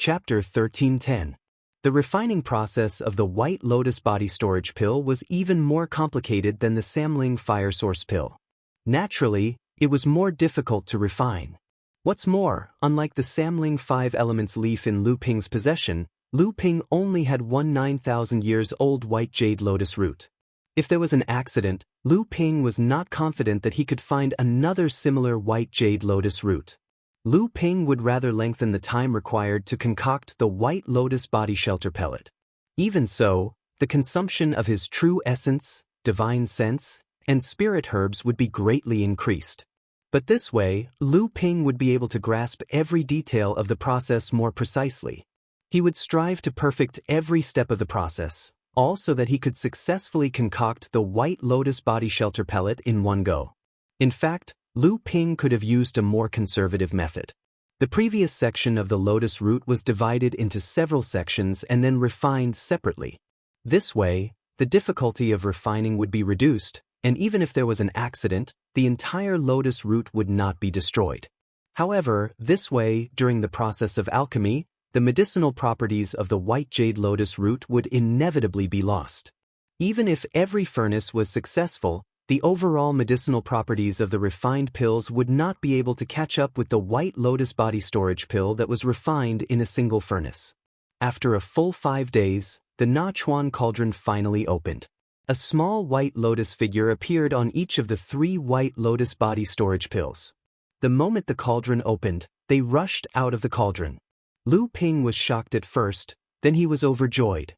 Chapter 1310. The refining process of the White Lotus Body Storage Pill was even more complicated than the Samling Fire Source Pill. Naturally, it was more difficult to refine. What's more, unlike the Samling 5 Elements leaf in Lu Ping's possession, Lu Ping only had one 9,000 years old white jade lotus root. If there was an accident, Lu Ping was not confident that he could find another similar white jade lotus root. Lu Ping would rather lengthen the time required to concoct the White Lotus Body Shelter pellet. Even so, the consumption of his true essence, divine sense, and spirit herbs would be greatly increased. But this way, Lu Ping would be able to grasp every detail of the process more precisely. He would strive to perfect every step of the process, all so that he could successfully concoct the White Lotus Body Shelter pellet in one go. In fact, Lu Ping could have used a more conservative method. The previous section of the lotus root was divided into several sections and then refined separately. This way, the difficulty of refining would be reduced, and even if there was an accident, the entire lotus root would not be destroyed. However, this way, during the process of alchemy, the medicinal properties of the white jade lotus root would inevitably be lost. Even if every furnace was successful, the overall medicinal properties of the refined pills would not be able to catch up with the White Lotus Body Storage Pill that was refined in a single furnace. After a full 5 days, the Na Chuan cauldron finally opened. A small white lotus figure appeared on each of the 3 White Lotus Body Storage Pills. The moment the cauldron opened, they rushed out of the cauldron. Lu Ping was shocked at first, then he was overjoyed.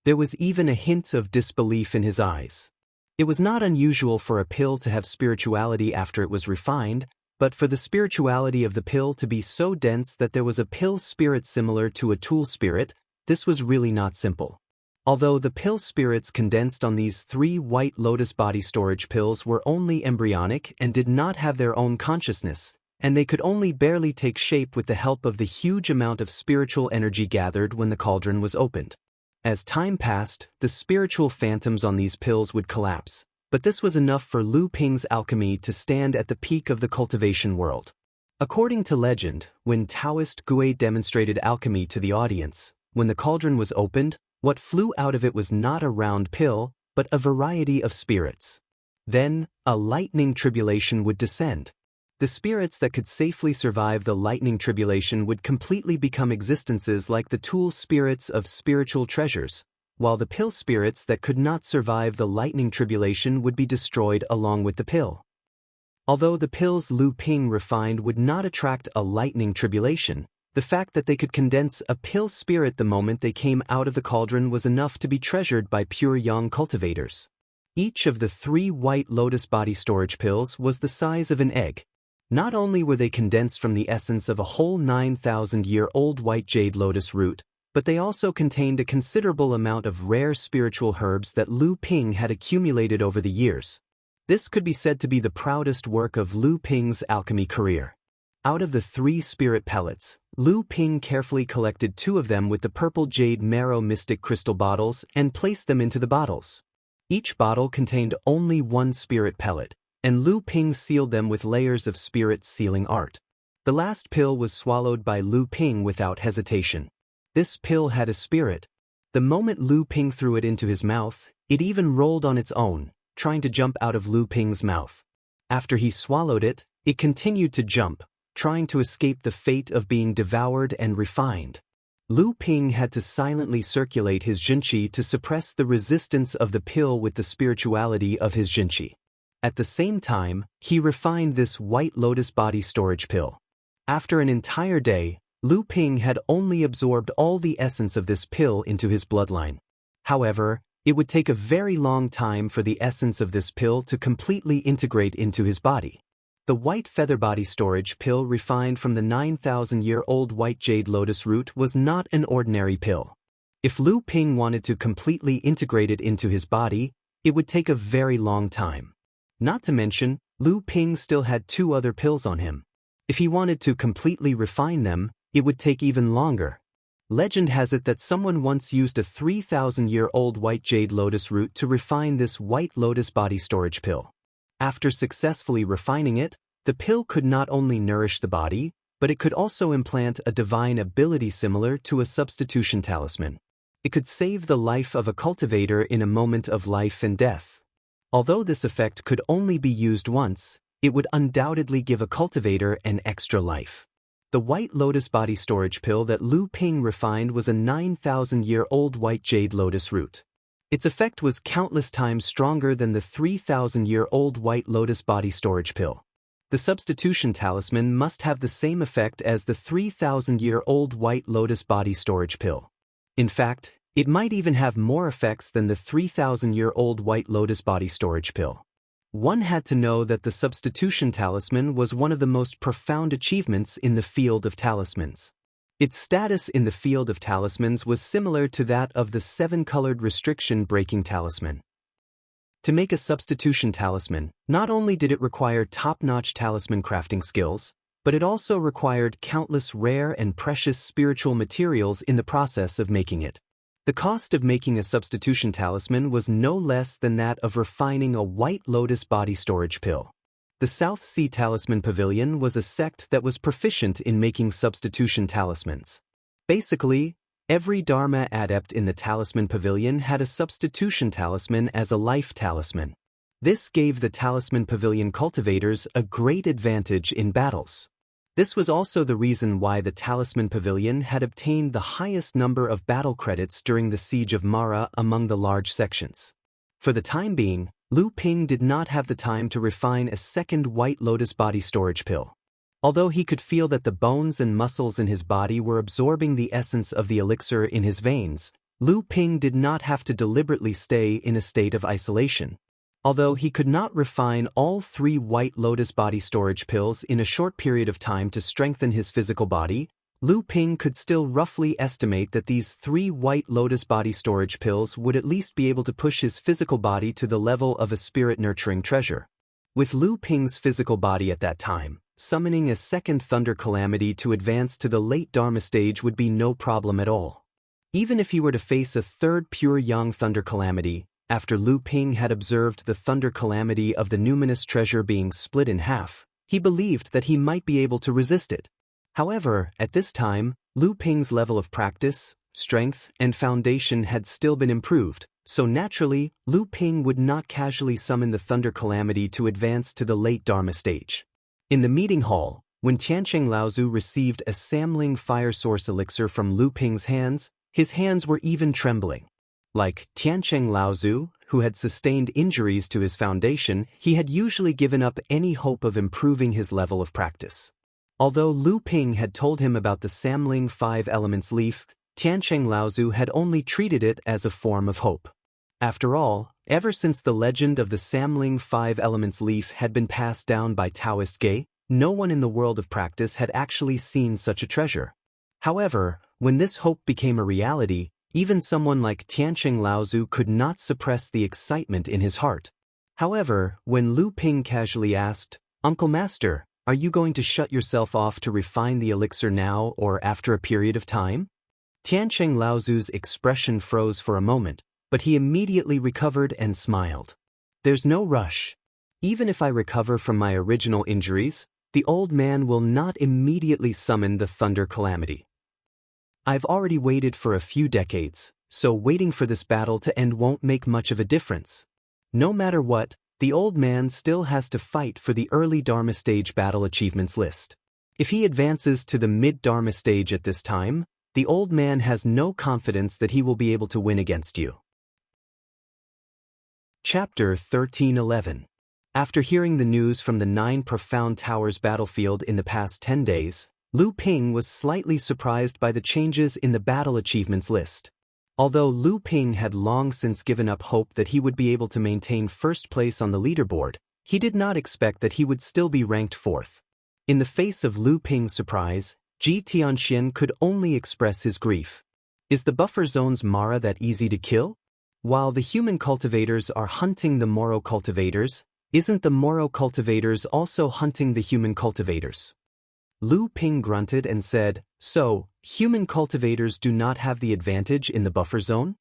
There was even a hint of disbelief in his eyes. It was not unusual for a pill to have spirituality after it was refined, but for the spirituality of the pill to be so dense that there was a pill spirit similar to a tool spirit, this was really not simple. Although the pill spirits condensed on these 3 White Lotus Body Storage Pills were only embryonic and did not have their own consciousness, and they could only barely take shape with the help of the huge amount of spiritual energy gathered when the cauldron was opened. As time passed, the spiritual phantoms on these pills would collapse, but this was enough for Lu Ping's alchemy to stand at the peak of the cultivation world. According to legend, when Taoist Gui demonstrated alchemy to the audience, when the cauldron was opened, what flew out of it was not a round pill, but a variety of spirits. Then, a lightning tribulation would descend. The spirits that could safely survive the lightning tribulation would completely become existences like the tool spirits of spiritual treasures, while the pill spirits that could not survive the lightning tribulation would be destroyed along with the pill. Although the pills Lu Ping refined would not attract a lightning tribulation, the fact that they could condense a pill spirit the moment they came out of the cauldron was enough to be treasured by pure yang cultivators. Each of the 3 White Lotus Body Storage Pills was the size of an egg. Not only were they condensed from the essence of a whole 9,000-year-old white jade lotus root, but they also contained a considerable amount of rare spiritual herbs that Lu Ping had accumulated over the years. This could be said to be the proudest work of Lu Ping's alchemy career. Out of the 3 spirit pellets, Lu Ping carefully collected 2 of them with the purple jade marrow mystic crystal bottles and placed them into the bottles. Each bottle contained only 1 spirit pellet, and Lu Ping sealed them with layers of spirit sealing art. The last pill was swallowed by Lu Ping without hesitation. This pill had a spirit. The moment Lu Ping threw it into his mouth, it even rolled on its own, trying to jump out of Lu Ping's mouth. After he swallowed it, it continued to jump, trying to escape the fate of being devoured and refined. Lu Ping had to silently circulate his jinqi to suppress the resistance of the pill with the spirituality of his jinqi. At the same time, he refined this White Lotus Body Storage Pill. After an entire day, Lu Ping had only absorbed all the essence of this pill into his bloodline. However, it would take a very long time for the essence of this pill to completely integrate into his body. The White Feather Body Storage Pill refined from the 9,000-year-old white jade lotus root was not an ordinary pill. If Lu Ping wanted to completely integrate it into his body, it would take a very long time. Not to mention, Lu Ping still had 2 other pills on him. If he wanted to completely refine them, it would take even longer. Legend has it that someone once used a 3,000-year-old white jade lotus root to refine this White Lotus Body Storage Pill. After successfully refining it, the pill could not only nourish the body, but it could also implant a divine ability similar to a substitution talisman. It could save the life of a cultivator in a moment of life and death. Although this effect could only be used once, it would undoubtedly give a cultivator an extra life. The white lotus body storage pill that Lu Ping refined was a 9,000-year-old white jade lotus root. Its effect was countless times stronger than the 3,000-year-old white lotus body storage pill. The substitution talisman must have the same effect as the 3,000-year-old white lotus body storage pill. In fact, it might even have more effects than the 3,000-year-old white lotus body storage pill. One had to know that the substitution talisman was one of the most profound achievements in the field of talismans. Its status in the field of talismans was similar to that of the 7-colored restriction-breaking talisman. To make a substitution talisman, not only did it require top-notch talisman crafting skills, but it also required countless rare and precious spiritual materials in the process of making it. The cost of making a substitution talisman was no less than that of refining a white lotus body storage pill. The South Sea Talisman Pavilion was a sect that was proficient in making substitution talismans. Basically, every Dharma adept in the Talisman Pavilion had a substitution talisman as a life talisman. This gave the Talisman Pavilion cultivators a great advantage in battles. This was also the reason why the Talisman Pavilion had obtained the highest number of battle credits during the Siege of Mara among the large sections. For the time being, Lu Ping did not have the time to refine a second white lotus body storage pill. Although he could feel that the bones and muscles in his body were absorbing the essence of the elixir in his veins, Lu Ping did not have to deliberately stay in a state of isolation. Although he could not refine all 3 white lotus body storage pills in a short period of time to strengthen his physical body, Lu Ping could still roughly estimate that these 3 white lotus body storage pills would at least be able to push his physical body to the level of a spirit-nurturing treasure. With Lu Ping's physical body at that time, summoning a second thunder calamity to advance to the late Dharma stage would be no problem at all. Even if he were to face a third pure yang thunder calamity, after Lu Ping had observed the thunder calamity of the numinous treasure being split in half, he believed that he might be able to resist it. However, at this time, Lu Ping's level of practice, strength, and foundation had still been improved, so naturally, Lu Ping would not casually summon the thunder calamity to advance to the late Dharma stage. In the meeting hall, when Tiancheng Laozu received a Samling fire source elixir from Lu Ping's hands, his hands were even trembling. Like Tiancheng Laozu, who had sustained injuries to his foundation, he had usually given up any hope of improving his level of practice. Although Lu Ping had told him about the Samling 5 Elements leaf, Tiancheng Laozu had only treated it as a form of hope. After all, ever since the legend of the Samling 5 Elements leaf had been passed down by Taoist Ge, no one in the world of practice had actually seen such a treasure. However, when this hope became a reality, even someone like Tiancheng Laozu could not suppress the excitement in his heart. However, when Lu Ping casually asked, "Uncle Master, are you going to shut yourself off to refine the elixir now or after a period of time?" Tiancheng Laozu's expression froze for a moment, but he immediately recovered and smiled. "There's no rush. Even if I recover from my original injuries, the old man will not immediately summon the thunder calamity. I've already waited for a few decades, so waiting for this battle to end won't make much of a difference. No matter what, the old man still has to fight for the early Dharma stage battle achievements list. If he advances to the mid-Dharma stage at this time, the old man has no confidence that he will be able to win against you." Chapter 1311. After hearing the news from the 9 Profound Towers battlefield in the past 10 days, Lu Ping was slightly surprised by the changes in the battle achievements list. Although Lu Ping had long since given up hope that he would be able to maintain first place on the leaderboard, he did not expect that he would still be ranked 4th. In the face of Lu Ping's surprise, Ji Tianxian could only express his grief. Is the buffer zone's Mara that easy to kill? While the human cultivators are hunting the Moro cultivators, isn't the Moro cultivators also hunting the human cultivators? Lu Ping grunted and said, "So, human cultivators do not have the advantage in the buffer zone?"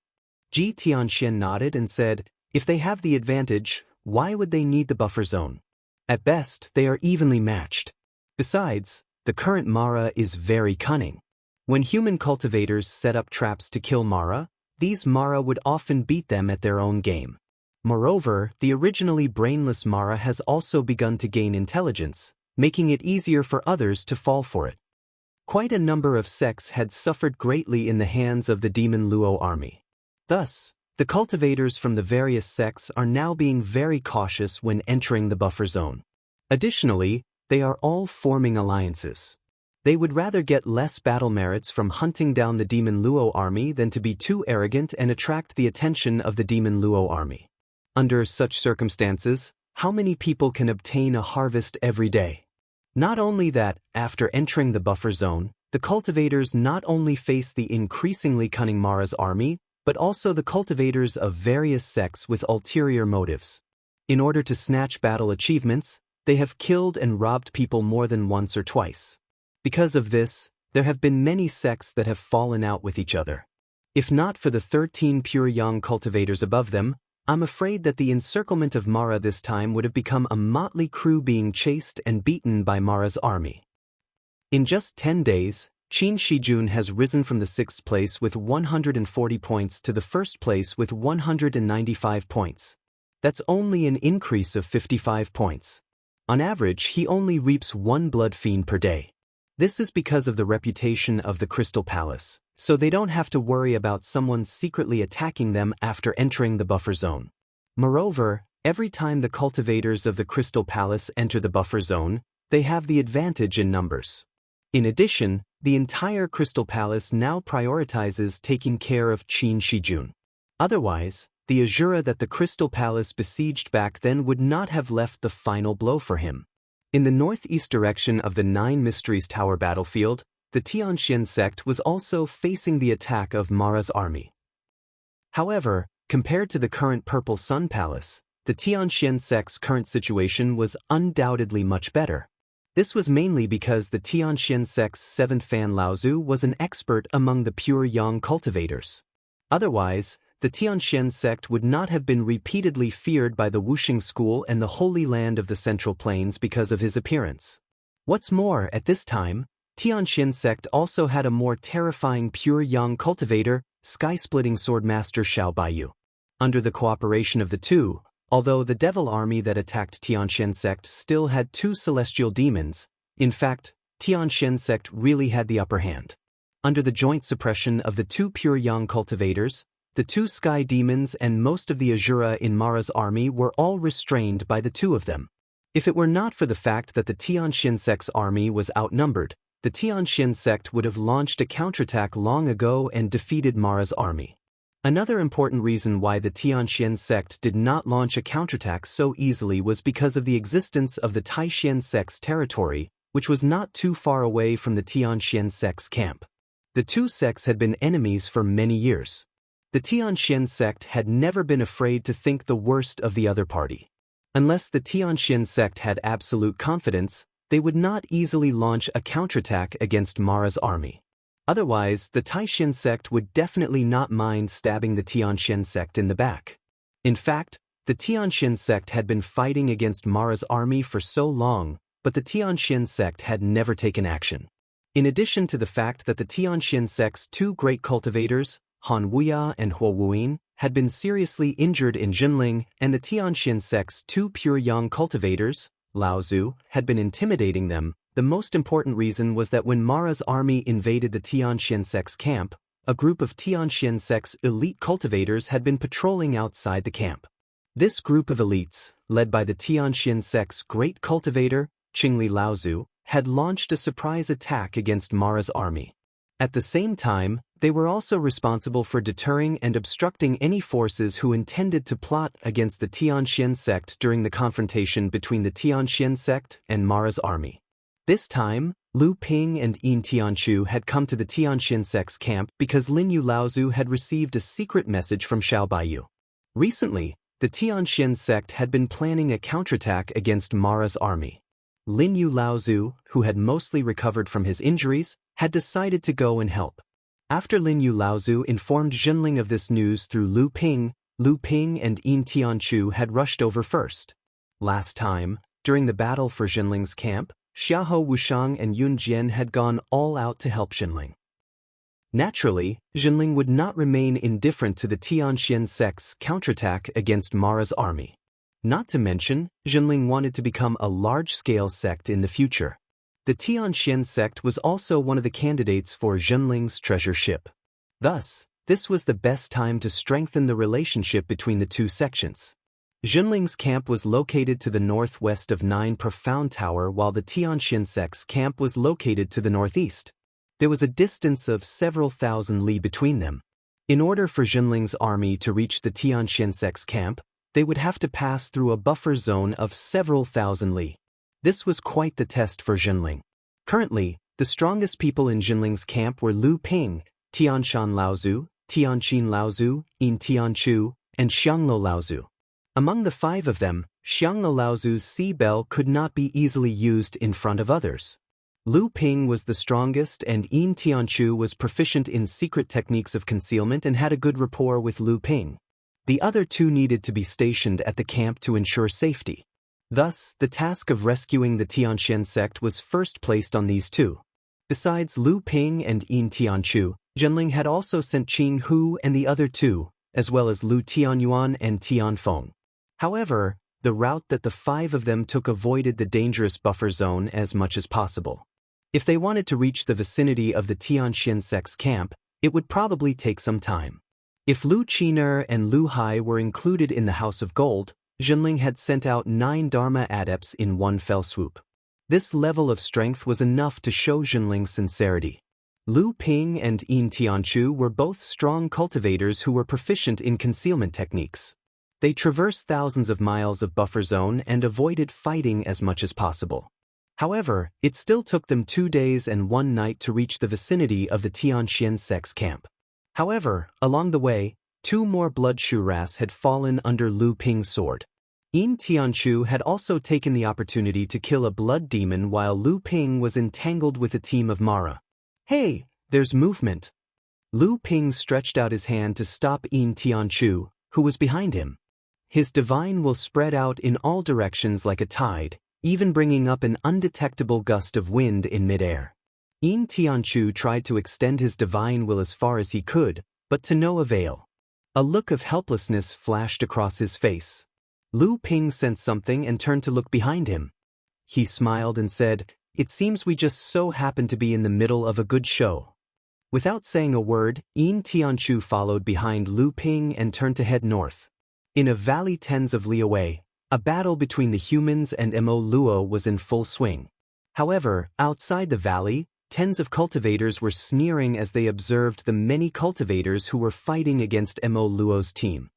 Ji Tianxian nodded and said, "If they have the advantage, why would they need the buffer zone? At best, they are evenly matched. Besides, the current Mara is very cunning. When human cultivators set up traps to kill Mara, these Mara would often beat them at their own game. Moreover, the originally brainless Mara has also begun to gain intelligence, making it easier for others to fall for it. Quite a number of sects had suffered greatly in the hands of the demon Luo army. Thus, the cultivators from the various sects are now being very cautious when entering the buffer zone. Additionally, they are all forming alliances. They would rather get less battle merits from hunting down the demon Luo army than to be too arrogant and attract the attention of the demon Luo army. Under such circumstances, how many people can obtain a harvest every day? Not only that, after entering the buffer zone, the cultivators not only face the increasingly cunning Mara's army, but also the cultivators of various sects with ulterior motives. In order to snatch battle achievements, they have killed and robbed people more than once or twice. Because of this, there have been many sects that have fallen out with each other. If not for the 13 pure yang cultivators above them, I'm afraid that the encirclement of Mara this time would have become a motley crew being chased and beaten by Mara's army. In just 10 days, Qin Shijun has risen from the 6th place with 140 points to the 1st place with 195 points. That's only an increase of 55 points. On average, he only reaps 1 blood fiend per day. This is because of the reputation of the Crystal Palace, so they don't have to worry about someone secretly attacking them after entering the buffer zone. Moreover, every time the cultivators of the Crystal Palace enter the buffer zone, they have the advantage in numbers. In addition, the entire Crystal Palace now prioritizes taking care of Qin Shijun. Otherwise, the Azura that the Crystal Palace besieged back then would not have left the final blow for him. In the northeast direction of the Nine Mysteries Tower battlefield, the Tianxian sect was also facing the attack of Mara's army. However, compared to the current Purple Sun Palace, the Tianxian sect's current situation was undoubtedly much better. This was mainly because the Tianxian sect's 7th Fan Laozu was an expert among the pure yang cultivators. Otherwise, the Tianxian sect would not have been repeatedly feared by the Wuxing school and the Holy Land of the Central Plains because of his appearance. What's more, at this time, Tianxian sect also had a more terrifying pure yang cultivator, sky-splitting swordmaster Xiao Baiyu. Under the cooperation of the two, although the devil army that attacked Tianxian sect still had 2 celestial demons, in fact, Tianxian sect really had the upper hand. Under the joint suppression of the 2 pure yang cultivators, the 2 sky demons and most of the Azura in Mara's army were all restrained by the 2 of them. If it were not for the fact that the Tianxian sect's army was outnumbered, the Tianxian sect would have launched a counterattack long ago and defeated Mara's army. Another important reason why the Tianxian sect did not launch a counterattack so easily was because of the existence of the Taishan sect's territory, which was not too far away from the Tianxian sect's camp. The 2 sects had been enemies for many years. The Tianxian sect had never been afraid to think the worst of the other party. Unless the Tianxian sect had absolute confidence, they would not easily launch a counterattack against Mara's army. Otherwise, the Taishan sect would definitely not mind stabbing the Tianxian sect in the back. In fact, the Tianxian sect had been fighting against Mara's army for so long, but the Tianxian sect had never taken action. In addition to the fact that the Tianxian sect's 2 great cultivators, Han Wuya and Huo Wuyin, had been seriously injured in Jinling, and the Tianxian sect's 2 pure yang cultivators, Laozu, had been intimidating them, the most important reason was that when Mara's army invaded the Tianxian sect's camp, a group of Tianxian sect's elite cultivators had been patrolling outside the camp. This group of elites, led by the Tianxian sect's great cultivator, Qingli Laozu, had launched a surprise attack against Mara's army. At the same time, they were also responsible for deterring and obstructing any forces who intended to plot against the Tianxian sect during the confrontation between the Tianxian sect and Mara's army. This time, Lu Ping and Yin Tianchu had come to the Tianxian sect's camp because Lin Yu Laozu had received a secret message from Xiao Baiyu. Recently, the Tianxian sect had been planning a counterattack against Mara's army. Lin Yu Laozu, who had mostly recovered from his injuries, had decided to go and help. After Lin Yu Laozu informed Jinling of this news through Lu Ping and Yin Tianchu had rushed over first. Last time, during the battle for Jinling's camp, Xiahou Wushang and Yun Jian had gone all out to help Jinling. Naturally, Jinling would not remain indifferent to the Tianxian sect's counterattack against Mara's army. Not to mention, Jinling wanted to become a large-scale sect in the future. The Tianxian sect was also one of the candidates for Jinling's treasure ship. Thus, this was the best time to strengthen the relationship between the two sections. Jinling's camp was located to the northwest of Nine Profound Tower while the Tianxian sect's camp was located to the northeast. There was a distance of several thousand li between them. In order for Jinling's army to reach the Tianxian sect's camp, they would have to pass through a buffer zone of several thousand li. This was quite the test for Jinling. Currently, the strongest people in Jinling's camp were Lu Ping, Tianshan Laozu, Tianqin Laozu, Yin Tianchu, and Xianglo Laozu. Among the five of them, Xianglo Laozu's sea bell could not be easily used in front of others. Lu Ping was the strongest and Yin Tianchu was proficient in secret techniques of concealment and had a good rapport with Lu Ping. The other two needed to be stationed at the camp to ensure safety. Thus, the task of rescuing the Tianxian sect was first placed on these two. Besides Lu Ping and Yin Tianchu, Jinling had also sent Qing Hu and the other two, as well as Lu Tianyuan and Tianfeng. However, the route that the five of them took avoided the dangerous buffer zone as much as possible. If they wanted to reach the vicinity of the Tianxian sect's camp, it would probably take some time. If Lu Qiner and Lu Hai were included in the House of Gold, Jinling had sent out 9 Dharma adepts in one fell swoop. This level of strength was enough to show Jinling's sincerity. Lu Ping and Yin Tianchu were both strong cultivators who were proficient in concealment techniques. They traversed thousands of miles of buffer zone and avoided fighting as much as possible. However, it still took them 2 days and 1 night to reach the vicinity of the Tianxian sect's camp. However, along the way, 2 more blood shuras had fallen under Lu Ping's sword. Yin Tianchu had also taken the opportunity to kill a blood demon while Lu Ping was entangled with a team of Mara. "Hey, there's movement." Lu Ping stretched out his hand to stop Yin Tianchu, who was behind him. His divine will spread out in all directions like a tide, even bringing up an undetectable gust of wind in midair. Yin Tianchu tried to extend his divine will as far as he could, but to no avail. A look of helplessness flashed across his face. Lu Ping sensed something and turned to look behind him. He smiled and said, "It seems we just so happen to be in the middle of a good show." Without saying a word, Yin Tianchu followed behind Lu Ping and turned to head north. In a valley tens of li away, a battle between the humans and Mo Luo was in full swing. However, outside the valley, tens of cultivators were sneering as they observed the many cultivators who were fighting against Mo Luo's team.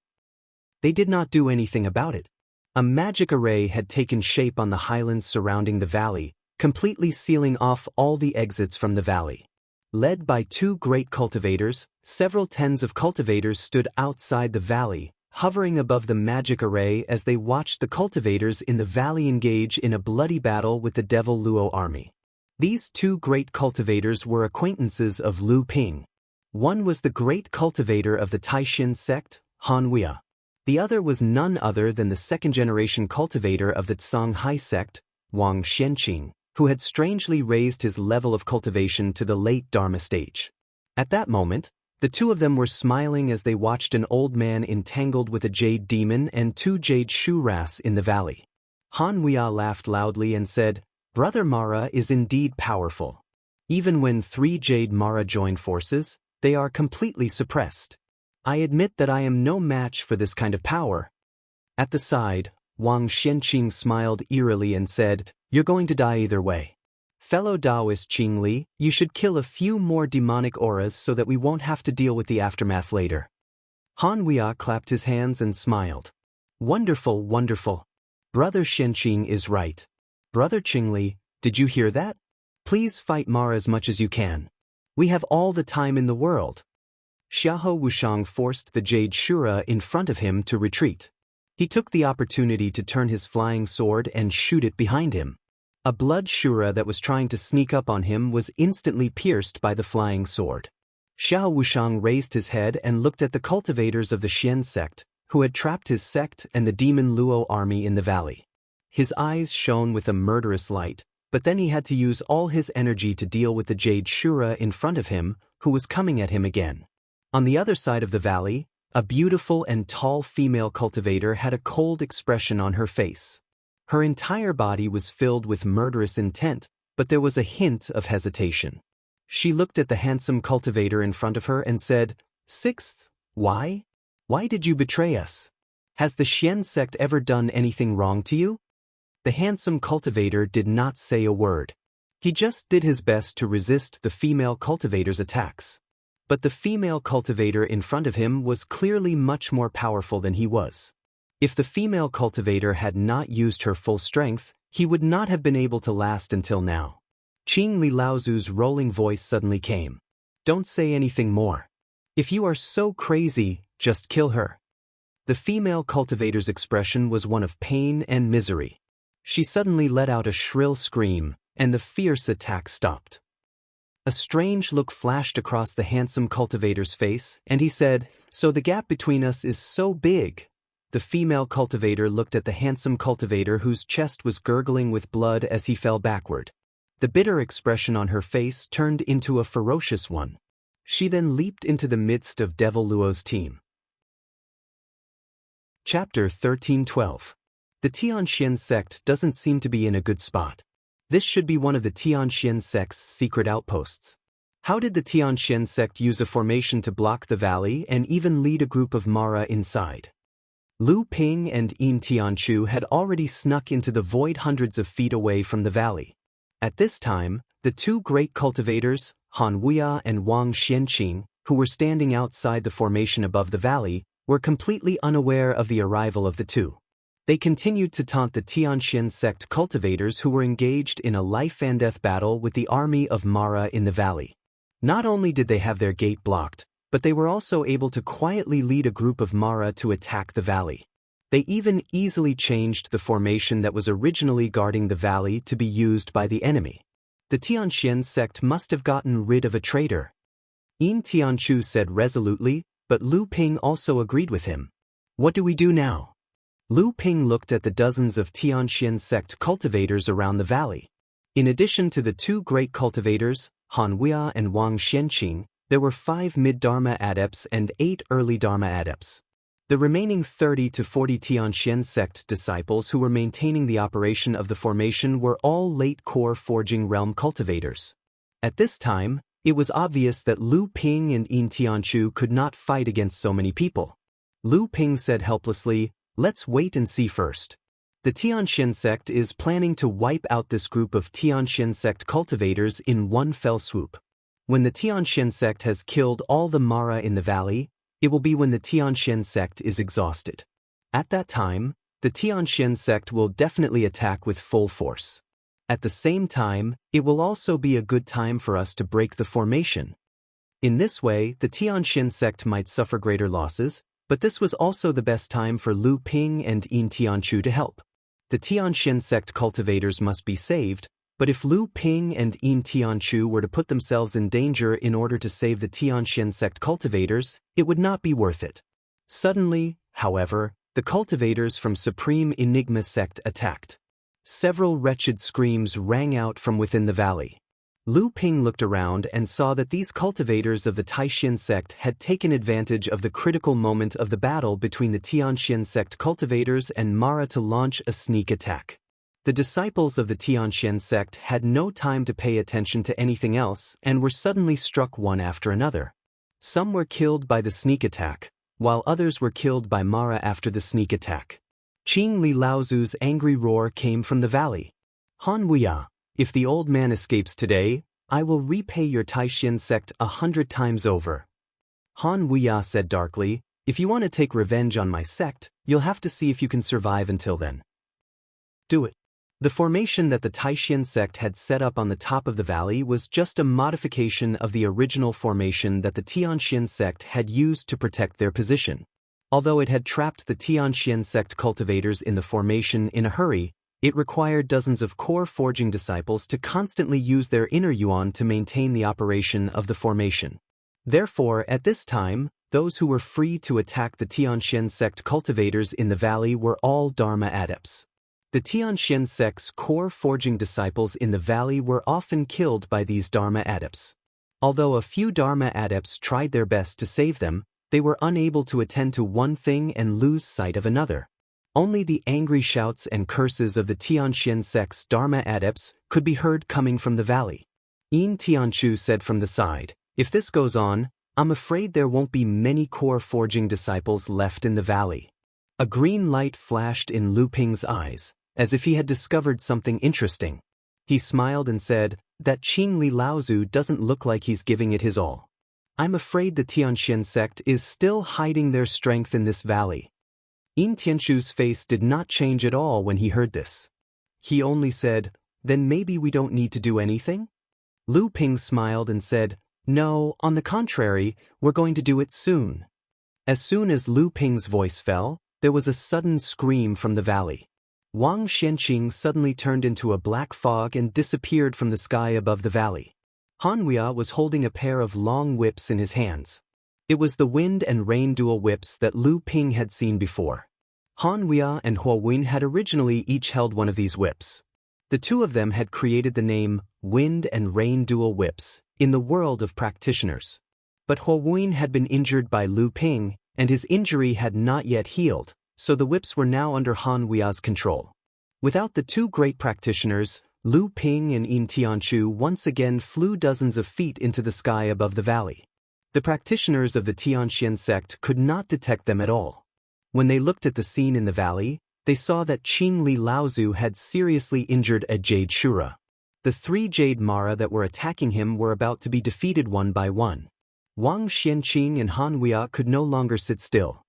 They did not do anything about it. A magic array had taken shape on the highlands surrounding the valley, completely sealing off all the exits from the valley. Led by 2 great cultivators, several tens of cultivators stood outside the valley, hovering above the magic array as they watched the cultivators in the valley engage in a bloody battle with the Devil Luo army. These 2 great cultivators were acquaintances of Lu Ping. One was the great cultivator of the Taishin sect, Han Huia. The other was none other than the second-generation cultivator of the Songhai sect, Wang Xianqing, who had strangely raised his level of cultivation to the late Dharma stage. At that moment, the 2 of them were smiling as they watched an old man entangled with a jade demon and 2 jade shuras in the valley. Han Huia laughed loudly and said, "Brother Mara is indeed powerful. Even when 3 jade Mara join forces, they are completely suppressed. I admit that I am no match for this kind of power." At the side, Wang Xianqing smiled eerily and said, "You're going to die either way. Fellow Taoist Qing Li, you should kill a few more demonic auras so that we won't have to deal with the aftermath later." Han Huia clapped his hands and smiled. "Wonderful, wonderful. Brother Xianqing is right. Brother Qing Li, did you hear that? Please fight Mara as much as you can. We have all the time in the world." Xiahou Wushang forced the jade shura in front of him to retreat. He took the opportunity to turn his flying sword and shoot it behind him. A blood shura that was trying to sneak up on him was instantly pierced by the flying sword. Xiahou Wushang raised his head and looked at the cultivators of the Xian sect, who had trapped his sect and the demon Luo army in the valley. His eyes shone with a murderous light, but then he had to use all his energy to deal with the Jade Shura in front of him, who was coming at him again. On the other side of the valley, a beautiful and tall female cultivator had a cold expression on her face. Her entire body was filled with murderous intent, but there was a hint of hesitation. She looked at the handsome cultivator in front of her and said, "Sixth, why? Why did you betray us? Has the Xian sect ever done anything wrong to you?" The handsome cultivator did not say a word. He just did his best to resist the female cultivator's attacks. But the female cultivator in front of him was clearly much more powerful than he was. If the female cultivator had not used her full strength, he would not have been able to last until now. Qing Li Laozu's rolling voice suddenly came. "Don't say anything more. If you are so crazy, just kill her." The female cultivator's expression was one of pain and misery. She suddenly let out a shrill scream, and the fierce attack stopped. A strange look flashed across the handsome cultivator's face, and he said, "So the gap between us is so big." The female cultivator looked at the handsome cultivator whose chest was gurgling with blood as he fell backward. The bitter expression on her face turned into a ferocious one. She then leaped into the midst of Devil Luo's team. Chapter 13:12. The Tianxian sect doesn't seem to be in a good spot. This should be one of the Tianxian sect's secret outposts. How did the Tianxian sect use a formation to block the valley and even lead a group of Mara inside? Lu Ping and Yin Tianchu had already snuck into the void hundreds of feet away from the valley. At this time, the two great cultivators, Han Wuya and Wang Xianqing, who were standing outside the formation above the valley, were completely unaware of the arrival of the two. They continued to taunt the Tianxian sect cultivators who were engaged in a life-and-death battle with the army of Mara in the valley. Not only did they have their gate blocked, but they were also able to quietly lead a group of Mara to attack the valley. They even easily changed the formation that was originally guarding the valley to be used by the enemy. The Tianxian sect must have gotten rid of a traitor. Yin Tianchu said resolutely, but Lu Ping also agreed with him. "What do we do now?" Lu Ping looked at the dozens of Tianxian sect cultivators around the valley. In addition to the two great cultivators, Han Wuya and Wang Xianqing, there were 5 mid-Dharma adepts and 8 early Dharma adepts. The remaining 30 to 40 Tianxian sect disciples who were maintaining the operation of the formation were all late core forging realm cultivators. At this time, it was obvious that Lu Ping and Yin Tianchu could not fight against so many people. Lu Ping said helplessly, "Let's wait and see first. The Tianxian sect is planning to wipe out this group of Tianxian sect cultivators in one fell swoop. When the Tianxian sect has killed all the Mara in the valley, it will be when the Tianxian sect is exhausted. At that time, the Tianxian sect will definitely attack with full force. At the same time, it will also be a good time for us to break the formation. In this way, the Tianxian sect might suffer greater losses, but this was also the best time for Lu Ping and Yin Tianchu to help. The Tianxian sect cultivators must be saved, but if Lu Ping and Yin Tianchu were to put themselves in danger in order to save the Tianxian sect cultivators, it would not be worth it." Suddenly, however, the cultivators from Supreme Enigma sect attacked. Several wretched screams rang out from within the valley. Lu Ping looked around and saw that these cultivators of the Taixin sect had taken advantage of the critical moment of the battle between the Tianxian sect cultivators and Mara to launch a sneak attack. The disciples of the Tianxian sect had no time to pay attention to anything else and were suddenly struck one after another. Some were killed by the sneak attack, while others were killed by Mara after the sneak attack. Qing Li Laozu's angry roar came from the valley. "Han Wuya, if the old man escapes today, I will repay your Taixin sect 100 times over." Han Wuya said darkly, "If you want to take revenge on my sect, you'll have to see if you can survive until then. Do it." The formation that the Taixin sect had set up on the top of the valley was just a modification of the original formation that the Tianxian sect had used to protect their position. Although it had trapped the Tianxian sect cultivators in the formation in a hurry, it required dozens of core forging disciples to constantly use their inner yuan to maintain the operation of the formation. Therefore, at this time, those who were free to attack the Tianxian sect cultivators in the valley were all Dharma adepts. The Tianxian sect's core forging disciples in the valley were often killed by these Dharma adepts. Although a few Dharma adepts tried their best to save them, they were unable to attend to one thing and lose sight of another. Only the angry shouts and curses of the Tianxian sect's Dharma adepts could be heard coming from the valley. Yin Tianchu said from the side, "If this goes on, I'm afraid there won't be many core forging disciples left in the valley." A green light flashed in Lu Ping's eyes, as if he had discovered something interesting. He smiled and said, "That Qing Li Laozu doesn't look like he's giving it his all. I'm afraid the Tianxian sect is still hiding their strength in this valley." Yin Tianchu's face did not change at all when he heard this. He only said, "Then maybe we don't need to do anything?" Lu Ping smiled and said, "No, on the contrary, we're going to do it soon." As soon as Lu Ping's voice fell, there was a sudden scream from the valley. Wang Xianqing suddenly turned into a black fog and disappeared from the sky above the valley. Han Huia was holding a pair of long whips in his hands. It was the wind and rain dual whips that Lu Ping had seen before. Han Huia and Huo Wen had originally each held one of these whips. The two of them had created the name Wind and Rain Dual Whips in the world of practitioners. But Huo Wen had been injured by Lu Ping, and his injury had not yet healed, so the whips were now under Han Huia's control. Without the two great practitioners, Lu Ping and Yin Tianchu once again flew dozens of feet into the sky above the valley. The practitioners of the Tianxian sect could not detect them at all. When they looked at the scene in the valley, they saw that Qing Li Laozu had seriously injured a Jade Shura. The three Jade Mara that were attacking him were about to be defeated one by one. Wang Xianqing and Han Huia could no longer sit still.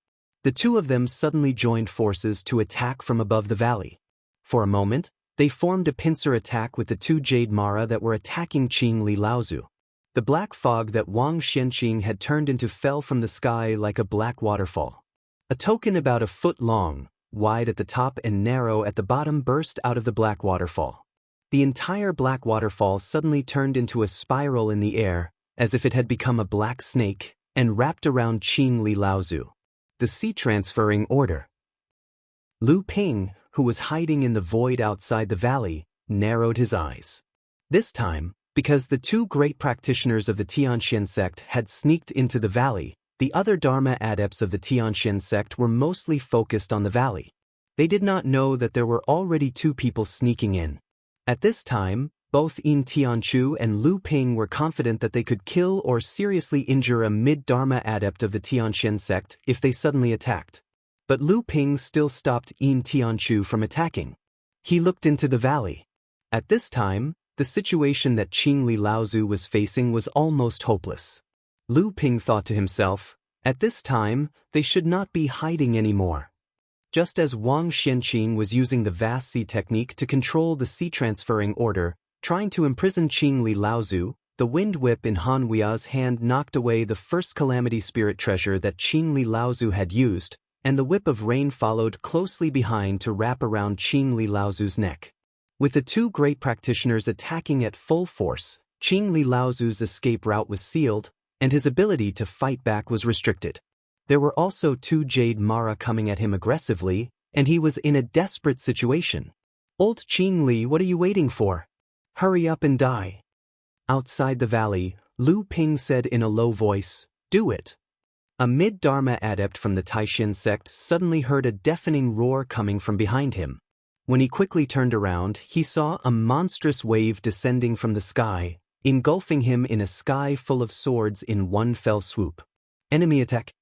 The two of them suddenly joined forces to attack from above the valley. For a moment, they formed a pincer attack with the two Jade Mara that were attacking Qing Li Laozu. The black fog that Wang Xianqing had turned into fell from the sky like a black waterfall. A token about a foot long, wide at the top and narrow at the bottom burst out of the black waterfall. The entire black waterfall suddenly turned into a spiral in the air, as if it had become a black snake, and wrapped around Qing Li Laozu. The sea transferring order. Lu Ping, who was hiding in the void outside the valley, narrowed his eyes. This time, because the two great practitioners of the Tianxian sect had sneaked into the valley, the other Dharma adepts of the Tianxian sect were mostly focused on the valley. They did not know that there were already two people sneaking in. At this time, both Yin Tianchu and Lu Ping were confident that they could kill or seriously injure a mid-Dharma adept of the Tianxian sect if they suddenly attacked. But Lu Ping still stopped Yin Tianchu from attacking. He looked into the valley. At this time, the situation that Qing Li Laozu was facing was almost hopeless. Lu Ping thought to himself, at this time, they should not be hiding anymore. Just as Wang Xianqing was using the vast sea technique to control the sea transferring order, trying to imprison Qing Li Laozu, the wind whip in Han Huia's hand knocked away the first calamity spirit treasure that Qing Li Laozu had used, and the whip of rain followed closely behind to wrap around Qing Li Laozu's neck. With the two great practitioners attacking at full force, Qing Li Laozu's escape route was sealed, and his ability to fight back was restricted. There were also two Jade Mara coming at him aggressively, and he was in a desperate situation. "Old Qing Li, what are you waiting for? Hurry up and die." Outside the valley, Lu Ping said in a low voice, "Do it." A mid-Dharma adept from the Taishan sect suddenly heard a deafening roar coming from behind him. When he quickly turned around, he saw a monstrous wave descending from the sky, engulfing him in a sky full of swords in one fell swoop. "Enemy attack!"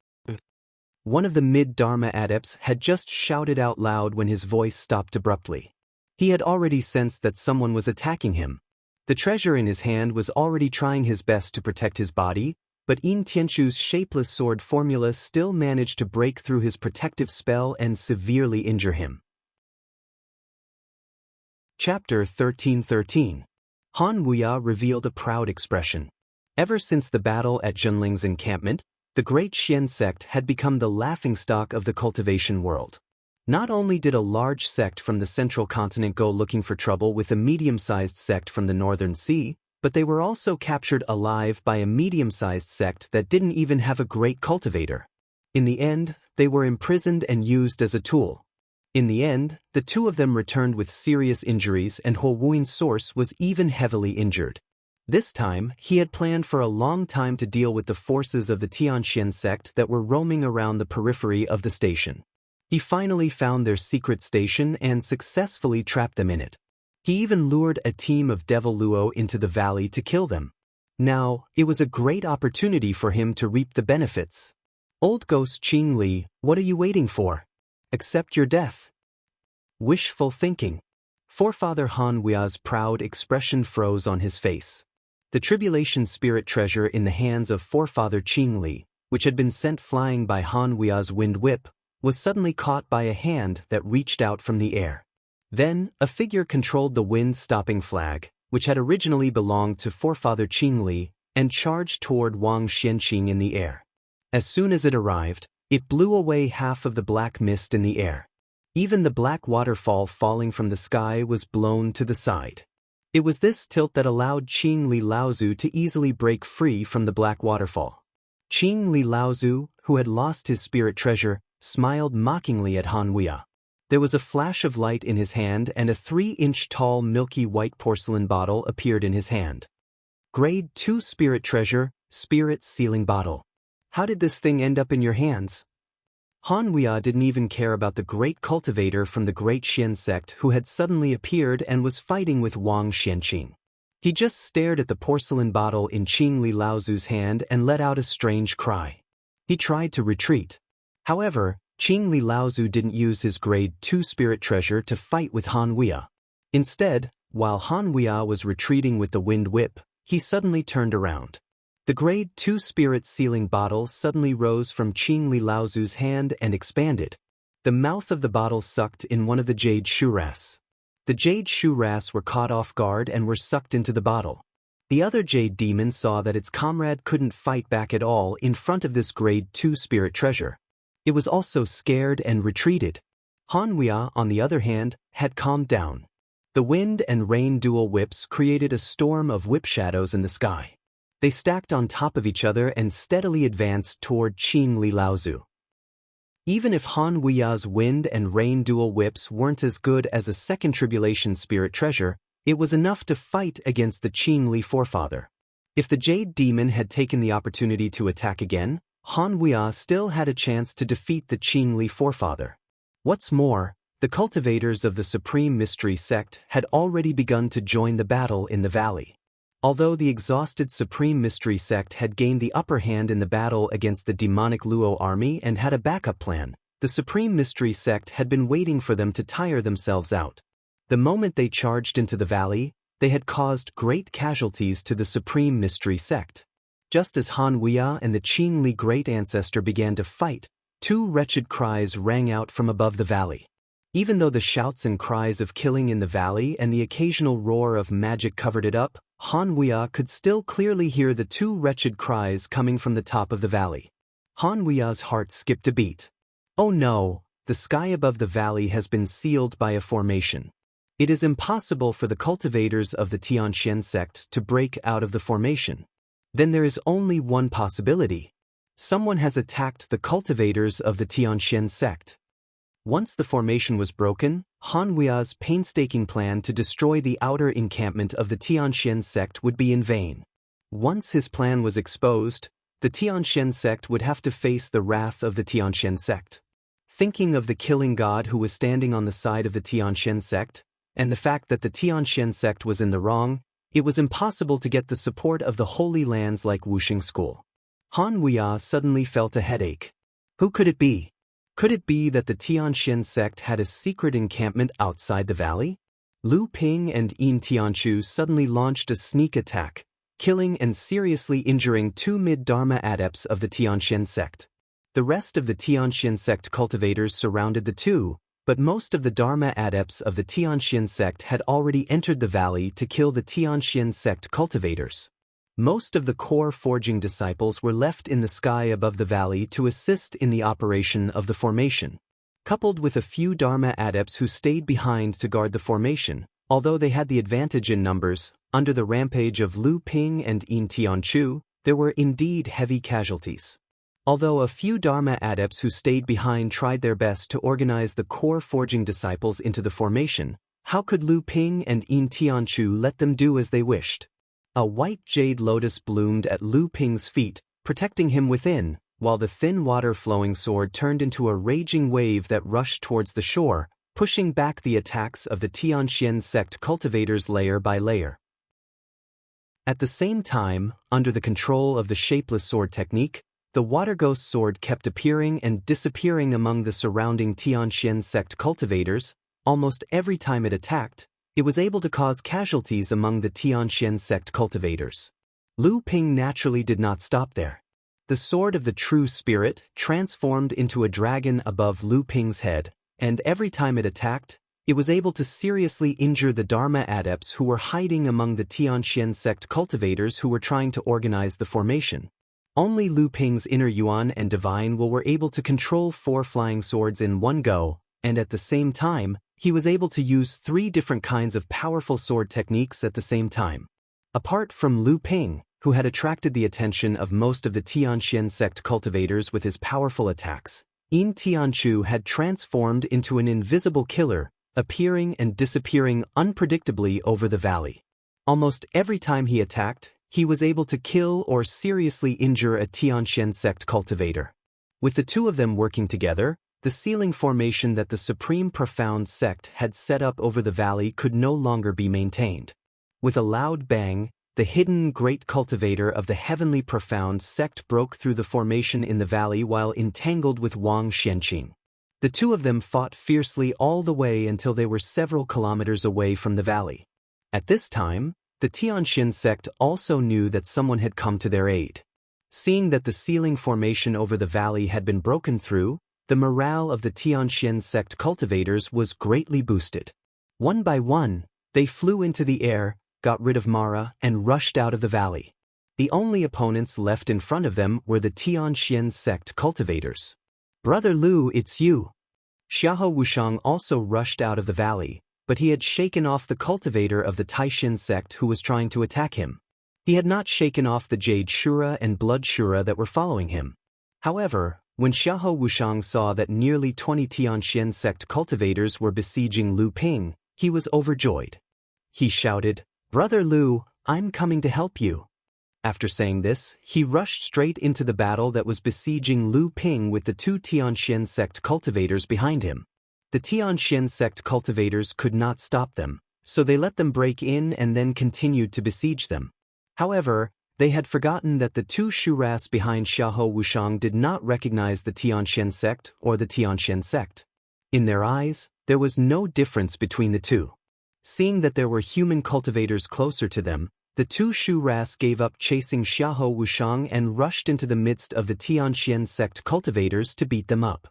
One of the mid-Dharma adepts had just shouted out loud when his voice stopped abruptly. He had already sensed that someone was attacking him. The treasure in his hand was already trying his best to protect his body, but Yin Tianchu's shapeless sword formula still managed to break through his protective spell and severely injure him. Chapter 1313. Han Huia revealed a proud expression. Ever since the battle at Zhenling's encampment, the great Xian sect had become the laughingstock of the cultivation world. Not only did a large sect from the central continent go looking for trouble with a medium-sized sect from the northern sea, but they were also captured alive by a medium-sized sect that didn't even have a great cultivator. In the end, they were imprisoned and used as a tool. In the end, the two of them returned with serious injuries and Huo Wuin's source was even heavily injured. This time, he had planned for a long time to deal with the forces of the Tianxian sect that were roaming around the periphery of the station. He finally found their secret station and successfully trapped them in it. He even lured a team of Devil Luo into the valley to kill them. Now, it was a great opportunity for him to reap the benefits. Old Ghost Qing Li, what are you waiting for? Accept your death. Wishful thinking. Forefather Han Wei's proud expression froze on his face. The tribulation spirit treasure in the hands of Forefather Qing Li, which had been sent flying by Han Wei's wind whip, was suddenly caught by a hand that reached out from the air. Then, a figure controlled the wind-stopping flag, which had originally belonged to Forefather Qing Li, and charged toward Wang Xianqing in the air. As soon as it arrived, it blew away half of the black mist in the air. Even the black waterfall falling from the sky was blown to the side. It was this tilt that allowed Qing Li Laozu to easily break free from the black waterfall. Qing Li Laozu, who had lost his spirit treasure, smiled mockingly at Han Wei. There was a flash of light in his hand and a 3-inch tall milky white porcelain bottle appeared in his hand. Grade 2 Spirit Treasure, Spirit Sealing Bottle. How did this thing end up in your hands? Han Wei didn't even care about the great cultivator from the Great Xian sect who had suddenly appeared and was fighting with Wang Xianqing. He just stared at the porcelain bottle in Qing Li Laozu's hand and let out a strange cry. He tried to retreat. However, Qing Li Laozu didn't use his Grade 2 Spirit Treasure to fight with Han Wei. Instead, while Han Wei was retreating with the wind whip, he suddenly turned around. The Grade 2 Spirit Sealing Bottle suddenly rose from Qing Li Laozu's hand and expanded. The mouth of the bottle sucked in one of the Jade Shuras. The Jade Shuras were caught off guard and were sucked into the bottle. The other Jade Demon saw that its comrade couldn't fight back at all in front of this Grade 2 Spirit Treasure. It was also scared and retreated. Han Wei, on the other hand, had calmed down. The wind and rain dual whips created a storm of whip shadows in the sky. They stacked on top of each other and steadily advanced toward Qing Li Laozu. Even if Han Wei's wind and rain dual whips weren't as good as a second tribulation spirit treasure, it was enough to fight against the Qing Li forefather. If the Jade Demon had taken the opportunity to attack again, Han Wei still had a chance to defeat the Qing Li forefather. What's more, the cultivators of the Supreme Mystery Sect had already begun to join the battle in the valley. Although the exhausted Supreme Mystery Sect had gained the upper hand in the battle against the demonic Luo army and had a backup plan, the Supreme Mystery Sect had been waiting for them to tire themselves out. The moment they charged into the valley, they had caused great casualties to the Supreme Mystery Sect. Just as Han Wei and the Qing Li Great Ancestor began to fight, two wretched cries rang out from above the valley. Even though the shouts and cries of killing in the valley and the occasional roar of magic covered it up, Han Wei could still clearly hear the two wretched cries coming from the top of the valley. Han Wei's heart skipped a beat. Oh no, the sky above the valley has been sealed by a formation. It is impossible for the cultivators of the Tianxian sect to break out of the formation. Then there is only one possibility. Someone has attacked the cultivators of the Tianxian sect. Once the formation was broken, Han Wei's painstaking plan to destroy the outer encampment of the Tianxian sect would be in vain. Once his plan was exposed, the Tianxian sect would have to face the wrath of the Tianxian sect. Thinking of the killing god who was standing on the side of the Tianxian sect, and the fact that the Tianxian sect was in the wrong, it was impossible to get the support of the Holy Lands like Wuxing School. Han Wei suddenly felt a headache. Who could it be? Could it be that the Tianxian sect had a secret encampment outside the valley? Lu Ping and Yin Tianchu suddenly launched a sneak attack, killing and seriously injuring two mid-Dharma adepts of the Tianxian sect. The rest of the Tianxian sect cultivators surrounded the two, but most of the Dharma adepts of the Tianxian sect had already entered the valley to kill the Tianxian sect cultivators. Most of the core forging disciples were left in the sky above the valley to assist in the operation of the formation. Coupled with a few Dharma adepts who stayed behind to guard the formation, although they had the advantage in numbers, under the rampage of Lu Ping and Yin Tianchu, there were indeed heavy casualties. Although a few Dharma adepts who stayed behind tried their best to organize the core forging disciples into the formation, how could Lu Ping and Yin Tianchu let them do as they wished? A white jade lotus bloomed at Lu Ping's feet, protecting him within, while the thin water-flowing sword turned into a raging wave that rushed towards the shore, pushing back the attacks of the Tianxian sect cultivators layer by layer. At the same time, under the control of the shapeless sword technique, the water ghost sword kept appearing and disappearing among the surrounding Tianxian sect cultivators. Almost every time it attacked, it was able to cause casualties among the Tianxian sect cultivators. Lu Ping naturally did not stop there. The sword of the true spirit transformed into a dragon above Lu Ping's head, and every time it attacked, it was able to seriously injure the Dharma adepts who were hiding among the Tianxian sect cultivators who were trying to organize the formation. Only Lu Ping's inner Yuan and Divine Will were able to control 4 flying swords in one go, and at the same time, he was able to use 3 different kinds of powerful sword techniques at the same time. Apart from Lu Ping, who had attracted the attention of most of the Tianxian sect cultivators with his powerful attacks, Yin Tianchu had transformed into an invisible killer, appearing and disappearing unpredictably over the valley. Almost every time he attacked, he was able to kill or seriously injure a Tianxian sect cultivator. With the two of them working together, the ceiling formation that the Supreme Profound sect had set up over the valley could no longer be maintained. With a loud bang, the hidden great cultivator of the Heavenly Profound sect broke through the formation in the valley while entangled with Wang Xianqing. The two of them fought fiercely all the way until they were several kilometers away from the valley. At this time, the Tianxian sect also knew that someone had come to their aid. Seeing that the ceiling formation over the valley had been broken through, the morale of the Tianxian sect cultivators was greatly boosted. One by one, they flew into the air, got rid of Mara, and rushed out of the valley. The only opponents left in front of them were the Tianxian sect cultivators. "Brother Lu, it's you." Xiahou Wushang also rushed out of the valley, but he had shaken off the cultivator of the Taishin sect who was trying to attack him. He had not shaken off the Jade Shura and Blood Shura that were following him. However, when Xiahou Wushang saw that nearly 20 Tianxian sect cultivators were besieging Lu Ping, he was overjoyed. He shouted, "Brother Lu, I'm coming to help you." After saying this, he rushed straight into the battle that was besieging Lu Ping with the 2 Tianxian sect cultivators behind him. The Tianxian sect cultivators could not stop them, so they let them break in and then continued to besiege them. However, they had forgotten that the 2 Shuras behind Xiahou Wushang did not recognize the Tianxian sect or the Tianxian sect. In their eyes, there was no difference between the two. Seeing that there were human cultivators closer to them, the 2 Shuras gave up chasing Xiahou Wushang and rushed into the midst of the Tianxian sect cultivators to beat them up.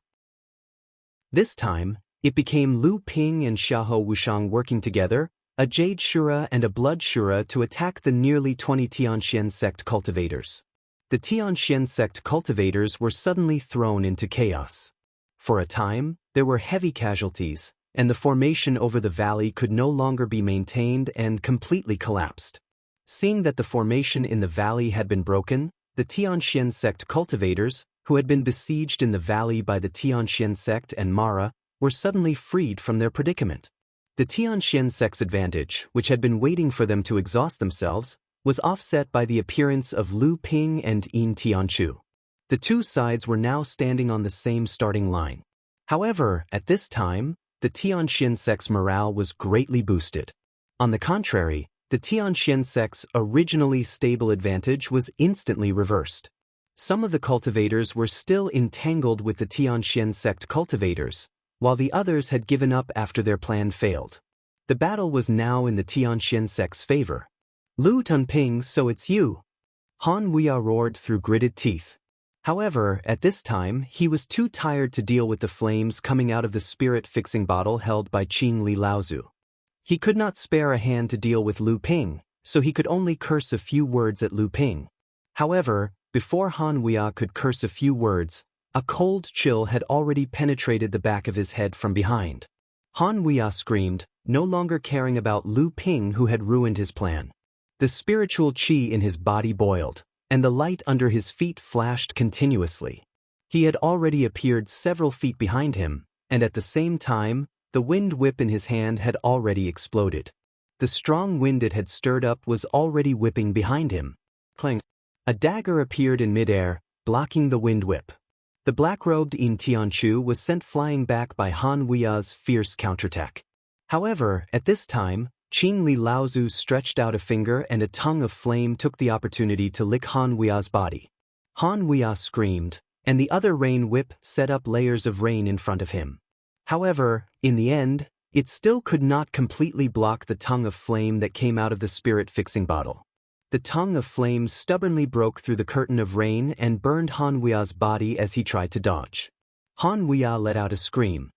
This time, it became Lu Ping and Xiahou Wushang working together, a Jade Shura and a Blood Shura to attack the nearly 20 Tianxian sect cultivators. The Tianxian sect cultivators were suddenly thrown into chaos. For a time, there were heavy casualties, and the formation over the valley could no longer be maintained and completely collapsed. Seeing that the formation in the valley had been broken, the Tianxian sect cultivators, who had been besieged in the valley by the Tianxian sect and Mara, were suddenly freed from their predicament. The Tianxian sect's advantage, which had been waiting for them to exhaust themselves, was offset by the appearance of Lu Ping and Yin Tianchu. The two sides were now standing on the same starting line. However, at this time, the Tianxian sect's morale was greatly boosted. On the contrary, the Tianxian sect's originally stable advantage was instantly reversed. Some of the cultivators were still entangled with the Tianxian sect cultivators, while the others had given up after their plan failed. The battle was now in the Tianxian sect's favor. "Lu Tunping, so it's you!" Han Wuya roared through gritted teeth. However, at this time, he was too tired to deal with the flames coming out of the spirit-fixing bottle held by Qing Li Laozu. He could not spare a hand to deal with Lu Ping, so he could only curse a few words at Lu Ping. However, before Han Wuya could curse a few words, a cold chill had already penetrated the back of his head from behind. Han Wuya screamed, no longer caring about Lu Ping who had ruined his plan. The spiritual qi in his body boiled, and the light under his feet flashed continuously. He had already appeared several feet behind him, and at the same time, the wind whip in his hand had already exploded. The strong wind it had stirred up was already whipping behind him. Clang! A dagger appeared in midair, blocking the wind whip. The black-robed In Tianchu was sent flying back by Han Huiya's fierce counterattack. However, at this time, Qing Li Laozu stretched out a finger and a tongue of flame took the opportunity to lick Han Huiya's body. Han Huiya screamed, and the other rain whip set up layers of rain in front of him. However, in the end, it still could not completely block the tongue of flame that came out of the spirit-fixing bottle. The tongue of flame stubbornly broke through the curtain of rain and burned Han Huiya's body as he tried to dodge. Han Huiya let out a scream.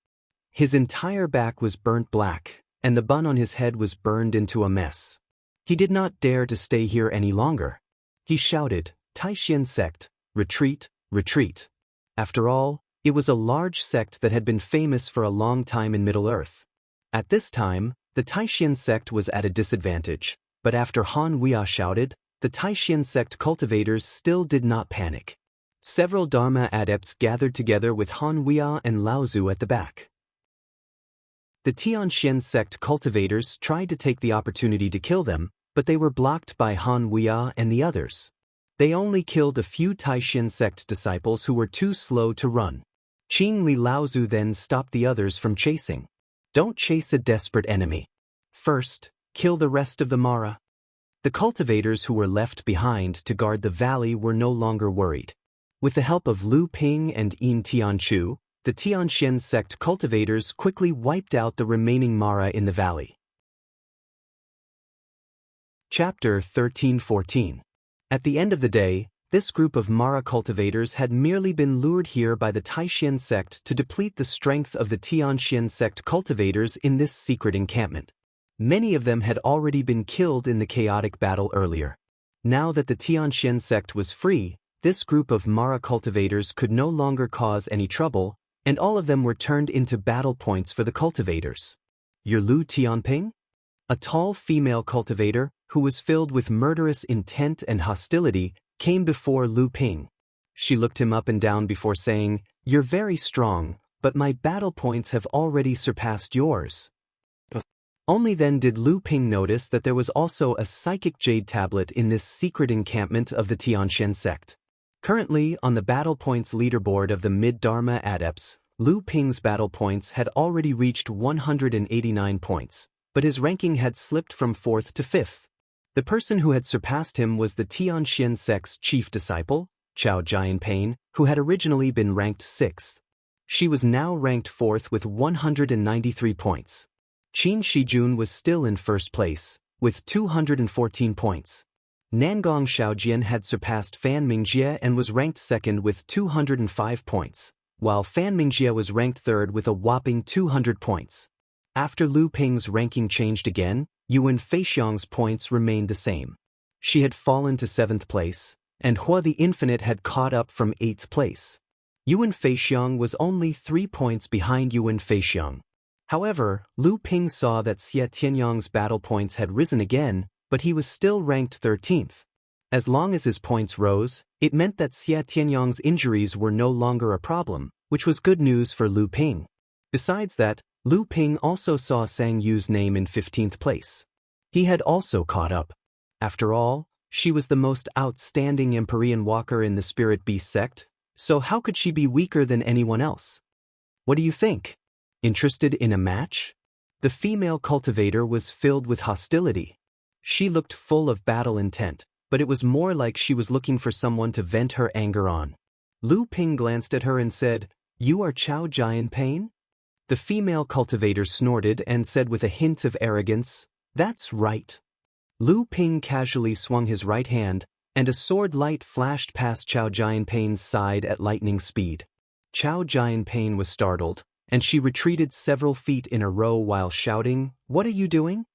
His entire back was burnt black, and the bun on his head was burned into a mess. He did not dare to stay here any longer. He shouted, "Taishan sect, retreat, retreat." After all, it was a large sect that had been famous for a long time in Middle-earth. At this time, the Taishan sect was at a disadvantage, but after Han Huiya shouted, the Taishan sect cultivators still did not panic. Several Dharma adepts gathered together with Han Huiya and Laozu at the back. The Tianxian sect cultivators tried to take the opportunity to kill them, but they were blocked by Han Huiya and the others. They only killed a few Taishan sect disciples who were too slow to run. Qing Li Laozu then stopped the others from chasing. Don't chase a desperate enemy. First, kill the rest of the Mara. The cultivators who were left behind to guard the valley were no longer worried. With the help of Lu Ping and In Tianchu, the Tianxian sect cultivators quickly wiped out the remaining Mara in the valley. Chapter 13-14. At the end of the day, this group of Mara cultivators had merely been lured here by the Taishan sect to deplete the strength of the Tianxian sect cultivators in this secret encampment. Many of them had already been killed in the chaotic battle earlier. Now that the Tianxian sect was free, this group of Mara cultivators could no longer cause any trouble, and all of them were turned into battle points for the cultivators. You're Lu Tianping? A tall female cultivator, who was filled with murderous intent and hostility, came before Lu Ping. She looked him up and down before saying, "You're very strong, but my battle points have already surpassed yours." Only then did Lu Ping notice that there was also a psychic jade tablet in this secret encampment of the Tianxian sect. Currently, on the battle points leaderboard of the mid-Dharma adepts, Lu Ping's battle points had already reached 189 points, but his ranking had slipped from 4th to 5th. The person who had surpassed him was the Tianxian sect's chief disciple, Chao Jianpain, who had originally been ranked 6th. She was now ranked 4th with 193 points. Qin Shijun was still in first place, with 214 points. Nangong Shaojian had surpassed Fan Mingjie and was ranked 2nd with 205 points, while Fan Mingjie was ranked 3rd with a whopping 200 points. After Lu Ping's ranking changed again, Yuan Feixiang's points remained the same. She had fallen to 7th place, and Hua the Infinite had caught up from 8th place. Yuan Feixiang was only 3 points behind Yuan Feixiang. However, Lu Ping saw that Xie Tianyang's battle points had risen again, but he was still ranked 13th. As long as his points rose, it meant that Xie Tianyang's injuries were no longer a problem, which was good news for Lu Ping. Besides that, Lu Ping also saw Sang Yu's name in 15th place. He had also caught up. After all, she was the most outstanding Empyrean walker in the Spirit Beast sect, so how could she be weaker than anyone else? What do you think? Interested in a match? The female cultivator was filled with hostility. She looked full of battle intent, but it was more like she was looking for someone to vent her anger on. Lu Ping glanced at her and said, "You are Chao Jianpain?" The female cultivator snorted and said with a hint of arrogance, "That's right." Lu Ping casually swung his right hand, and a sword light flashed past Chao Jianpain's side at lightning speed. Chao Jianpain was startled, and she retreated several feet in a row while shouting, "What are you doing?"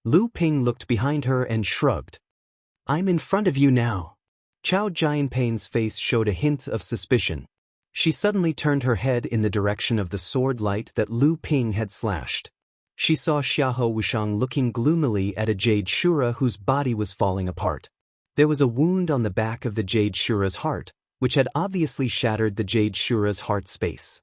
Lu Ping looked behind her and shrugged. "I'm in front of you now." Chao Jianpain's face showed a hint of suspicion. She suddenly turned her head in the direction of the sword light that Lu Ping had slashed. She saw Xiahou Wushang looking gloomily at a jade Shura whose body was falling apart. There was a wound on the back of the Jade Shura's heart, which had obviously shattered the Jade Shura's heart space.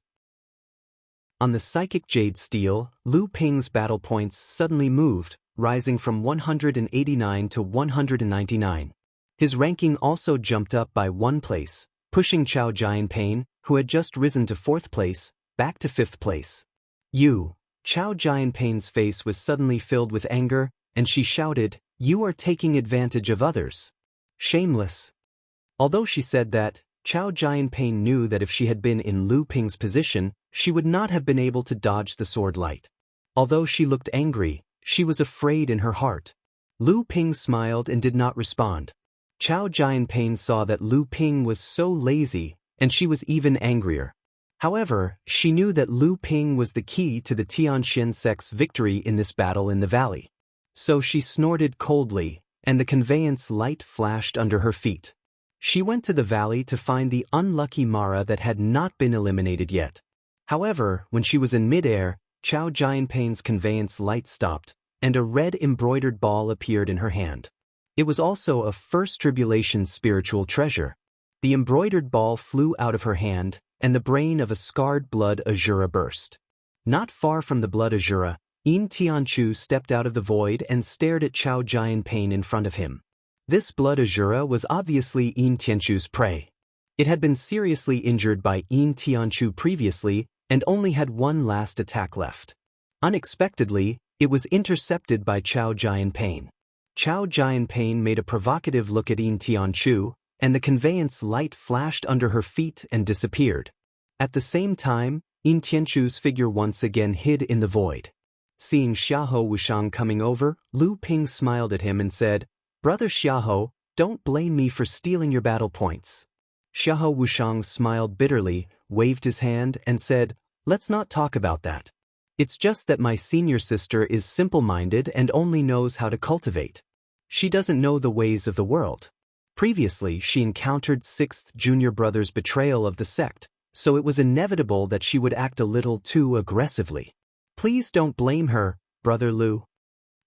On the psychic jade steel, Lu Ping's battle points suddenly moved, rising from 189 to 199. His ranking also jumped up by 1 place, pushing Chao Jianping, who had just risen to 4th place, back to 5th place. Chao Jianping's face was suddenly filled with anger, and she shouted, "You are taking advantage of others. Shameless." Although she said that, Chao Jianping knew that if she had been in Lu Ping's position, she would not have been able to dodge the sword light. Although she looked angry, she was afraid in her heart. Lu Ping smiled and did not respond. Chao Jianping saw that Lu Ping was so lazy, and she was even angrier. However, she knew that Lu Ping was the key to the Tianxian sect's victory in this battle in the valley. So she snorted coldly, and the conveyance light flashed under her feet. She went to the valley to find the unlucky Mara that had not been eliminated yet. However, when she was in midair, Chao Jianping's conveyance light stopped, and a red embroidered ball appeared in her hand. It was also a First Tribulation spiritual treasure. The embroidered ball flew out of her hand, and the brain of a scarred blood Azura burst. Not far from the blood Azura, Yin Tianchu stepped out of the void and stared at Chao Jianping in front of him. This blood Azura was obviously Yin Tianchu's prey. It had been seriously injured by Yin Tianchu previously and only had one last attack left. Unexpectedly, it was intercepted by Chao Jianping. Chao Jianping made a provocative look at Yin Tianchu, and the conveyance light flashed under her feet and disappeared. At the same time, Yin Tianchu's figure once again hid in the void. Seeing Xiahou Wushang coming over, Lu Ping smiled at him and said, "Brother Xiahou, don't blame me for stealing your battle points." Xiahou Wushang smiled bitterly, waved his hand, and said, "Let's not talk about that. It's just that my senior sister is simple-minded and only knows how to cultivate. She doesn't know the ways of the world. Previously, she encountered 6th junior brother's betrayal of the sect, so it was inevitable that she would act a little too aggressively. Please don't blame her, Brother Lu."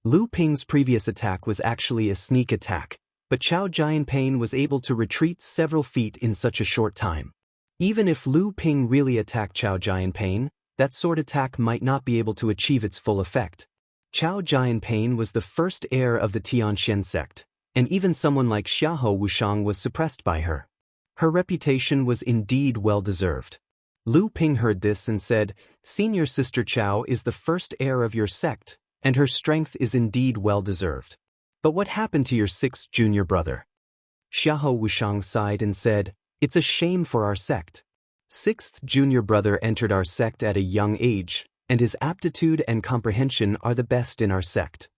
Lu Ping's previous attack was actually a sneak attack, but Chao Jianping was able to retreat several feet in such a short time. Even if Lu Ping really attacked Chao Jianping, that sword attack might not be able to achieve its full effect. Chao Jianping was the first heir of the Tianxian sect, and even someone like Xiahou Wushang was suppressed by her. Her reputation was indeed well-deserved. Lu Ping heard this and said, "Senior sister Chao is the first heir of your sect, and her strength is indeed well-deserved. But what happened to your 6th junior brother?" Xiahou Wushang sighed and said, "It's a shame for our sect. 6th junior brother entered our sect at a young age, and his aptitude and comprehension are the best in our sect.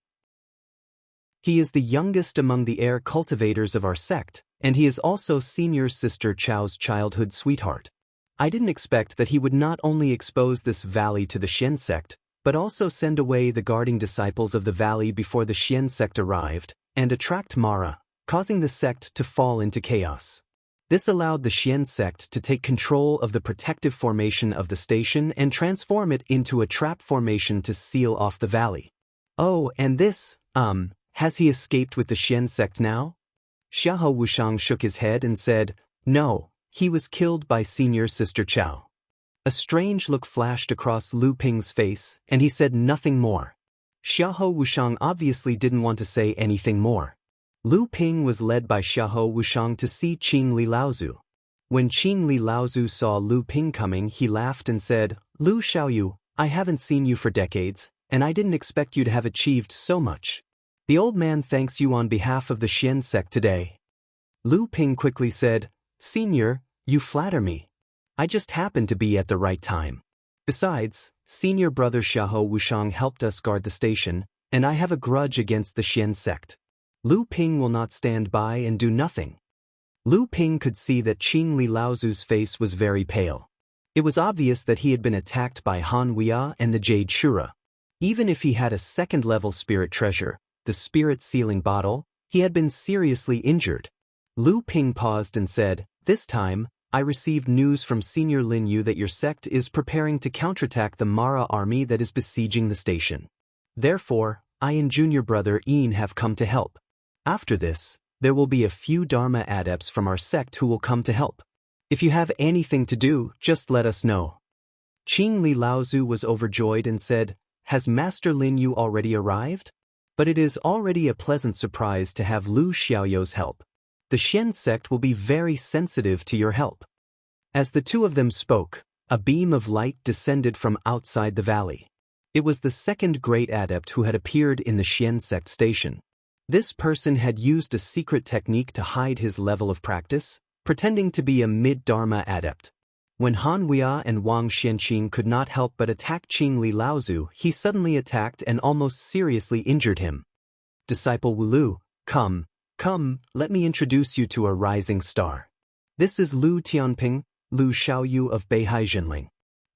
He is the youngest among the heir cultivators of our sect, and he is also senior sister Chao's childhood sweetheart. I didn't expect that he would not only expose this valley to the Xian sect, but also send away the guarding disciples of the valley before the Xian sect arrived, and attract Mara, causing the sect to fall into chaos. This allowed the Xian sect to take control of the protective formation of the station and transform it into a trap formation to seal off the valley. Oh, and this, has he escaped with the Xian sect now?" Xiahou Wushang shook his head and said, "No, he was killed by senior sister Chao." A strange look flashed across Lu Ping's face, and he said nothing more. Xiahou Wushang obviously didn't want to say anything more. Lu Ping was led by Xiahou Wushang to see Qing Li Laozu. When Qing Li Laozu saw Lu Ping coming, he laughed and said, "Lu Xiaoyu, I haven't seen you for decades, and I didn't expect you to have achieved so much. The old man thanks you on behalf of the Xian sect today." Lu Ping quickly said, "Senior, you flatter me. I just happened to be at the right time. Besides, senior brother Xiahou Wushang helped us guard the station, and I have a grudge against the Xian sect. Lu Ping will not stand by and do nothing." Lu Ping could see that Qing Li Laozu's face was very pale. It was obvious that he had been attacked by Han Weia and the Jade Shura. Even if he had a second-level spirit treasure, the spirit sealing bottle, he had been seriously injured. Lu Ping paused and said, "This time, I received news from Senior Lin Yu that your sect is preparing to counterattack the Mara army that is besieging the station. Therefore, I and junior brother Yin have come to help." After this, there will be a few Dharma adepts from our sect who will come to help. If you have anything to do, just let us know. Qing Li Laozu was overjoyed and said, "Has Master Lin Yu already arrived? But it is already a pleasant surprise to have Lu Xiaoyou's help. The Xian sect will be very sensitive to your help." As the two of them spoke, a beam of light descended from outside the valley. It was the second great adept who had appeared in the Xian sect station. This person had used a secret technique to hide his level of practice, pretending to be a mid-Dharma adept. When Han Huia and Wang Xianqing could not help but attack Qing Li Laozu, he suddenly attacked and almost seriously injured him. "Disciple Wu Lu, come, let me introduce you to a rising star. This is Lu Tianping, Lu Xiaoyu of Beihai Jinling."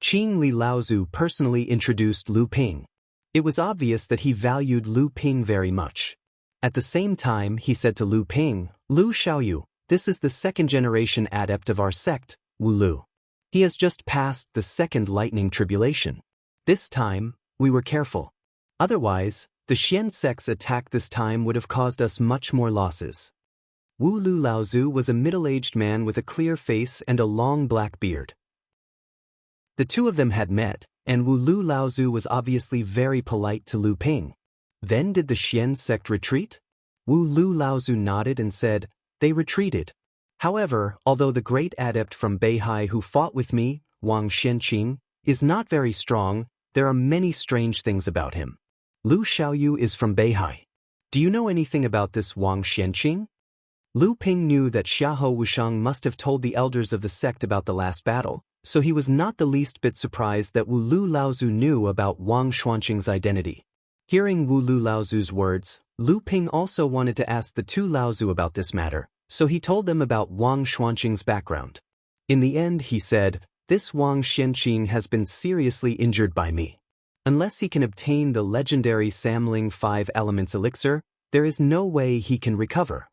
Qing Li Laozu personally introduced Lu Ping. It was obvious that he valued Lu Ping very much. At the same time, he said to Lu Ping, "Lu Xiaoyu, this is the second-generation adept of our sect, Wu Lu. He has just passed the second lightning tribulation. This time, we were careful. Otherwise, the Xian sect's attack this time would have caused us much more losses." Wu Lu Laozu was a middle-aged man with a clear face and a long black beard. The two of them had met, and Wu Lu Laozu was obviously very polite to Lu Ping. Then did the Xian sect retreat? Wu Lu Laozu nodded and said, "They retreated. However, although the great adept from Beihai who fought with me, Wang Xianqing, is not very strong, there are many strange things about him. Lu Xiaoyu is from Beihai. Do you know anything about this Wang Xianqing?" Lu Ping knew that Xiahou Wushang must have told the elders of the sect about the last battle, so he was not the least bit surprised that Wu Lu Laozu knew about Wang Xuanqing's identity. Hearing Wu Lu Laozu's words, Lu Ping also wanted to ask the two Laozu about this matter, so he told them about Wang Xuanqing's background. In the end, he said, "This Wang Xianqing has been seriously injured by me. Unless he can obtain the legendary Samling 5 Elements elixir, there is no way he can recover.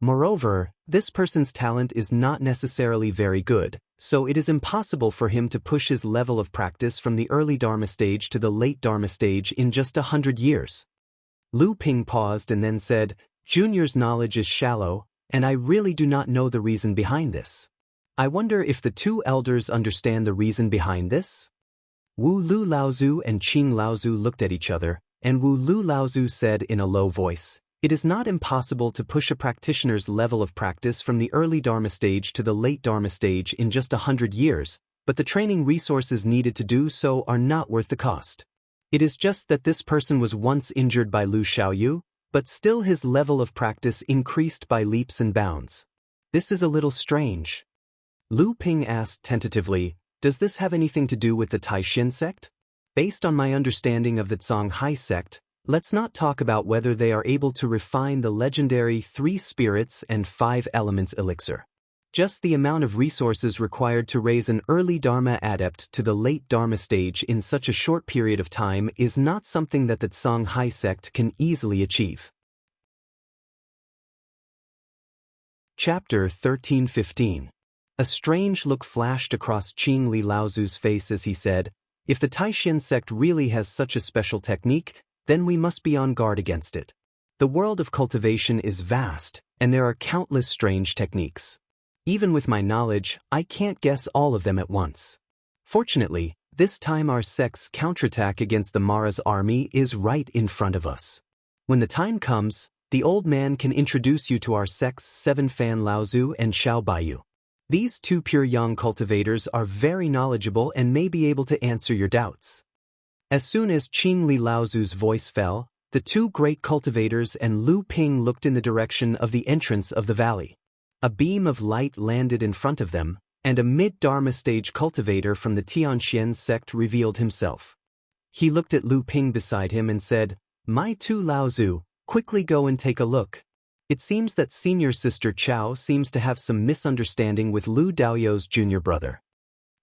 Moreover, this person's talent is not necessarily very good, so it is impossible for him to push his level of practice from the early Dharma stage to the late Dharma stage in just 100 years. Lu Ping paused and then said, "Junior's knowledge is shallow, and I really do not know the reason behind this. I wonder if the two elders understand the reason behind this?" Wu Lu Laozu and Qing Laozu looked at each other, and Wu Lu Laozu said in a low voice, "It is not impossible to push a practitioner's level of practice from the early Dharma stage to the late Dharma stage in just 100 years, but the training resources needed to do so are not worth the cost. It is just that this person was once injured by Lu Xiaoyu, but still his level of practice increased by leaps and bounds. This is a little strange." Lu Ping asked tentatively, "Does this have anything to do with the Taixin sect? Based on my understanding of the Zonghai sect, let's not talk about whether they are able to refine the legendary 3 spirits and 5 elements elixir. Just the amount of resources required to raise an early Dharma adept to the late Dharma stage in such a short period of time is not something that the Zonghai sect can easily achieve." Chapter 13-15. A strange look flashed across Qing Li Laozu's face as he said, "If the Taixin sect really has such a special technique, then we must be on guard against it. The world of cultivation is vast, and there are countless strange techniques. Even with my knowledge, I can't guess all of them at once. Fortunately, this time our sect's counterattack against the Mara's army is right in front of us. When the time comes, the old man can introduce you to our sect's 7 Fan Laozu and Xiao Baiyu. These 2 pure yang cultivators are very knowledgeable and may be able to answer your doubts." As soon as Qing Li Laozu's voice fell, the 2 great cultivators and Lu Ping looked in the direction of the entrance of the valley. A beam of light landed in front of them, and a mid-Dharma stage cultivator from the Tianxian sect revealed himself. He looked at Lu Ping beside him and said, "My 2 Laozu, quickly go and take a look. It seems that senior sister Chao seems to have some misunderstanding with Lu Daoyou's junior brother."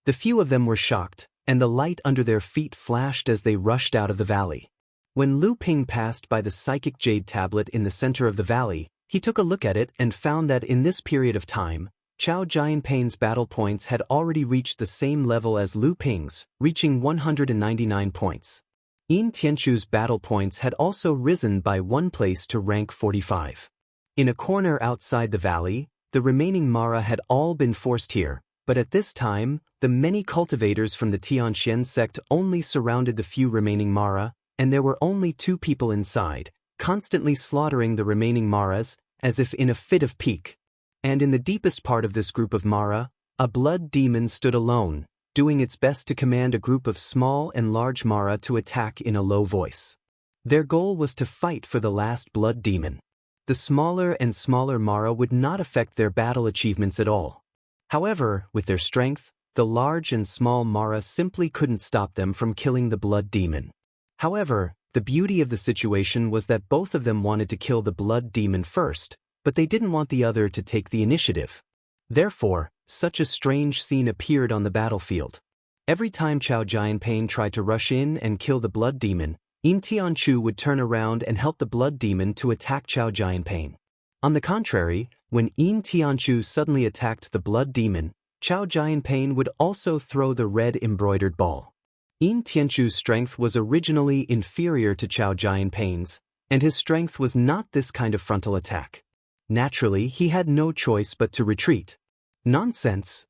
The few of them were shocked, and the light under their feet flashed as they rushed out of the valley. When Lu Ping passed by the psychic jade tablet in the center of the valley, he took a look at it and found that in this period of time, Chao Jianping's battle points had already reached the same level as Lu Ping's, reaching 199 points. Yin Tianchu's battle points had also risen by 1 place to rank 45. In a corner outside the valley, the remaining Mara had all been forced here, but at this time, the many cultivators from the Tianxian sect only surrounded the few remaining Mara, and there were only 2 people inside, constantly slaughtering the remaining Maras, as if in a fit of pique. And in the deepest part of this group of Mara, a blood demon stood alone, doing its best to command a group of small and large Mara to attack in a low voice. Their goal was to fight for the last blood demon. The smaller and smaller Mara would not affect their battle achievements at all. However, with their strength, the large and small Mara simply couldn't stop them from killing the blood demon. However, the beauty of the situation was that both of them wanted to kill the blood demon first, but they didn't want the other to take the initiative. Therefore, such a strange scene appeared on the battlefield. Every time Chao Jianping tried to rush in and kill the blood demon, Yin Tianchu would turn around and help the blood demon to attack Chao Jianping. On the contrary, when Yin Tianchu suddenly attacked the blood demon, Chao Jianping would also throw the red embroidered ball. Yin Tianchu's strength was originally inferior to Chao Jianping's, and his strength was not this kind of frontal attack. Naturally, he had no choice but to retreat. Nonsense!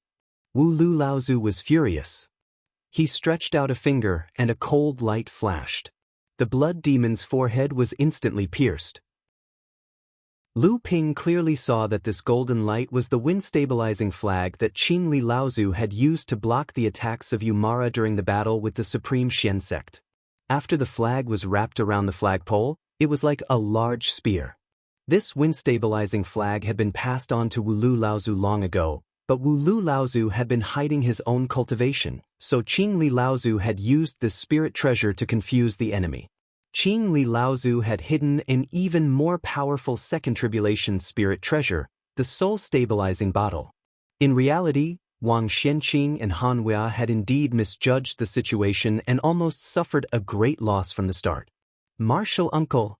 Wu Lu Laozu was furious. He stretched out a finger and a cold light flashed. The blood demon's forehead was instantly pierced. Lu Ping clearly saw that this golden light was the wind-stabilizing flag that Qin Li Laozu had used to block the attacks of Umara during the battle with the Supreme Xian sect. After the flag was wrapped around the flagpole, it was like a large spear. This wind-stabilizing flag had been passed on to Wu Lu Laozu long ago, but Wu Lu Laozu had been hiding his own cultivation, so Qin Li Laozu had used this spirit treasure to confuse the enemy. Qin Li Laozu had hidden an even more powerful second tribulation spirit treasure, the soul-stabilizing bottle. In reality, Wang Xianqing and Han Wei had indeed misjudged the situation and almost suffered a great loss from the start. Martial uncle!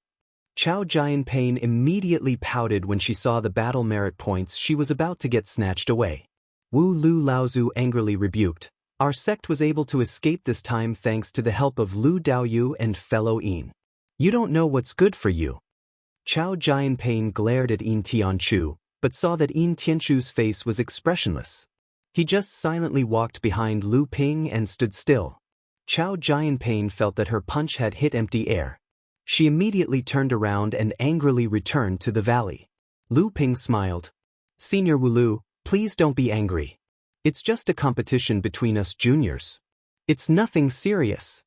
Chao Jianping immediately pouted when she saw the battle merit points she was about to get snatched away. Wu Lu Laozu angrily rebuked, "Our sect was able to escape this time thanks to the help of Lu Daoyu and fellow Yin. You don't know what's good for you." Chao Jianping glared at Yin Tianchu, but saw that Yin Tianchu's face was expressionless. He just silently walked behind Lu Ping and stood still. Chao Jianping felt that her punch had hit empty air. She immediately turned around and angrily returned to the valley. Lu Ping smiled. "Senior Wu Lu, please don't be angry. It's just a competition between us juniors. It's nothing serious."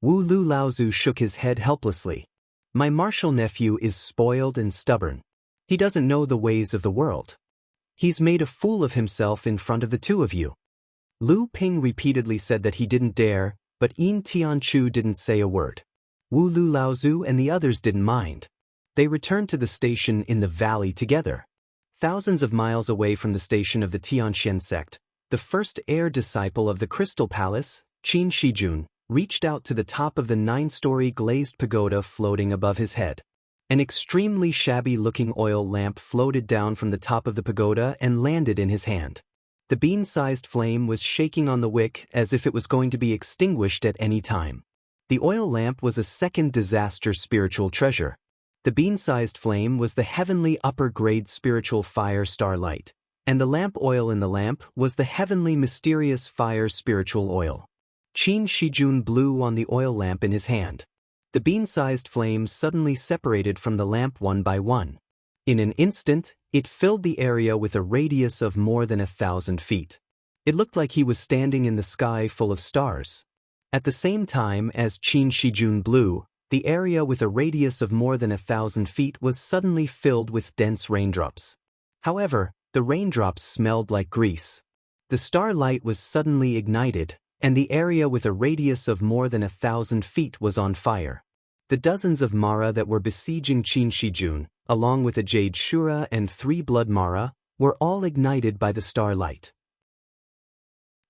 Wu Lu Laozu shook his head helplessly. "My martial nephew is spoiled and stubborn. He doesn't know the ways of the world. He's made a fool of himself in front of the 2 of you." Lu Ping repeatedly said that he didn't dare, but Yin Tianchu didn't say a word. Wu Lu Laozu and the others didn't mind. They returned to the station in the valley together. Thousands of miles away from the station of the Tianxian sect, the first heir disciple of the Crystal Palace, Qin Shijun, reached out to the top of the 9-story glazed pagoda floating above his head. An extremely shabby-looking oil lamp floated down from the top of the pagoda and landed in his hand. The bean-sized flame was shaking on the wick as if it was going to be extinguished at any time. The oil lamp was a second disaster spiritual treasure. The bean-sized flame was the heavenly upper-grade spiritual fire starlight, and the lamp oil in the lamp was the heavenly mysterious fire spiritual oil. Qin Shijun blew on the oil lamp in his hand. The bean-sized flames suddenly separated from the lamp one by one. In an instant, it filled the area with a radius of more than 1,000 feet. It looked like he was standing in the sky full of stars. At the same time as Qin Shijun blew, the area with a radius of more than 1,000 feet was suddenly filled with dense raindrops. However, the raindrops smelled like grease. The starlight was suddenly ignited, and the area with a radius of more than 1,000 feet was on fire. The dozens of Mara that were besieging Qin Shijun, along with a Jade Shura and 3 blood Mara, were all ignited by the starlight.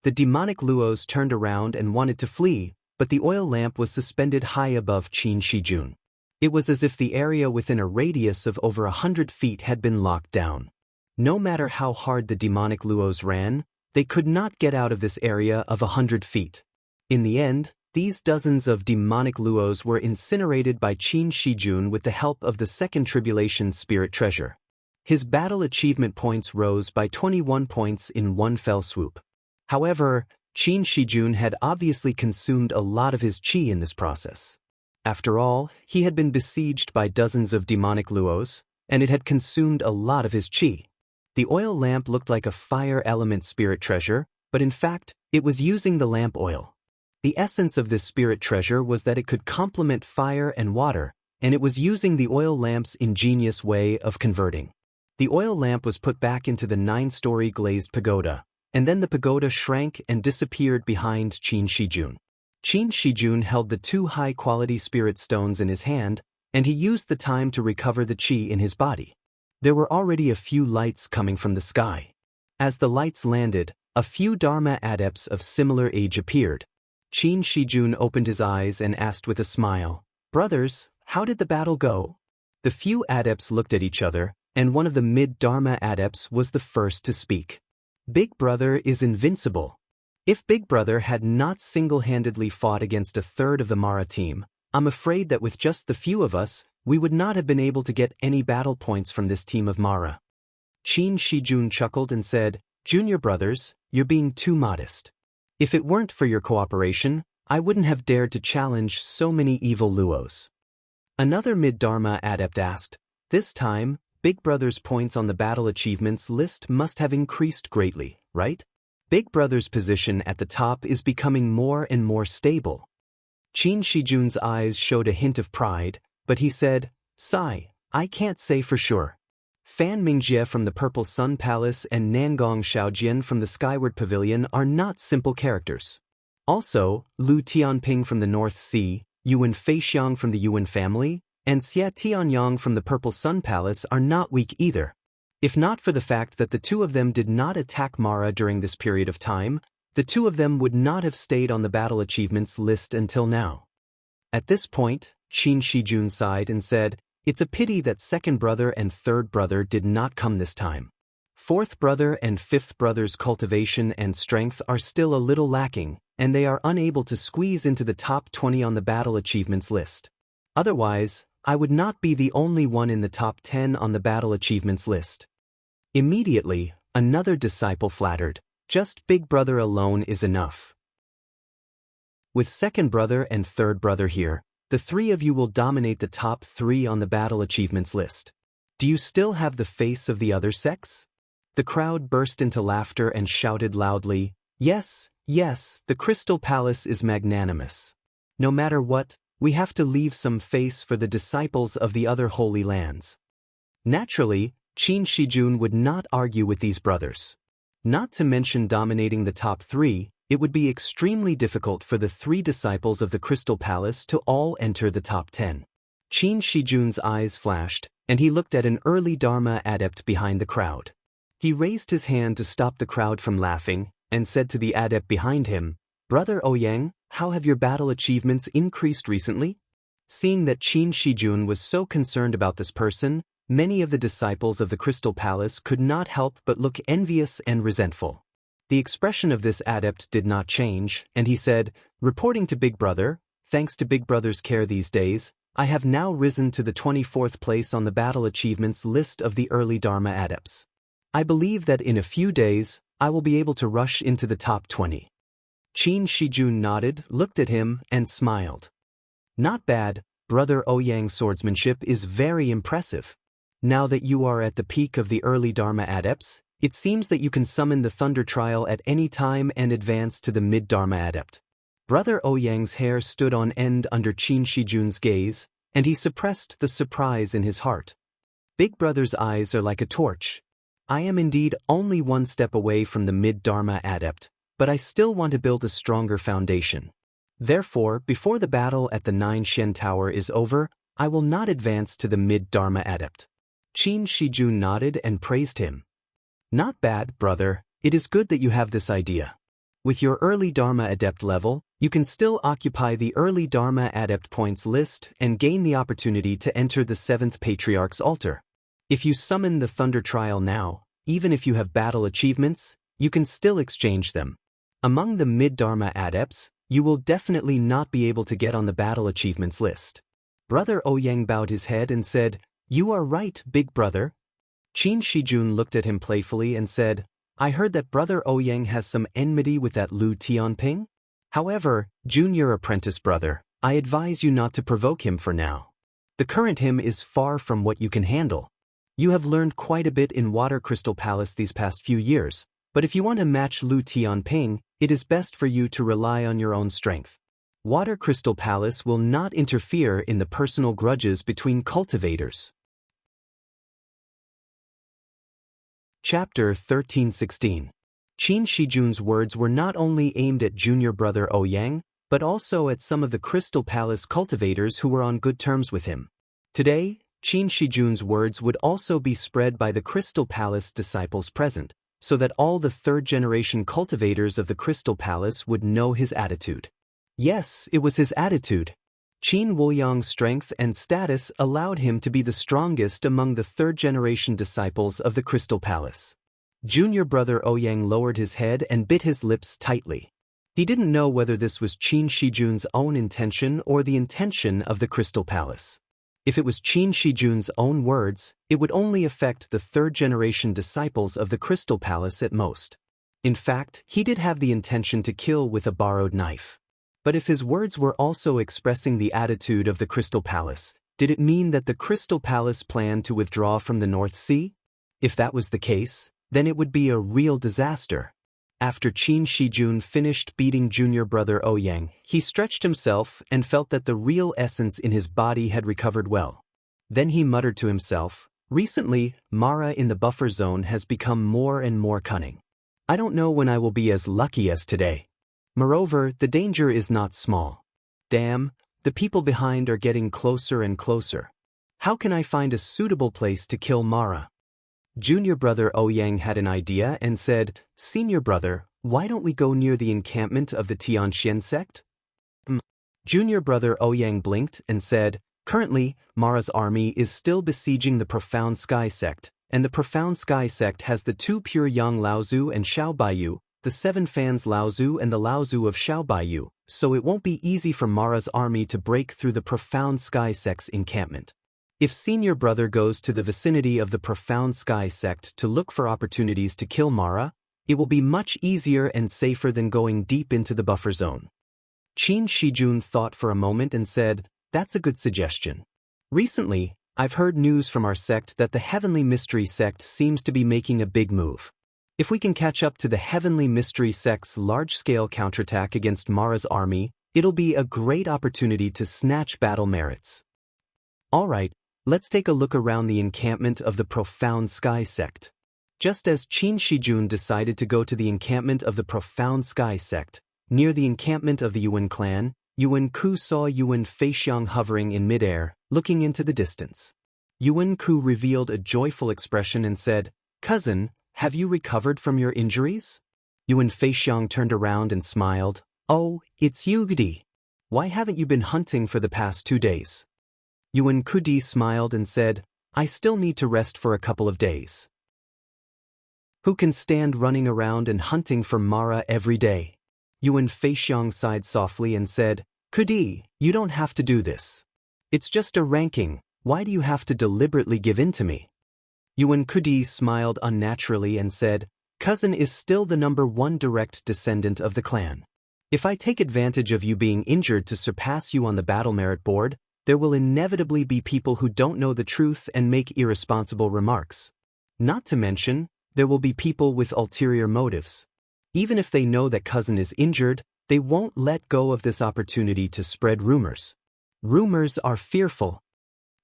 The demonic Luos turned around and wanted to flee, but the oil lamp was suspended high above Qin Shijun. It was as if the area within a radius of over 100 feet had been locked down. No matter how hard the demonic Luos ran, they could not get out of this area of 100 feet. In the end, These dozens of demonic luos were incinerated by Qin Shijun with the help of the Second Tribulation Spirit Treasure. His battle achievement points rose by 21 points in one fell swoop. However, Qin Shijun had obviously consumed a lot of his qi in this process. After all, he had been besieged by dozens of demonic luos, and it had consumed a lot of his qi. The oil lamp looked like a fire element spirit treasure, but in fact, it was using the lamp oil. The essence of this spirit treasure was that it could complement fire and water, and it was using the oil lamp's ingenious way of converting. The oil lamp was put back into the 9-story glazed pagoda, and then the pagoda shrank and disappeared behind Qin Shijun. Qin Shijun held the 2 high-quality spirit stones in his hand, and he used the time to recover the qi in his body. There were already a few lights coming from the sky. As the lights landed, a few Dharma adepts of similar age appeared. Qin Shijun opened his eyes and asked with a smile, "Brothers, how did the battle go?" The few adepts looked at each other, and one of the mid-Dharma adepts was the first to speak. "Big Brother is invincible. If Big Brother had not single-handedly fought against a third of the Mara team, I'm afraid that with just the few of us, we would not have been able to get any battle points from this team of Mara." Qin Shijun chuckled and said, "Junior brothers, you're being too modest. If it weren't for your cooperation, I wouldn't have dared to challenge so many evil luos." Another mid-Dharma adept asked, "This time, Big Brother's points on the battle achievements list must have increased greatly, right? Big Brother's position at the top is becoming more and more stable." Qin Shijun's eyes showed a hint of pride, but he said, "Sigh, I can't say for sure. Fan Mingjie from the Purple Sun Palace and Nangong Xiaojian from the Skyward Pavilion are not simple characters. Also, Lu Tianping from the North Sea, Yuan Feixiang from the Yuan family, and Xia Tianyang from the Purple Sun Palace are not weak either. If not for the fact that the 2 of them did not attack Mara during this period of time, the 2 of them would not have stayed on the battle achievements list until now." At this point, Qin Shijun sighed and said, "It's a pity that second brother and third brother did not come this time. Fourth brother and fifth brother's cultivation and strength are still a little lacking, and they are unable to squeeze into the top 20 on the battle achievements list. Otherwise, I would not be the only one in the top 10 on the battle achievements list." Immediately, another disciple flattered, "Just Big Brother alone is enough. With second brother and third brother here, the 3 of you will dominate the top 3 on the battle achievements list. Do you still have the face of the other sex?" The crowd burst into laughter and shouted loudly, "Yes, yes, the Crystal Palace is magnanimous. No matter what, we have to leave some face for the disciples of the other holy lands." Naturally, Qin Shijun would not argue with these brothers. Not to mention dominating the top 3, it would be extremely difficult for the 3 disciples of the Crystal Palace to all enter the top 10. Qin Shijun's eyes flashed, and he looked at an early Dharma adept behind the crowd. He raised his hand to stop the crowd from laughing, and said to the adept behind him, "Brother Ouyang, how have your battle achievements increased recently?" Seeing that Qin Shijun was so concerned about this person, many of the disciples of the Crystal Palace could not help but look envious and resentful. The expression of this adept did not change, and he said, "Reporting to Big Brother, thanks to Big Brother's care these days, I have now risen to the 24th place on the battle achievements list of the early Dharma adepts. I believe that in a few days, I will be able to rush into the top 20. Qin Shijun nodded, looked at him, and smiled. "Not bad, Brother Ouyang's swordsmanship is very impressive. Now that you are at the peak of the early Dharma adepts, it seems that you can summon the Thunder Trial at any time and advance to the mid-Dharma adept." Brother Ouyang's hair stood on end under Qin Shijun's gaze, and he suppressed the surprise in his heart. Big Brother's eyes are like a torch. I am indeed only one step away from the mid-Dharma adept, but I still want to build a stronger foundation. Therefore, before the battle at the 9 Shen Tower is over, I will not advance to the mid-Dharma adept. Qin Shijun nodded and praised him. "Not bad, brother, it is good that you have this idea. With your early Dharma adept level, you can still occupy the early Dharma adept points list and gain the opportunity to enter the 7th Patriarch's altar. If you summon the Thunder Trial now, even if you have battle achievements, you can still exchange them. Among the mid-Dharma adepts, you will definitely not be able to get on the battle achievements list. Brother Ouyang bowed his head and said, "You are right, big brother." Qin Shijun looked at him playfully and said, "I heard that Brother Ouyang has some enmity with that Lu Tianping. However, junior apprentice brother, I advise you not to provoke him for now. The current him is far from what you can handle. You have learned quite a bit in Water Crystal Palace these past few years, but if you want to match Lu Tianping, it is best for you to rely on your own strength. Water Crystal Palace will not interfere in the personal grudges between cultivators." Chapter 13:16. Qin Shijun's words were not only aimed at junior brother Ouyang, but also at some of the Crystal Palace cultivators who were on good terms with him. Today, Qin Shijun's words would also be spread by the Crystal Palace disciples present, so that all the third-generation cultivators of the Crystal Palace would know his attitude. Yes, it was his attitude. Qin Woyang's strength and status allowed him to be the strongest among the third-generation disciples of the Crystal Palace. Junior brother Ouyang lowered his head and bit his lips tightly. He didn't know whether this was Qin Shijun's own intention or the intention of the Crystal Palace. If it was Qin Shijun's own words, it would only affect the third-generation disciples of the Crystal Palace at most. In fact, he did have the intention to kill with a borrowed knife. But if his words were also expressing the attitude of the Crystal Palace, did it mean that the Crystal Palace planned to withdraw from the North Sea? If that was the case, then it would be a real disaster. After Qin Shijun finished beating junior brother Ouyang, he stretched himself and felt that the real essence in his body had recovered well. Then he muttered to himself, "Recently, Mara in the buffer zone has become more and more cunning. I don't know when I will be as lucky as today. Moreover, the danger is not small. Damn, the people behind are getting closer and closer. How can I find a suitable place to kill Mara?" Junior brother Ouyang had an idea and said, "Senior brother, why don't we go near the encampment of the Tianxian sect?" Junior brother Ouyang blinked and said, "Currently, Mara's army is still besieging the Profound Sky sect, and the Profound Sky sect has the two pure Yang Laozu and Xiao Baiyu, the seven fans Laozu and the Laozu of Xiao Baiyu, so it won't be easy for Mara's army to break through the Profound Sky sect's encampment. If senior brother goes to the vicinity of the Profound Sky sect to look for opportunities to kill Mara, it will be much easier and safer than going deep into the buffer zone." Qin Shijun thought for a moment and said, "That's a good suggestion. Recently, I've heard news from our sect that the Heavenly Mystery sect seems to be making a big move. If we can catch up to the Heavenly Mystery sect's large-scale counterattack against Mara's army, it'll be a great opportunity to snatch battle merits. All right. Let's take a look around the encampment of the Profound Sky sect." Just as Qin Shijun decided to go to the encampment of the Profound Sky sect, near the encampment of the Yuan clan, Yuan Ku saw Yuan Feixiang hovering in midair, looking into the distance. Yuan Ku revealed a joyful expression and said, "Cousin, have you recovered from your injuries?" Yuan Feixiang turned around and smiled. "Oh, it's you, Gdi. Why haven't you been hunting for the past 2 days?" Yuan Kudi smiled and said, "I still need to rest for a couple of days. Who can stand running around and hunting for Mara every day?" Yuan Feixiang sighed softly and said, "Kudi, you don't have to do this. It's just a ranking, why do you have to deliberately give in to me?" Yuan Kudi smiled unnaturally and said, "Cousin is still the #1 direct descendant of the clan. If I take advantage of you being injured to surpass you on the battle merit board, there will inevitably be people who don't know the truth and make irresponsible remarks. Not to mention, there will be people with ulterior motives. Even if they know that cousin is injured, they won't let go of this opportunity to spread rumors. Rumors are fearful."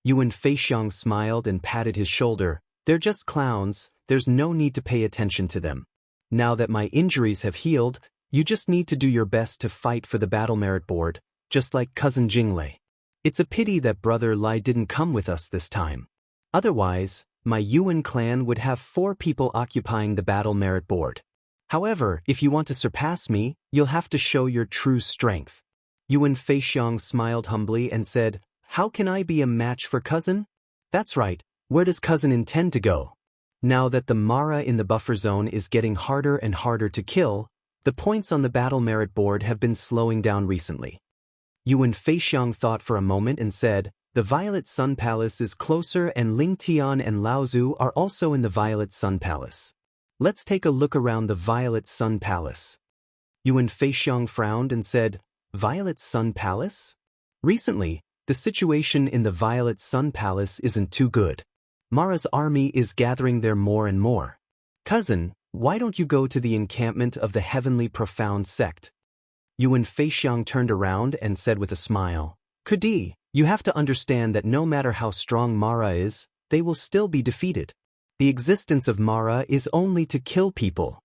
Yuan Feixiang smiled and patted his shoulder. "They're just clowns, there's no need to pay attention to them. Now that my injuries have healed, you just need to do your best to fight for the battle merit board, just like cousin Jinglei. It's a pity that brother Lai didn't come with us this time. Otherwise, my Yuan clan would have 4 people occupying the battle merit board. However, if you want to surpass me, you'll have to show your true strength." Yuan Feixiang smiled humbly and said, "How can I be a match for cousin?" "That's right, where does cousin intend to go?" Now that the Mara in the buffer zone is getting harder and harder to kill, The points on the battle merit board have been slowing down recently. Yuan Feixiang thought for a moment and said, the Violet Sun Palace is closer and Ling Tian and Lao Zu are also in the Violet Sun Palace. Let's take a look around the Violet Sun Palace. Yuan Feixiang frowned and said, Violet Sun Palace? Recently, the situation in the Violet Sun Palace isn't too good. Mara's army is gathering there more and more. Cousin, why don't you go to the encampment of the Heavenly Profound Sect? Yuan Feixiang turned around and said with a smile, Kudi, you have to understand that no matter how strong Mara is, they will still be defeated. The existence of Mara is only to kill people.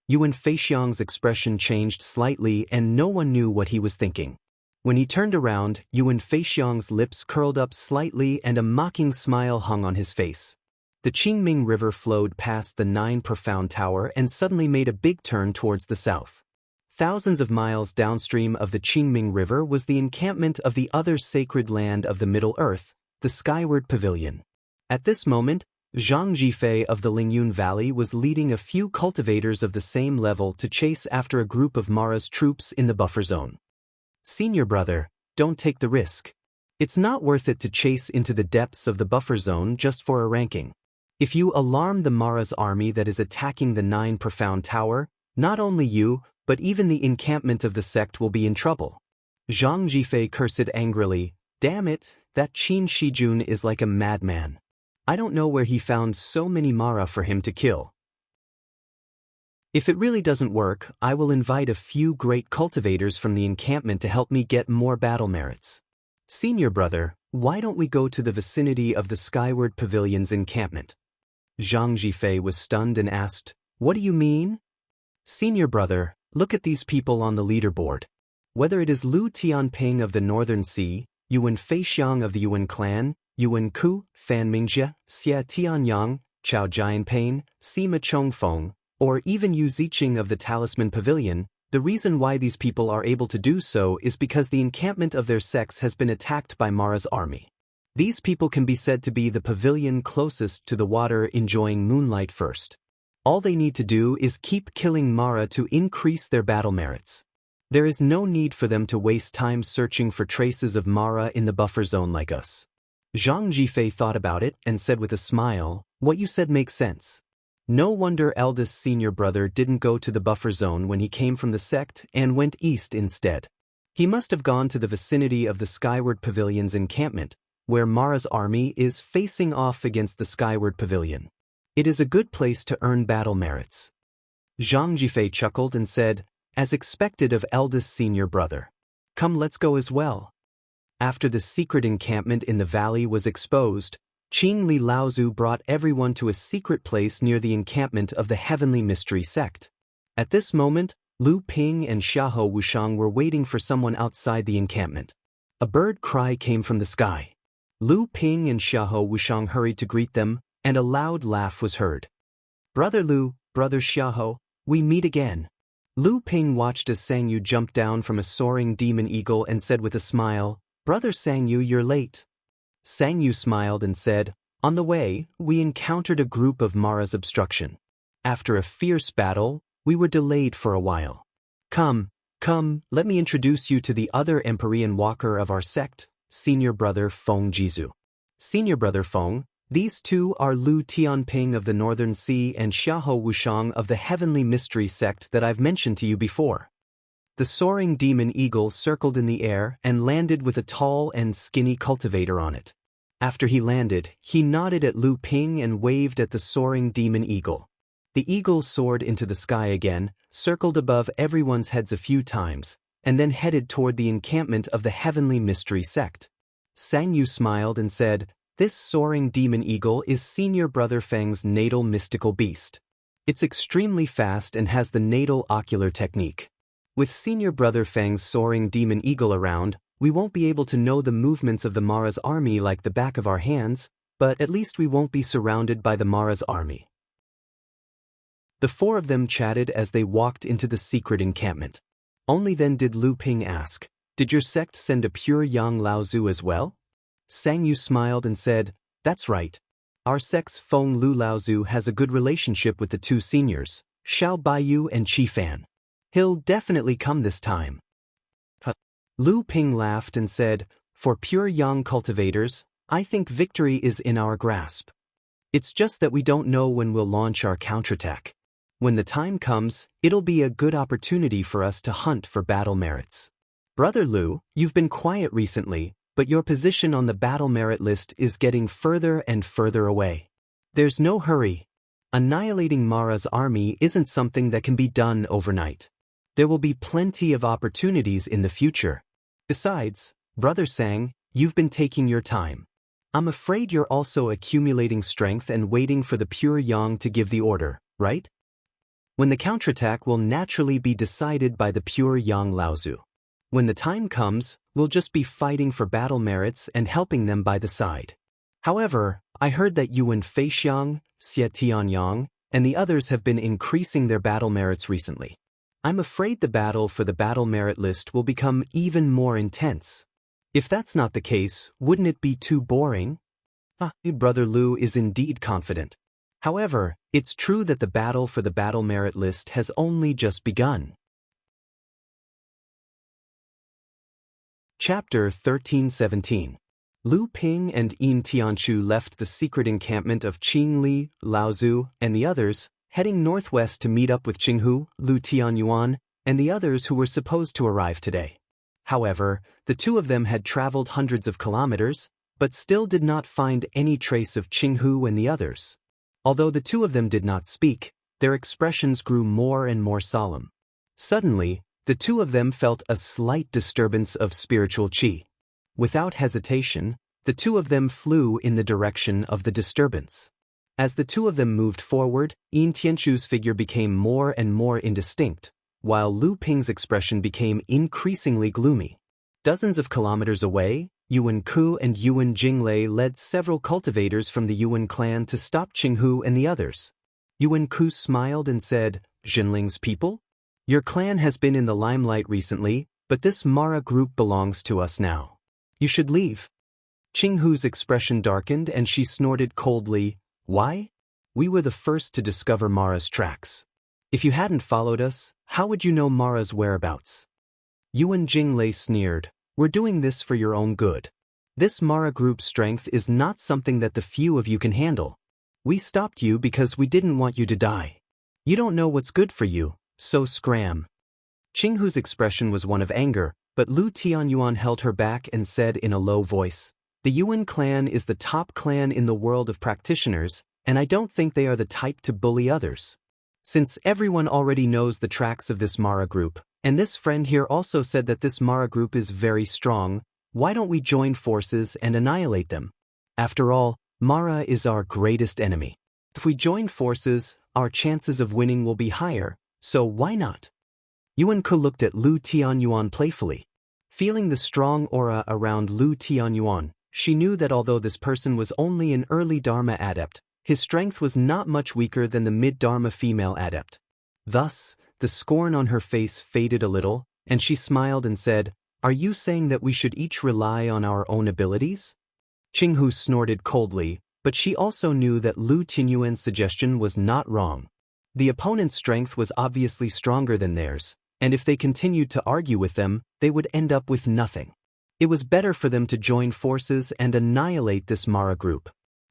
Yuan Feixiang's expression changed slightly and no one knew what he was thinking. When he turned around, Yuan Feixiang's lips curled up slightly and a mocking smile hung on his face. The Qingming River flowed past the 9 Profound Tower and suddenly made a big turn towards the south. Thousands of miles downstream of the Qingming River was the encampment of the other sacred land of the Middle Earth, the Skyward Pavilion. At this moment, Zhang Jifei of the Lingyun Valley was leading a few cultivators of the same level to chase after a group of Mara's troops in the buffer zone. Senior brother, don't take the risk. It's not worth it to chase into the depths of the buffer zone just for a ranking. If you alarm the Mara's army that is attacking the 9 Profound Tower, not only you, but even the encampment of the sect will be in trouble. Zhang Jifei cursed angrily, damn it, that Qin Shijun is like a madman. I don't know where he found so many Mara for him to kill. If it really doesn't work, I will invite a few great cultivators from the encampment to help me get more battle merits. Senior brother, why don't we go to the vicinity of the Skyward Pavilion's encampment? Zhang Jifei was stunned and asked, what do you mean? Senior brother, look at these people on the leaderboard. Whether it is Lu Tianping of the Northern Sea, Yuan Feixiang of the Yuan clan, Yuan Ku, Fan Mingjie, Xie Tianyang, Chao Jianping, Sima Chongfeng, or even Yu Ziqing of the Talisman Pavilion, the reason why these people are able to do so is because the encampment of their sects has been attacked by Mara's army. These people can be said to be the pavilion closest to the water enjoying moonlight first. All they need to do is keep killing Mara to increase their battle merits. There is no need for them to waste time searching for traces of Mara in the buffer zone like us. Zhang Jifei thought about it and said with a smile, what you said makes sense. No wonder eldest senior brother didn't go to the buffer zone when he came from the sect and went east instead. He must have gone to the vicinity of the Skyward Pavilion's encampment, where Mara's army is facing off against the Skyward Pavilion. It is a good place to earn battle merits. Zhang Jifei chuckled and said, as expected of eldest senior brother. Come, let's go as well. After the secret encampment in the valley was exposed, Qing Li Laozu brought everyone to a secret place near the encampment of the Heavenly Mystery Sect. At this moment, Lu Ping and Xiahou Wushang were waiting for someone outside the encampment. A bird cry came from the sky. Lu Ping and Xiahou Wushang hurried to greet them, and a loud laugh was heard. Brother Lu, brother Xiahou, we meet again. Lu Ping watched as Sang Yu jumped down from a soaring demon eagle and said with a smile, Brother Sang Yu, you're late. Sang Yu smiled and said, on the way, we encountered a group of Mara's obstruction. After a fierce battle, we were delayed for a while. Come, let me introduce you to the other Empyrean walker of our sect, senior brother Feng Jizu. Senior brother Feng, these two are Lu Tianping of the Northern Sea and Xiahou Wushang of the Heavenly Mystery Sect that I've mentioned to you before. The soaring demon eagle circled in the air and landed with a tall and skinny cultivator on it. After he landed, he nodded at Lu Ping and waved at the soaring demon eagle. The eagle soared into the sky again, circled above everyone's heads a few times, and then headed toward the encampment of the Heavenly Mystery Sect. Sang Yu smiled and said, this soaring demon eagle is senior brother Feng's natal mystical beast. It's extremely fast and has the natal ocular technique. With senior brother Feng's soaring demon eagle around, we won't be able to know the movements of the Mara's army like the back of our hands, but at least we won't be surrounded by the Mara's army. The four of them chatted as they walked into the secret encampment. Only then did Lu Ping ask, did your sect send a pure Yang Laozu as well? Sang Yu smiled and said, that's right. Our sect's Feng Lu Laozu has a good relationship with the two seniors, Xiao Baiyu and Qi Fan. He'll definitely come this time. Lu Ping laughed and said, "For pure yang cultivators, I think victory is in our grasp. It's just that we don't know when we'll launch our counterattack. When the time comes, it'll be a good opportunity for us to hunt for battle merits. Brother Lu, you've been quiet recently, but your position on the battle merit list is getting further and further away. There's no hurry. Annihilating Mara's army isn't something that can be done overnight. There will be plenty of opportunities in the future. Besides, Brother Sang, you've been taking your time. I'm afraid you're also accumulating strength and waiting for the pure yang to give the order, right? When the counterattack will naturally be decided by the pure yang Laozu. When the time comes, we'll just be fighting for battle merits and helping them by the side. However, I heard that Yuan Feixiang, Xie Tianyang, and the others have been increasing their battle merits recently. I'm afraid the battle for the battle merit list will become even more intense. If that's not the case, wouldn't it be too boring? Brother Lu is indeed confident. However, it's true that the battle for the battle merit list has only just begun. Chapter 13-17. Lu Ping and Yin Tianchu left the secret encampment of Qing Li, Laozu, and the others, heading northwest to meet up with Qinghu, Lu Tianyuan, and the others who were supposed to arrive today. However, the two of them had traveled hundreds of kilometers, but still did not find any trace of Qinghu and the others. Although the two of them did not speak, their expressions grew more and more solemn. Suddenly, the two of them felt a slight disturbance of spiritual qi. Without hesitation, the two of them flew in the direction of the disturbance. As the two of them moved forward, Yin Tianchu's figure became more and more indistinct, while Lu Ping's expression became increasingly gloomy. Dozens of kilometers away, Yuan Ku and Yuan Jinglei led several cultivators from the Yuan clan to stop Qinghu and the others. Yuan Ku smiled and said, "Jinling's people? Your clan has been in the limelight recently, but this Mara group belongs to us now. You should leave." Qinghu's expression darkened and she snorted coldly, "Why? We were the first to discover Mara's tracks. If you hadn't followed us, how would you know Mara's whereabouts?" Yuan Jinglei sneered, "We're doing this for your own good. This Mara group's strength is not something that the few of you can handle. We stopped you because we didn't want you to die. You don't know what's good for you, so scram." Qinghu's expression was one of anger, but Lu Tianyuan held her back and said in a low voice, "The Yuan clan is the top clan in the world of practitioners, and I don't think they are the type to bully others. Since everyone already knows the tracks of this Mara group, and this friend here also said that this Mara group is very strong, why don't we join forces and annihilate them? After all, Mara is our greatest enemy. If we join forces, our chances of winning will be higher, so why not?" Yuan Ku looked at Lu Tianyuan playfully. Feeling the strong aura around Lu Tianyuan, she knew that although this person was only an early Dharma adept, his strength was not much weaker than the mid-Dharma female adept. Thus, the scorn on her face faded a little, and she smiled and said, "Are you saying that we should each rely on our own abilities?" Qinghu snorted coldly, but she also knew that Lu Tianyuan's suggestion was not wrong. The opponent's strength was obviously stronger than theirs, and if they continued to argue with them, they would end up with nothing. It was better for them to join forces and annihilate this Mara group.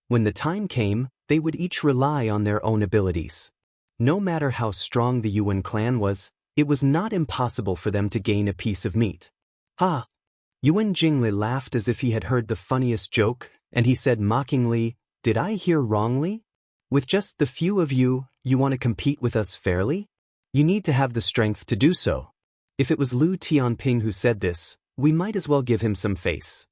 When the time came, they would each rely on their own abilities. No matter how strong the Yuan clan was, it was not impossible for them to gain a piece of meat. "Ha!" Yuan Jinglei laughed as if he had heard the funniest joke, and he said mockingly, "Did I hear wrongly? With just the few of you, you want to compete with us fairly? You need to have the strength to do so." If it was Lu Tianping who said this, we might as well give him some face.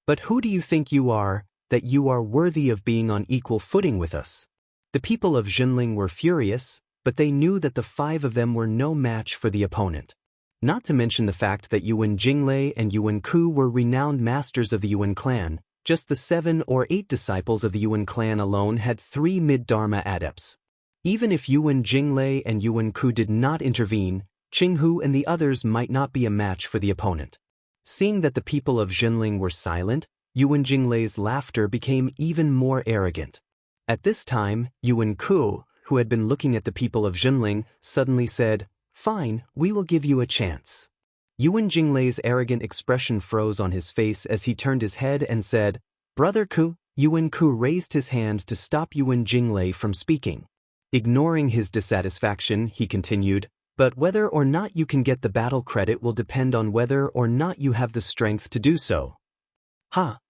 "But who do you think you are, that you are worthy of being on equal footing with us?" The people of Jinling were furious, but they knew that the five of them were no match for the opponent. Not to mention the fact that Yuan Jinglei and Yuan Ku were renowned masters of the Yuan clan. Just the 7 or 8 disciples of the Yuan clan alone had 3 mid-Dharma adepts. Even if Yuan Jinglei and Yuan Ku did not intervene, Qinghu and the others might not be a match for the opponent. Seeing that the people of Jinling were silent, Yuan Jinglei's laughter became even more arrogant. At this time, Yuan Ku, who had been looking at the people of Zhenling, suddenly said, "Fine, we will give you a chance." Yuan Jinglei's arrogant expression froze on his face as he turned his head and said, "Brother Ku." Yuan Ku raised his hand to stop Yuan Jinglei from speaking. Ignoring his dissatisfaction, he continued, "But whether or not you can get the battle credit will depend on whether or not you have the strength to do so.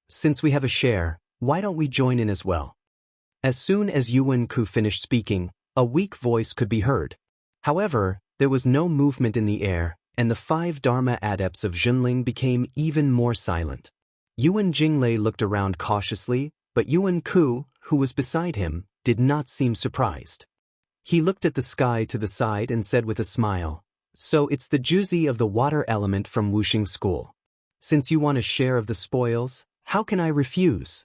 Since we have a share, why don't we join in as well?" As soon as Yuan Ku finished speaking, a weak voice could be heard. However, there was no movement in the air, and the 5 Dharma adepts of Zhenling became even more silent. Yuan Jinglei looked around cautiously, but Yuan Ku, who was beside him, did not seem surprised. He looked at the sky to the side and said with a smile, "So it's the Juzi of the water element from Wuxing School. Since you want a share of the spoils, how can I refuse?"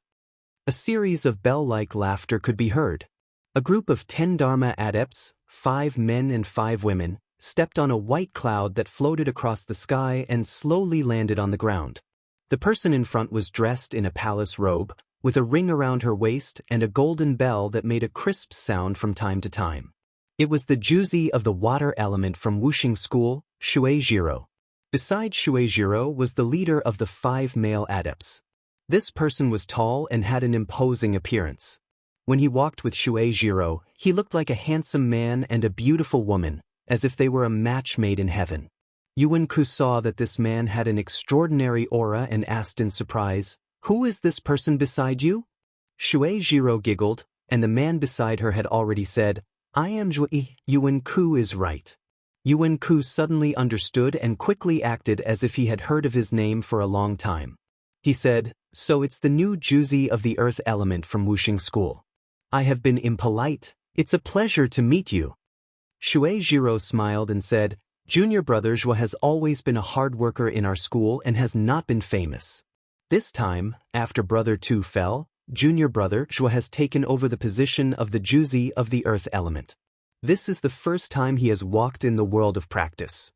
A series of bell-like laughter could be heard. A group of 10 Dharma adepts, 5 men and 5 women, stepped on a white cloud that floated across the sky and slowly landed on the ground. The person in front was dressed in a palace robe, with a ring around her waist and a golden bell that made a crisp sound from time to time. It was the Juzi of the water element from Wuxing School, Shueijiro. Beside Shueijiro was the leader of the 5 male adepts. This person was tall and had an imposing appearance. When he walked with Shueijiro, he looked like a handsome man and a beautiful woman, as if they were a match made in heaven. Yuan Ku saw that this man had an extraordinary aura and asked in surprise, "Who is this person beside you?" Shueijiro giggled, and the man beside her had already said, "I am Zhui." Yuan Ku is right. Yuan Ku suddenly understood and quickly acted as if he had heard of his name for a long time. He said, "So it's the new Juzi of the earth element from Wuxing School. I have been impolite. It's a pleasure to meet you." Shueijiro smiled and said, "Junior brother Zhua has always been a hard worker in our school and has not been famous. This time, after brother Tu fell, junior brother Zhua has taken over the position of the Juzi of the earth element. This is the first time he has walked in the world of practice."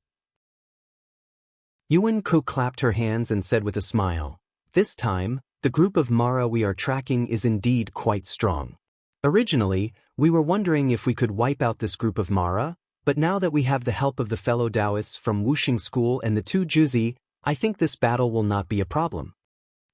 Yuan Ku clapped her hands and said with a smile, "This time, the group of Mara we are tracking is indeed quite strong. Originally, we were wondering if we could wipe out this group of Mara, but now that we have the help of the fellow Taoists from Wuxing School and the 2 Juzi, I think this battle will not be a problem."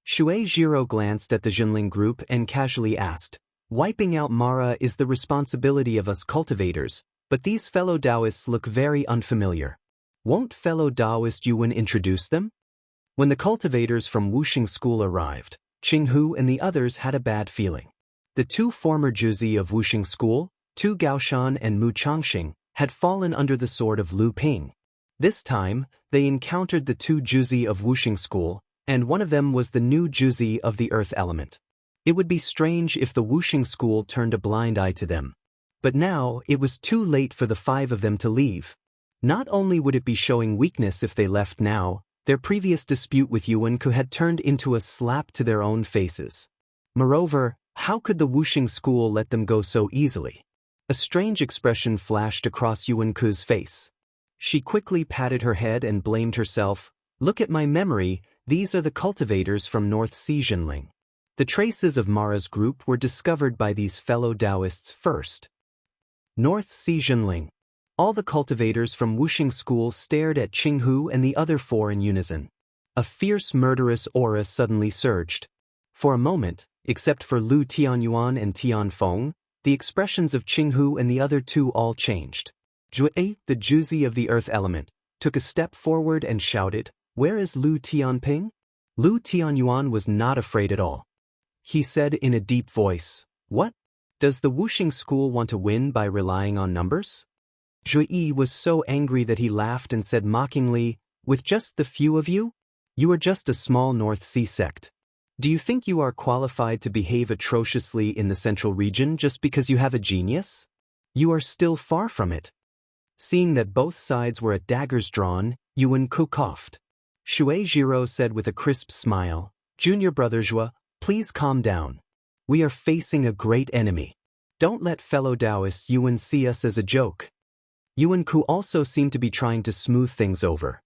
Shueijiro glanced at the Zhenling group and casually asked, "Wiping out Mara is the responsibility of us cultivators, but these fellow Taoists look very unfamiliar. Won't fellow Taoist Yuan introduce them?" When the cultivators from Wuxing School arrived, Qinghu and the others had a bad feeling. The 2 former Juzi of Wuxing School, Tu Gaoshan and Mu Changxing, had fallen under the sword of Lu Ping. This time, they encountered the 2 Juzi of Wuxing School, and one of them was the new Juzi of the earth element. It would be strange if the Wuxing School turned a blind eye to them. But now, it was too late for the 5 of them to leave. Not only would it be showing weakness if they left now, their previous dispute with Yuan Ku had turned into a slap to their own faces. Moreover, how could the Wuxing School let them go so easily? A strange expression flashed across Yuan Ku's face. She quickly patted her head and blamed herself. "Look at my memory, these are the cultivators from North Sea Zhenling. The traces of Mara's group were discovered by these fellow Taoists first." North Sea Zhenling. All the cultivators from Wuxing School stared at Qinghu and the other 4 in unison. A fierce murderous aura suddenly surged. For a moment, except for Lu Tianyuan and Tianfeng, the expressions of Qinghu and the other 2 all changed. Zhui, the Juzi of the earth element, took a step forward and shouted, "Where is Lu Tianping?" Lu Tianyuan was not afraid at all. He said in a deep voice, "What? Does the Wuxing School want to win by relying on numbers?" Zhui was so angry that he laughed and said mockingly, "With just the few of you? You are just a small North Sea sect. Do you think you are qualified to behave atrociously in the central region just because you have a genius? You are still far from it." Seeing that both sides were at daggers drawn, Yuan Ku coughed. Shueijiro said with a crisp smile, "Junior brother Zhua, please calm down. We are facing a great enemy. Don't let fellow Taoists Yuan see us as a joke." Yuan Ku also seemed to be trying to smooth things over.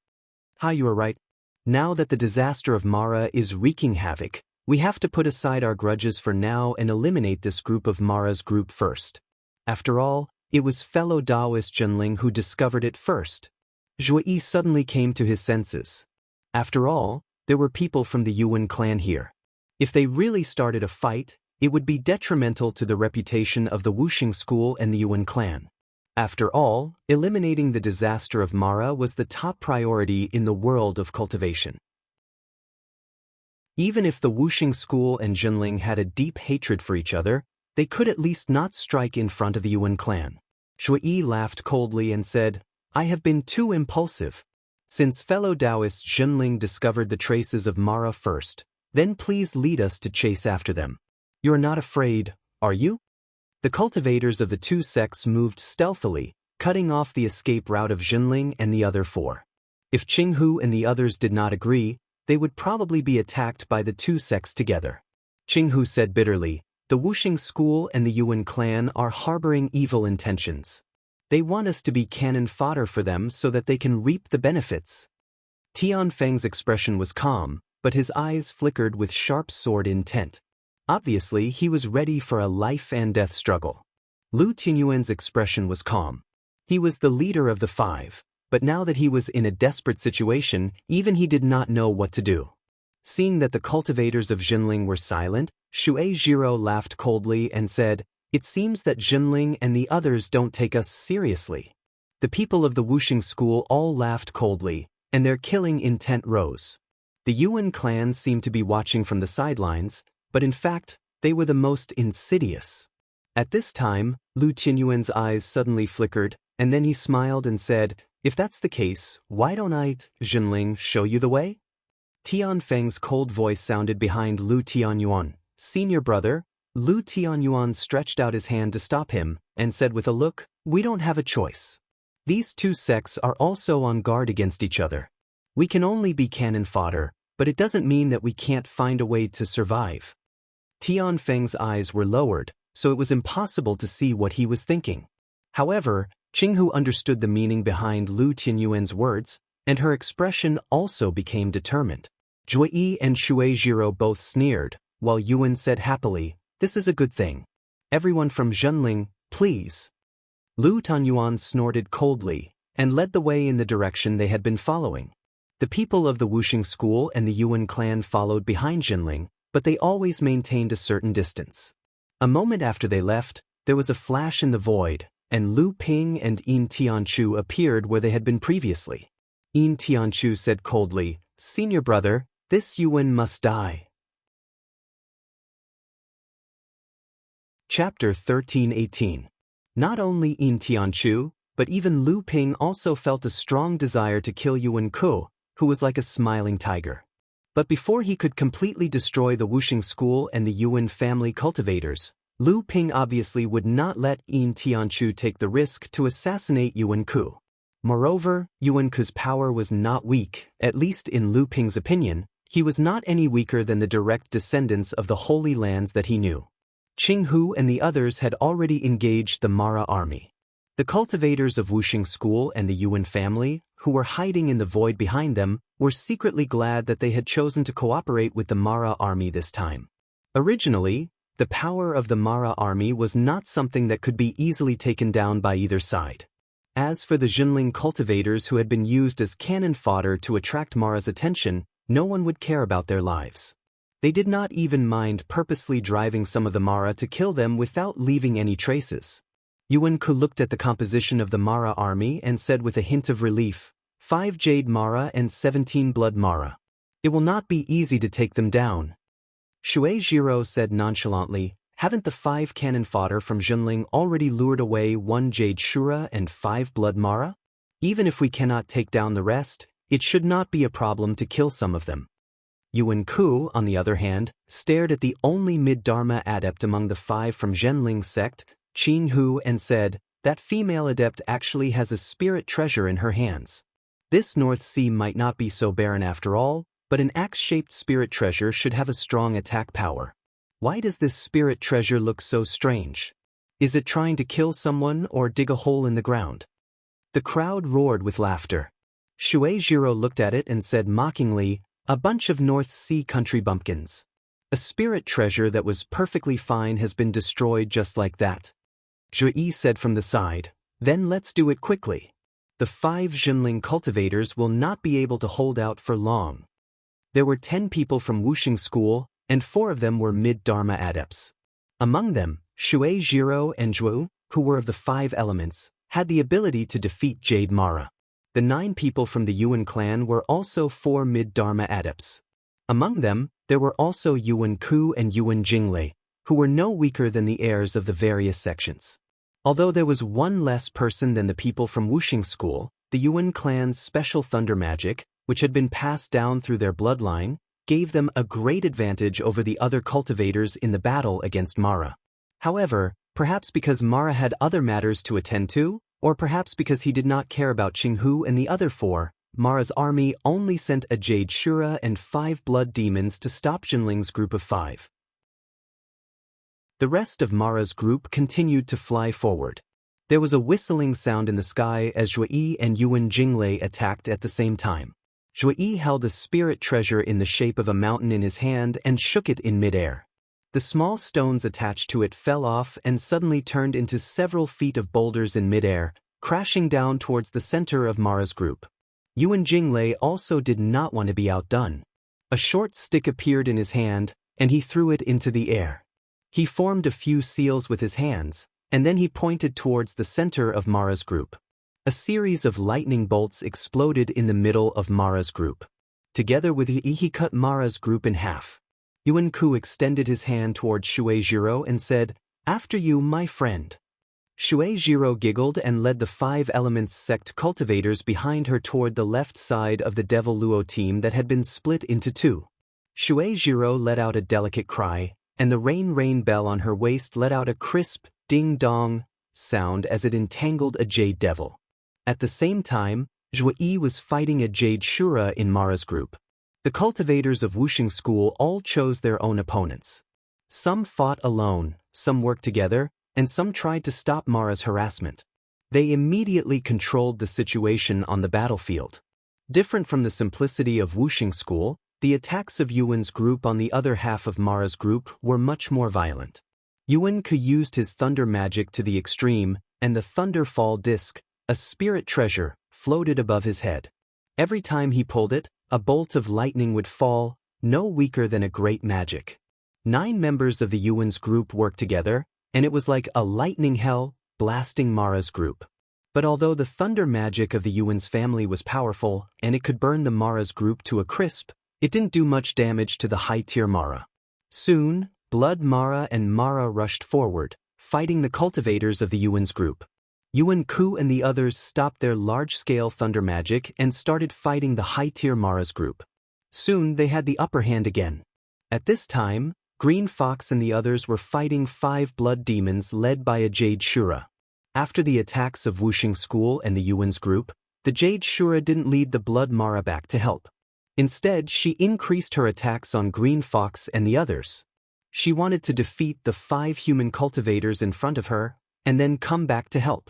You are right. Now that the disaster of Mara is wreaking havoc, we have to put aside our grudges for now and eliminate this group of Mara's group first. After all, it was fellow Taoist Jinling who discovered it first. Zhui Yi suddenly came to his senses. After all, there were people from the Yuan clan here. If they really started a fight, it would be detrimental to the reputation of the Wuxing school and the Yuan clan. After all, eliminating the disaster of Mara was the top priority in the world of cultivation. Even if the Wuxing school and Jinling had a deep hatred for each other, they could at least not strike in front of the Yuan clan. Zhui Yi laughed coldly and said, "I have been too impulsive. Since fellow Taoist Jinling discovered the traces of Mara first, then please lead us to chase after them. You're not afraid, are you?" The cultivators of the two sects moved stealthily, cutting off the escape route of Jinling and the other four. If Qinghu and the others did not agree, they would probably be attacked by the two sects together. Qinghu said bitterly, "The Wuxing school and the Yuan clan are harboring evil intentions. They want us to be cannon fodder for them so that they can reap the benefits." Tianfeng's expression was calm, but his eyes flickered with sharp sword intent. Obviously, he was ready for a life-and-death struggle. Lu Tianyuan's expression was calm. He was the leader of the five, but now that he was in a desperate situation, even he did not know what to do. Seeing that the cultivators of Jinling were silent, Xue Zhiro laughed coldly and said, "It seems that Jinling and the others don't take us seriously." The people of the Wuxing school all laughed coldly, and their killing intent rose. The Yuan clan seemed to be watching from the sidelines, but in fact, they were the most insidious. At this time, Lu Tianyuan's eyes suddenly flickered, and then he smiled and said, "If that's the case, why don't I, Jinling, show you the way?" Tianfeng's cold voice sounded behind Lu Tianyuan. "Senior brother." Lu Tianyuan stretched out his hand to stop him, and said with a look, "We don't have a choice. These two sects are also on guard against each other. We can only be cannon fodder, but it doesn't mean that we can't find a way to survive." Tianfeng's eyes were lowered, so it was impossible to see what he was thinking. However, Qinghu understood the meaning behind Lu Tianyuan's words, and her expression also became determined. Zhui Yi and Xue Zhiro both sneered, while Yuan said happily, "This is a good thing. Everyone from Jinling, please." Lu Tianyuan snorted coldly, and led the way in the direction they had been following. The people of the Wuxing school and the Yuan clan followed behind Jinling, but they always maintained a certain distance. A moment after they left, there was a flash in the void, and Lu Ping and Yin Tianchu appeared where they had been previously. Yin Tianchu said coldly, "Senior brother, this Yuan must die." Chapter 13:18. Not only Yin Tianchu, but even Lu Ping also felt a strong desire to kill Yuan Ku, who was like a smiling tiger. But before he could completely destroy the Wuxing school and the Yuan family cultivators, Lu Ping obviously would not let Yin Tianchu take the risk to assassinate Yuan Ku. Moreover, Yuan Ku's power was not weak, at least in Lu Ping's opinion. He was not any weaker than the direct descendants of the Holy Lands that he knew. Qinghu and the others had already engaged the Mara army. The cultivators of Wuxing school and the Yuan family, who were hiding in the void behind them, were secretly glad that they had chosen to cooperate with the Mara army this time. Originally, the power of the Mara army was not something that could be easily taken down by either side. As for the Jinling cultivators who had been used as cannon fodder to attract Mara's attention, no one would care about their lives. They did not even mind purposely driving some of the Mara to kill them without leaving any traces. Yuan Ku looked at the composition of the Mara army and said with a hint of relief, 5 Jade Mara and 17 Blood Mara. It will not be easy to take them down. Xue Zhiro said nonchalantly, haven't the 5 cannon fodder from Jinling already lured away 1 Jade Shura and 5 Blood Mara? Even if we cannot take down the rest, it should not be a problem to kill some of them. Yuan Ku, on the other hand, stared at the only mid-Dharma adept among the 5 from Zhenling's sect, Qinghu, and said, that female adept actually has a spirit treasure in her hands. This North Sea might not be so barren after all, but an axe-shaped spirit treasure should have a strong attack power. Why does this spirit treasure look so strange? Is it trying to kill someone or dig a hole in the ground? The crowd roared with laughter. Xue Zhiro looked at it and said mockingly, a bunch of North Sea country bumpkins. A spirit treasure that was perfectly fine has been destroyed just like that. Zhui said from the side. Then let's do it quickly. The 5 Jinling cultivators will not be able to hold out for long. There were 10 people from Wuxing School, and 4 of them were mid-Dharma adepts. Among them, Shui Jiro and Zhuo, who were of the 5 elements, had the ability to defeat Jade Mara. The 9 people from the Yuan clan were also 4 mid-Dharma adepts. Among them, there were also Yuan Ku and Yuan Jinglei, who were no weaker than the heirs of the various sections. Although there was 1 less person than the people from Wuxing School, the Yuan clan's special thunder magic, which had been passed down through their bloodline, gave them a great advantage over the other cultivators in the battle against Mara. However, perhaps because Mara had other matters to attend to, or perhaps because he did not care about Qinghu and the other 4, Mara's army only sent a Jade Shura and 5 blood demons to stop Jinling's group of 5. The rest of Mara's group continued to fly forward. There was a whistling sound in the sky as Zhui and Yuan Jinglei attacked at the same time. Zhui held a spirit treasure in the shape of a mountain in his hand and shook it in midair. The small stones attached to it fell off and suddenly turned into several feet of boulders in midair, crashing down towards the center of Mara's group. Yuan Jinglei also did not want to be outdone. A short stick appeared in his hand, and he threw it into the air. He formed a few seals with his hands, and then he pointed towards the center of Mara's group. A series of lightning bolts exploded in the middle of Mara's group. Together with Yi, he cut Mara's group in half. Yuan Ku extended his hand toward Shui Jiro and said, "After you, my friend." Shui Jiro giggled and led the 5 Elements sect cultivators behind her toward the left side of the Devil Luo team that had been split into 2. Shui Jiro let out a delicate cry, and the rain bell on her waist let out a crisp, ding-dong sound as it entangled a Jade Devil. At the same time, Zhui was fighting a Jade Shura in Mara's group. The cultivators of Wuxing School all chose their own opponents. Some fought alone, some worked together, and some tried to stop Mara's harassment. They immediately controlled the situation on the battlefield. Different from the simplicity of Wuxing School, the attacks of Yuan's group on the other half of Mara's group were much more violent. Yuan Ku used his thunder magic to the extreme, and the Thunderfall disc, a spirit treasure, floated above his head. Every time he pulled it, a bolt of lightning would fall, no weaker than a great magic. 9 members of the Yuan's group worked together, and it was like a lightning hell, blasting Mara's group. But although the thunder magic of the Yuan's family was powerful, and it could burn the Mara's group to a crisp, it didn't do much damage to the high-tier Mara. Soon, Blood Mara and Mara rushed forward, fighting the cultivators of the Yuan's group. Yuan Ku and the others stopped their large-scale thunder magic and started fighting the high-tier Mara's group. Soon they had the upper hand again. At this time, Green Fox and the others were fighting 5 blood demons led by a Jade Shura. After the attacks of Wuxing School and the Yuan's group, the Jade Shura didn't lead the Blood Mara back to help. Instead, she increased her attacks on Green Fox and the others. She wanted to defeat the 5 human cultivators in front of her, and then come back to help.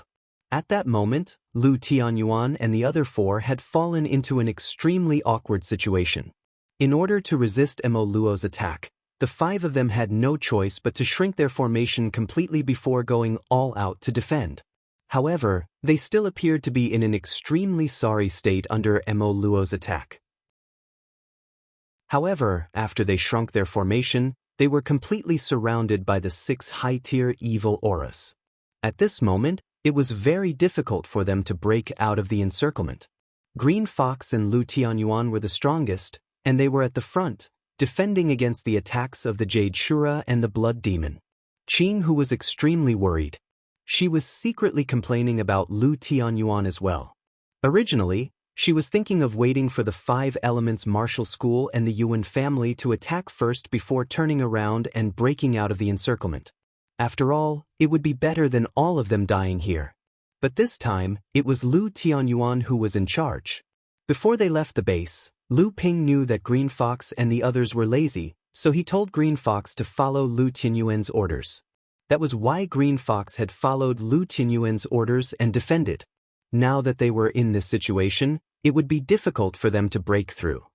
At that moment, Lu Tianyuan and the other 4 had fallen into an extremely awkward situation. In order to resist Mo Luo's attack, the 5 of them had no choice but to shrink their formation completely before going all out to defend. However, they still appeared to be in an extremely sorry state under Mo Luo's attack. However, after they shrunk their formation, they were completely surrounded by the 6 high-tier evil auras. At this moment, it was very difficult for them to break out of the encirclement. Green Fox and Lu Tianyuan were the strongest, and they were at the front, defending against the attacks of the Jade Shura and the Blood Demon. Qinghu was extremely worried. She was secretly complaining about Lu Tianyuan as well. Originally, she was thinking of waiting for the 5 Elements Martial School and the Yuan family to attack first before turning around and breaking out of the encirclement. After all, it would be better than all of them dying here. But this time, it was Lu Tianyuan who was in charge. Before they left the base, Lu Ping knew that Green Fox and the others were lazy, so he told Green Fox to follow Lu Tianyuan's orders. That was why Green Fox had followed Lu Tianyuan's orders and defended. Now that they were in this situation, it would be difficult for them to break through.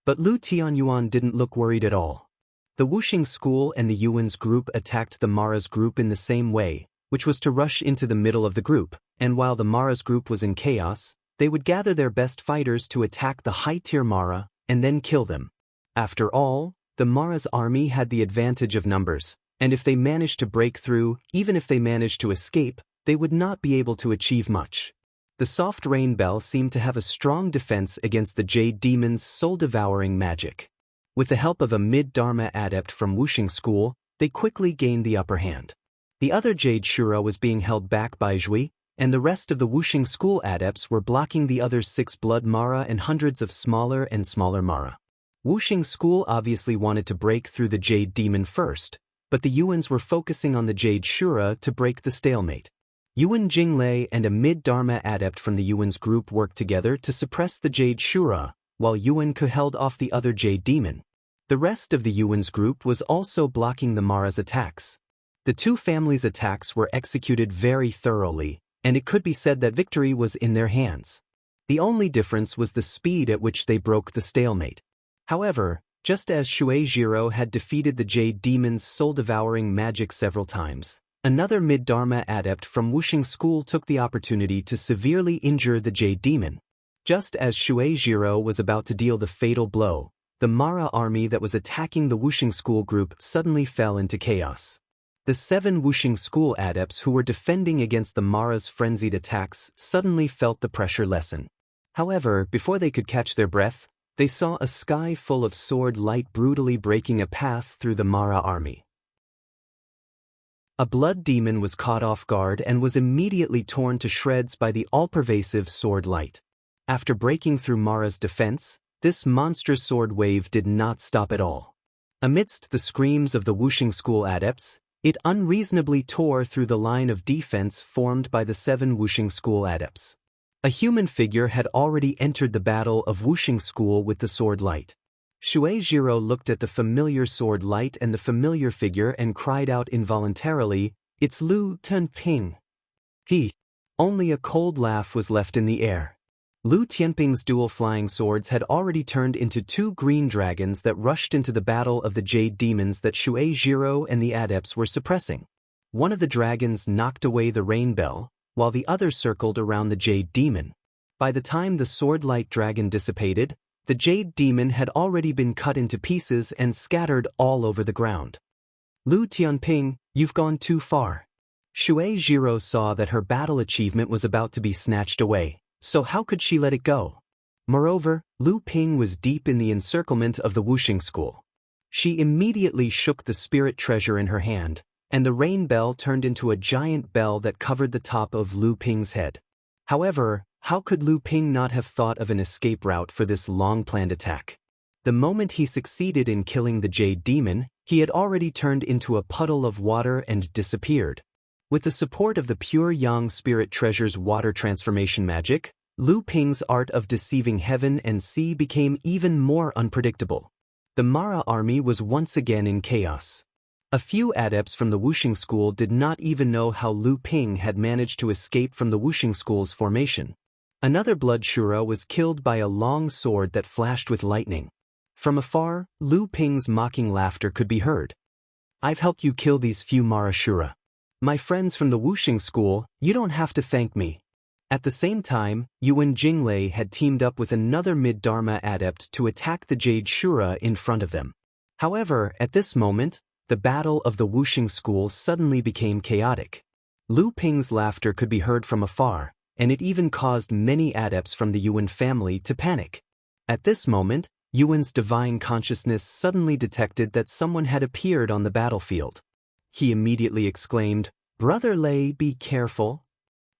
But Lu Tianyuan didn't look worried at all. The Wuxing School and the Yuan's group attacked the Mara's group in the same way, which was to rush into the middle of the group, and while the Mara's group was in chaos, they would gather their best fighters to attack the high-tier Mara and then kill them. After all, the Mara's army had the advantage of numbers, and if they managed to break through, even if they managed to escape, they would not be able to achieve much. The soft rain bell seemed to have a strong defense against the Jade Demon's soul-devouring magic. With the help of a mid-Dharma adept from Wuxing School, they quickly gained the upper hand. The other Jade Shura was being held back by Zhui, and the rest of the Wuxing School adepts were blocking the other 6 Blood Mara and hundreds of smaller and smaller Mara. Wuxing School obviously wanted to break through the Jade Demon first, but the Yuans were focusing on the Jade Shura to break the stalemate. Yuan Jinglei and a mid-Dharma adept from the Yuan's group worked together to suppress the Jade Shura, while Yuan Ke held off the other Jade Demon. The rest of the Yuan's group was also blocking the Mara's attacks. The two families' attacks were executed very thoroughly, and it could be said that victory was in their hands. The only difference was the speed at which they broke the stalemate. However, just as Shui Jiro had defeated the Jade Demon's soul-devouring magic several times, another mid-Dharma adept from Wuxing School took the opportunity to severely injure the Jade Demon. Just as Shui Jiro was about to deal the fatal blow, the Mara army that was attacking the Wuxing School group suddenly fell into chaos. The 7 Wuxing School adepts who were defending against the Mara's frenzied attacks suddenly felt the pressure lessen. However, before they could catch their breath, they saw a sky full of sword light brutally breaking a path through the Mara army. A blood demon was caught off guard and was immediately torn to shreds by the all-pervasive sword light. After breaking through Mara's defense, this monstrous sword wave did not stop at all. Amidst the screams of the Wuxing School adepts, it unreasonably tore through the line of defense formed by the 7 Wuxing School adepts. A human figure had already entered the battle of Wuxing School with the sword light. Shui Jiro looked at the familiar sword light and the familiar figure and cried out involuntarily, "It's Lu Tianping." Only a cold laugh was left in the air. Lu Tianping's dual flying swords had already turned into 2 green dragons that rushed into the battle of the Jade Demons that Shui Jiro and the adepts were suppressing. One of the dragons knocked away the rain bell, while the other circled around the Jade Demon. By the time the sword-light dragon dissipated, the Jade Demon had already been cut into pieces and scattered all over the ground. "Lu Tianping, you've gone too far." Shui Jiro saw that her battle achievement was about to be snatched away, so how could she let it go? Moreover, Lu Ping was deep in the encirclement of the Wuxing School. She immediately shook the spirit treasure in her hand, and the rain bell turned into a giant bell that covered the top of Lu Ping's head. However, how could Lu Ping not have thought of an escape route for this long-planned attack? The moment he succeeded in killing the Jade Demon, he had already turned into a puddle of water and disappeared. With the support of the pure Yang Spirit Treasure's water transformation magic, Lu Ping's art of deceiving heaven and sea became even more unpredictable. The Mara army was once again in chaos. A few adepts from the Wuxing School did not even know how Lu Ping had managed to escape from the Wuxing School's formation. Another Blood Shura was killed by a long sword that flashed with lightning. From afar, Lu Ping's mocking laughter could be heard. "I've helped you kill these few Mara Shura. My friends from the Wuxing School, you don't have to thank me." At the same time, Yuan Jinglei had teamed up with another mid-Dharma adept to attack the Jade Shura in front of them. However, at this moment, the battle of the Wuxing School suddenly became chaotic. Lu Ping's laughter could be heard from afar, and it even caused many adepts from the Yuan family to panic. At this moment, Yuan's divine consciousness suddenly detected that someone had appeared on the battlefield. He immediately exclaimed, "Brother Lei, be careful."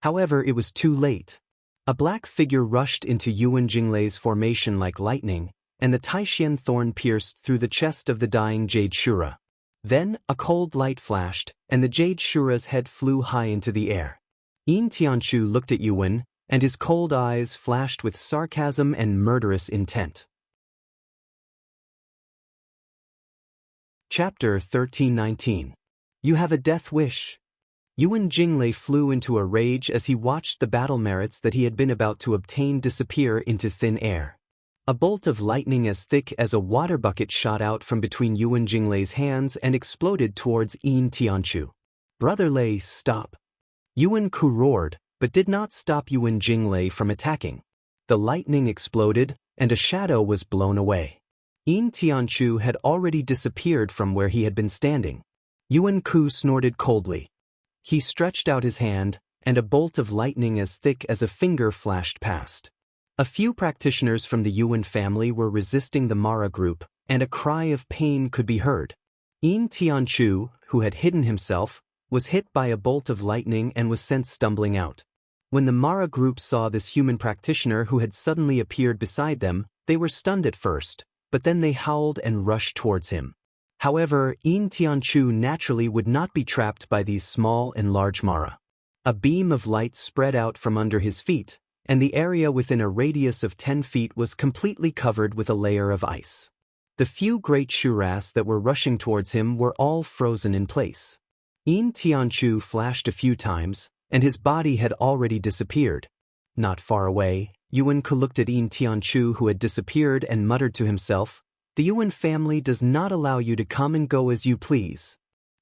However, it was too late. A black figure rushed into Yuan Jinglei's formation like lightning, and the Taixian thorn pierced through the chest of the dying Jade Shura. Then, a cold light flashed, and the Jade Shura's head flew high into the air. Yin Tianchu looked at Yuan, and his cold eyes flashed with sarcasm and murderous intent. Chapter 1319. You have a death wish. Yuan Jinglei flew into a rage as he watched the battle merits that he had been about to obtain disappear into thin air. A bolt of lightning as thick as a water bucket shot out from between Yuan Jinglei's hands and exploded towards Yin Tianchu. Brother Lei, stop. Yuan Ku roared, but did not stop Yuan Jinglei from attacking. The lightning exploded, and a shadow was blown away. Yin Tianchu had already disappeared from where he had been standing. Yuan Ku snorted coldly. He stretched out his hand, and a bolt of lightning as thick as a finger flashed past. A few practitioners from the Yuan family were resisting the Mara group, and a cry of pain could be heard. Yin Tianchu, who had hidden himself, was hit by a bolt of lightning and was sent stumbling out. When the Mara group saw this human practitioner who had suddenly appeared beside them, they were stunned at first, but then they howled and rushed towards him. However, Yin Tianchu naturally would not be trapped by these small and large Mara. A beam of light spread out from under his feet, and the area within a radius of 10 feet was completely covered with a layer of ice. The few great shuras that were rushing towards him were all frozen in place. Yin Tianchu flashed a few times, and his body had already disappeared. Not far away, Yuan Ku looked at Yin Tianchu, who had disappeared, and muttered to himself, "The Yuan family does not allow you to come and go as you please.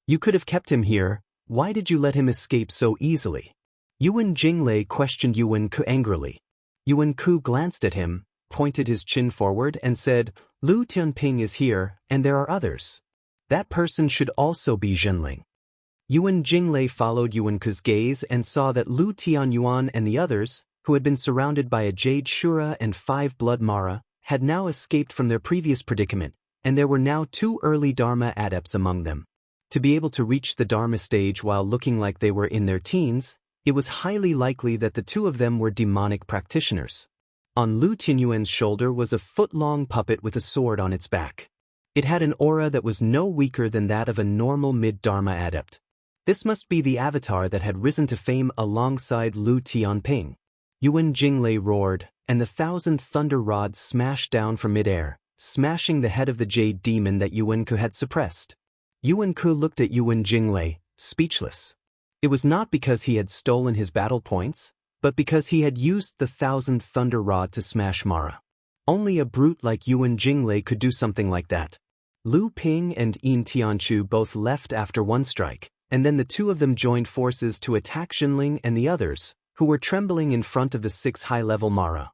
You could have kept him here. Why did you let him escape so easily?" Yuan Jinglei questioned Yuan Ku angrily. Yuan Ku glanced at him, pointed his chin forward, and said, "Lu Tianping is here, and there are others. That person should also be Zhenling." Yuan Jinglei followed Yuan Ku's gaze and saw that Lu Tianyuan and the others, who had been surrounded by a Jade Shura and 5 Blood Mara, had now escaped from their previous predicament, and there were now 2 early Dharma adepts among them. To be able to reach the Dharma stage while looking like they were in their teens, it was highly likely that the 2 of them were demonic practitioners. On Lu Tianyuan's shoulder was a foot-long puppet with a sword on its back. It had an aura that was no weaker than that of a normal mid-Dharma adept. This must be the avatar that had risen to fame alongside Lu Tianping. Yuan Jinglei roared, and the 1,000 thunder rods smashed down from midair, smashing the head of the jade demon that Yuan Ku had suppressed. Yuan Ku looked at Yuan Jinglei, speechless. It was not because he had stolen his battle points, but because he had used the 1,000 thunder rod to smash Mara. Only a brute like Yuan Jinglei could do something like that. Lu Ping and Yin Tianchu both left after one strike, and then the 2 of them joined forces to attack Zhenling and the others, who were trembling in front of the 6 high-level Mara.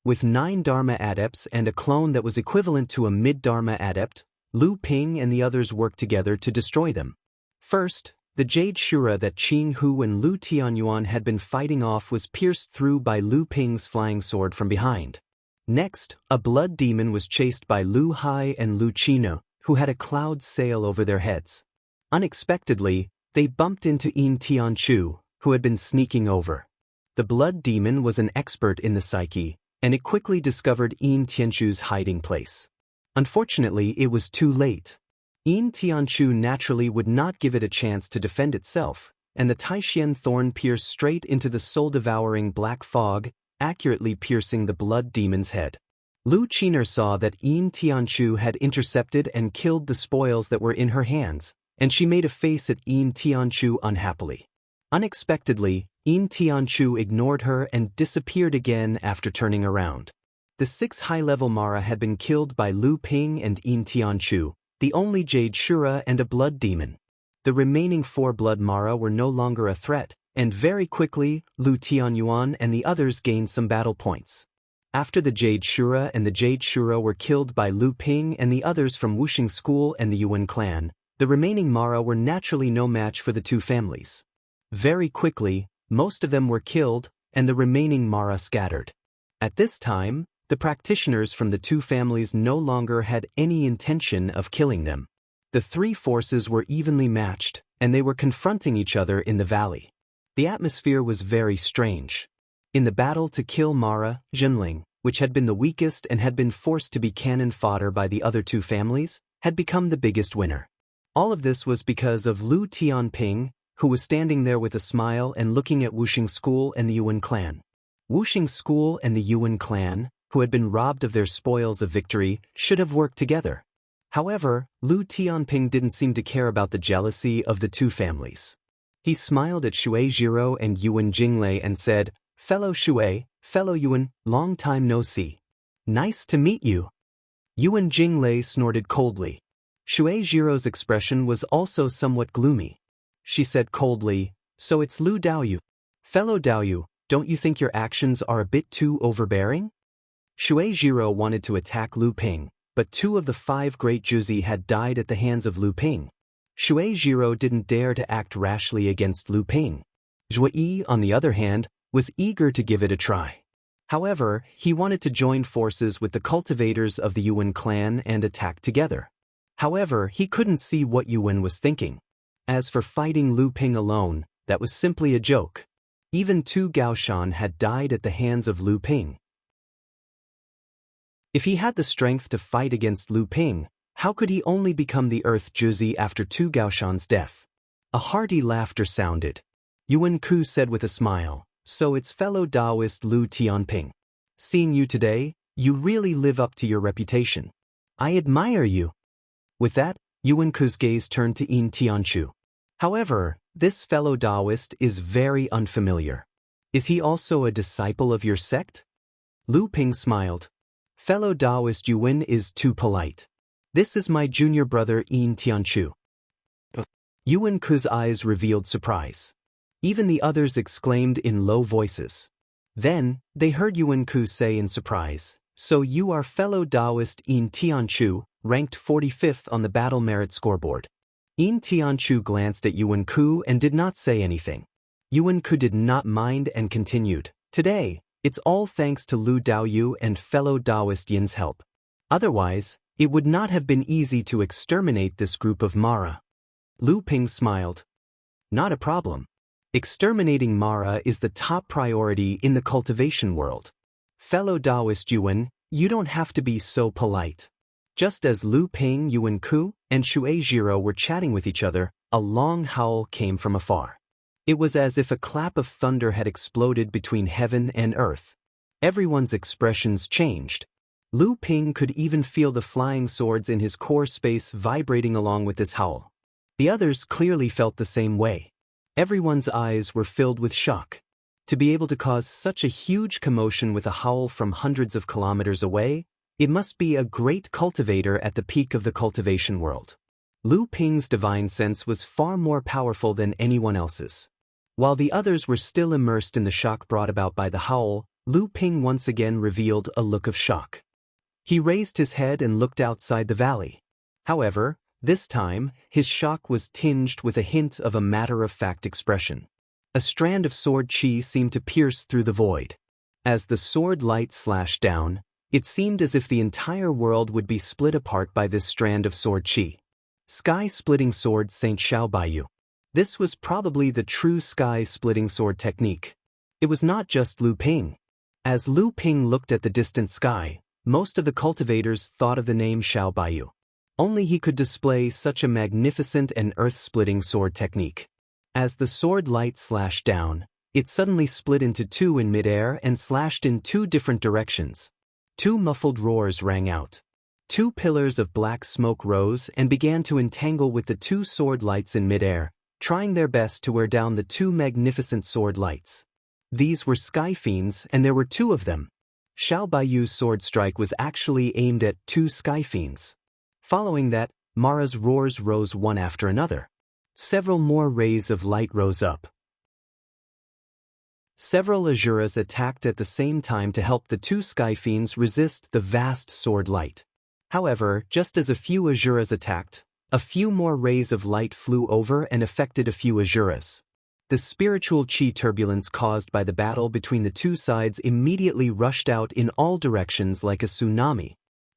With 9 Dharma adepts and a clone that was equivalent to a mid-Dharma adept, Lu Ping and the others worked together to destroy them. First, the Jade Shura that Qing Hu and Lu Tianyuan had been fighting off was pierced through by Lu Ping's flying sword from behind. Next, a blood demon was chased by Lu Hai and Lu Qino, who had a cloud sail over their heads. Unexpectedly, they bumped into Yin Tianchu, who had been sneaking over. The blood demon was an expert in the psyche, and it quickly discovered Yin Tianchu's hiding place. Unfortunately, it was too late. Yin Tianchu naturally would not give it a chance to defend itself, and the Taishian thorn pierced straight into the soul-devouring black fog, accurately piercing the blood demon's head. Lu Qiner saw that Yin Tianchu had intercepted and killed the spoils that were in her hands, and she made a face at Yin Tianchu unhappily. Unexpectedly, Yin Tianchu ignored her and disappeared again after turning around. The 6 high-level Mara had been killed by Lu Ping and Yin Tianchu, the only Jade Shura and a blood demon. The remaining 4 blood Mara were no longer a threat, and very quickly, Lu Tianyuan and the others gained some battle points. After the Jade Shura and the Jade Shura were killed by Lu Ping and the others from Wuxing School and the Yuan clan, the remaining Mara were naturally no match for the 2 families. Very quickly, most of them were killed, and the remaining Mara scattered. At this time, the practitioners from the 2 families no longer had any intention of killing them. The 3 forces were evenly matched, and they were confronting each other in the valley. The atmosphere was very strange. In the battle to kill Mara, Zhenling, which had been the weakest and had been forced to be cannon fodder by the other 2 families, had become the biggest winner. All of this was because of Lu Tianping, who was standing there with a smile and looking at Wuxing School and the Yuan clan. Wuxing School and the Yuan clan, who had been robbed of their spoils of victory, should have worked together. However, Lu Tianping didn't seem to care about the jealousy of the 2 families. He smiled at Shui Jiro and Yuan Jinglei and said, "Fellow Shui, fellow Yuan, long time no see. Nice to meet you." Yuan Jinglei snorted coldly. Shui Jiro's expression was also somewhat gloomy. She said coldly, "So it's Lu Daoyu. Fellow Daoyu, don't you think your actions are a bit too overbearing?" Shui Jiro wanted to attack Lu Ping, but 2 of the 5 great Juzi had died at the hands of Lu Ping. Shui Jiro didn't dare to act rashly against Lu Ping. Zhui Yi, on the other hand, was eager to give it a try. However, he wanted to join forces with the cultivators of the Yuan clan and attack together. However, he couldn't see what Yuan was thinking. As for fighting Lu Ping alone, that was simply a joke. Even 2 Gaoshan had died at the hands of Lu Ping. If he had the strength to fight against Lu Ping, how could he only become the Earth Juzi after 2 Gaoshan's death? A hearty laughter sounded. Yuan Ku said with a smile, "So it's fellow Taoist Lu Tianping. Seeing you today, you really live up to your reputation. I admire you." With that, Yuan Ku's gaze turned to Yin Tianchu. "However, this fellow Taoist is very unfamiliar. Is he also a disciple of your sect?" Lu Ping smiled. "Fellow Taoist Yuan is too polite. This is my junior brother Yin Tianchu." Yuan Ku's eyes revealed surprise. Even the others exclaimed in low voices. Then, they heard Yuan Ku say in surprise, "So you are fellow Taoist Yin Tianchu, ranked 45th on the battle merit scoreboard." Yin Tianchu glanced at Yuan Ku and did not say anything. Yuan Ku did not mind and continued, "Today, it's all thanks to Lu Daoyu and fellow Taoist Yin's help. Otherwise, it would not have been easy to exterminate this group of Mara." Lu Ping smiled. "Not a problem. Exterminating Mara is the top priority in the cultivation world. Fellow Taoist Yuan, you don't have to be so polite." Just as Lu Ping, Yuan Ku, and Shui Jiro were chatting with each other, a long howl came from afar. It was as if a clap of thunder had exploded between heaven and earth. Everyone's expressions changed. Lu Ping could even feel the flying swords in his core space vibrating along with this howl. The others clearly felt the same way. Everyone's eyes were filled with shock. To be able to cause such a huge commotion with a howl from hundreds of kilometers away, it must be a great cultivator at the peak of the cultivation world. Lu Ping's divine sense was far more powerful than anyone else's. While the others were still immersed in the shock brought about by the howl, Lu Ping once again revealed a look of shock. He raised his head and looked outside the valley. However, this time, his shock was tinged with a hint of a matter-of-fact expression. A strand of sword chi seemed to pierce through the void. As the sword light slashed down, it seemed as if the entire world would be split apart by this strand of sword chi. Sky-splitting sword Saint Xiaobayu. This was probably the true sky-splitting sword technique. It was not just Lu Ping. As Lu Ping looked at the distant sky, most of the cultivators thought of the name Xiaobayu. Only he could display such a magnificent and earth-splitting sword technique. As the sword light slashed down, it suddenly split into 2 in midair and slashed in 2 different directions. 2 muffled roars rang out. 2 pillars of black smoke rose and began to entangle with the 2 sword lights in midair, trying their best to wear down the 2 magnificent sword lights. These were sky fiends, and there were 2 of them. Xiao Baiyu's sword strike was actually aimed at 2 sky fiends. Following that, Mara's roars rose one after another. Several more rays of light rose up. Several Asuras attacked at the same time to help the 2 sky fiends resist the vast sword light. However, just as a few Asuras attacked, a few more rays of light flew over and affected a few Asuras. The spiritual chi turbulence caused by the battle between the 2 sides immediately rushed out in all directions like a tsunami.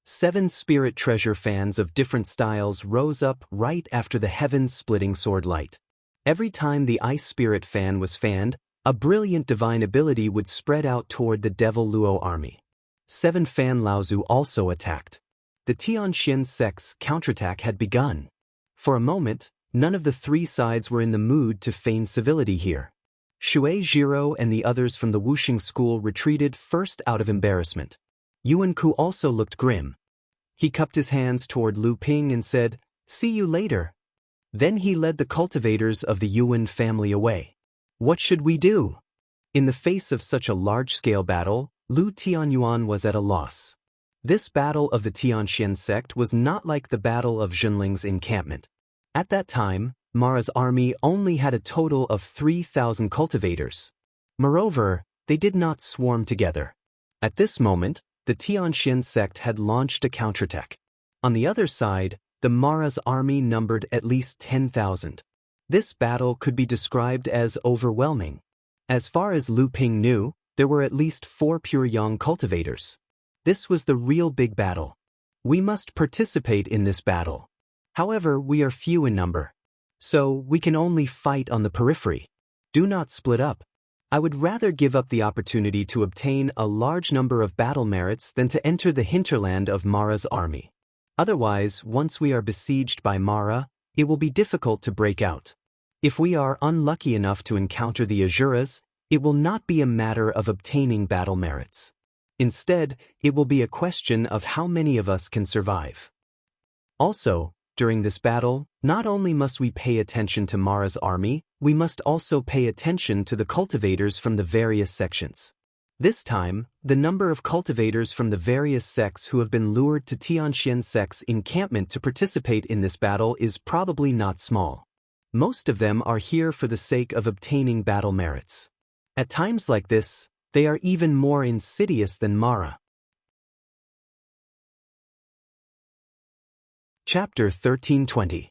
7 spirit treasure fans of different styles rose up right after the heaven-splitting sword light. Every time the ice spirit fan was fanned, a brilliant divine ability would spread out toward the Devil Luo army. 7 Fan Laozu also attacked. The Tianxian sect's counterattack had begun. For a moment, none of the 3 sides were in the mood to feign civility here. Shui Jiro and the others from the Wuxing school retreated first out of embarrassment. Yuan Ku also looked grim. He cupped his hands toward Lu Ping and said, "See you later." Then he led the cultivators of the Yuan family away. What should we do? In the face of such a large-scale battle, Lu Tianyuan was at a loss. This battle of the Tianxian sect was not like the battle of Zhenling's encampment. At that time, Mara's army only had a total of 3,000 cultivators. Moreover, they did not swarm together. At this moment, the Tianxian sect had launched a counterattack. On the other side, the Mara's army numbered at least 10,000. This battle could be described as overwhelming. As far as Lu Ping knew, there were at least 4 pure Yang cultivators. This was the real big battle. We must participate in this battle. However, we are few in number. So, we can only fight on the periphery. Do not split up. I would rather give up the opportunity to obtain a large number of battle merits than to enter the hinterland of Mara's army. Otherwise, once we are besieged by Mara, it will be difficult to break out. If we are unlucky enough to encounter the Azuras, it will not be a matter of obtaining battle merits. Instead, it will be a question of how many of us can survive. Also, during this battle, not only must we pay attention to Mara's army, we must also pay attention to the cultivators from the various sections. This time, the number of cultivators from the various sects who have been lured to Tianxian sect's encampment to participate in this battle is probably not small. Most of them are here for the sake of obtaining battle merits. At times like this, they are even more insidious than Mara. Chapter 1320.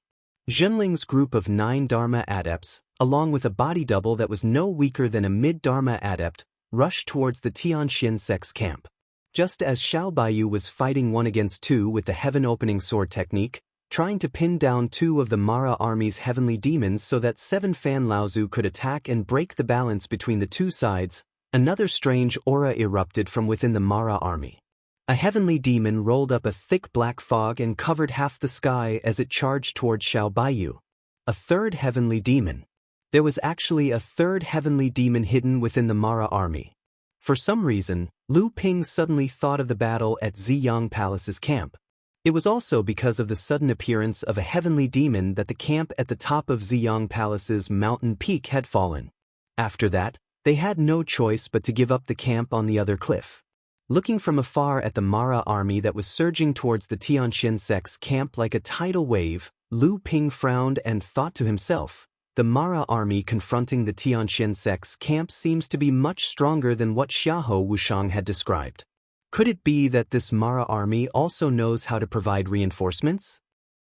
Zhenling's group of 9 Dharma adepts, along with a body double that was no weaker than a mid-Dharma adept, rushed towards the Tianxian sect's camp. Just as Xiao Baiyu was fighting 1 against 2 with the heaven-opening sword technique, trying to pin down 2 of the Mara army's heavenly demons so that 7 Fan Laozu could attack and break the balance between the 2 sides, another strange aura erupted from within the Mara army. A heavenly demon rolled up a thick black fog and covered half the sky as it charged toward Xiao Baiyu. A third heavenly demon. There was actually a third heavenly demon hidden within the Mara army. For some reason, Lu Ping suddenly thought of the battle at Ziyang Palace's camp. It was also because of the sudden appearance of a heavenly demon that the camp at the top of Ziyang Palace's mountain peak had fallen. After that, they had no choice but to give up the camp on the other cliff. Looking from afar at the Mara army that was surging towards the Tianxian sect's camp like a tidal wave, Lu Ping frowned and thought to himself, the Mara army confronting the Tianxian sect's camp seems to be much stronger than what Xiahou Wushang had described. Could it be that this Mara army also knows how to provide reinforcements?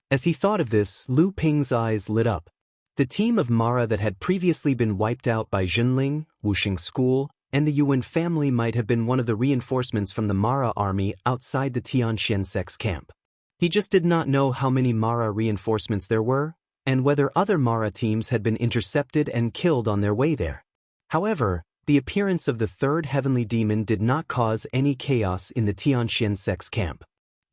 As he thought of this, Lu Ping's eyes lit up. The team of Mara that had previously been wiped out by Zhenling, Wuxing School, and the Yuan family might have been one of the reinforcements from the Mara army outside the Tianxian sect's camp. He just did not know how many Mara reinforcements there were, and whether other Mara teams had been intercepted and killed on their way there. However, the appearance of the third heavenly demon did not cause any chaos in the Tianxian sect's camp.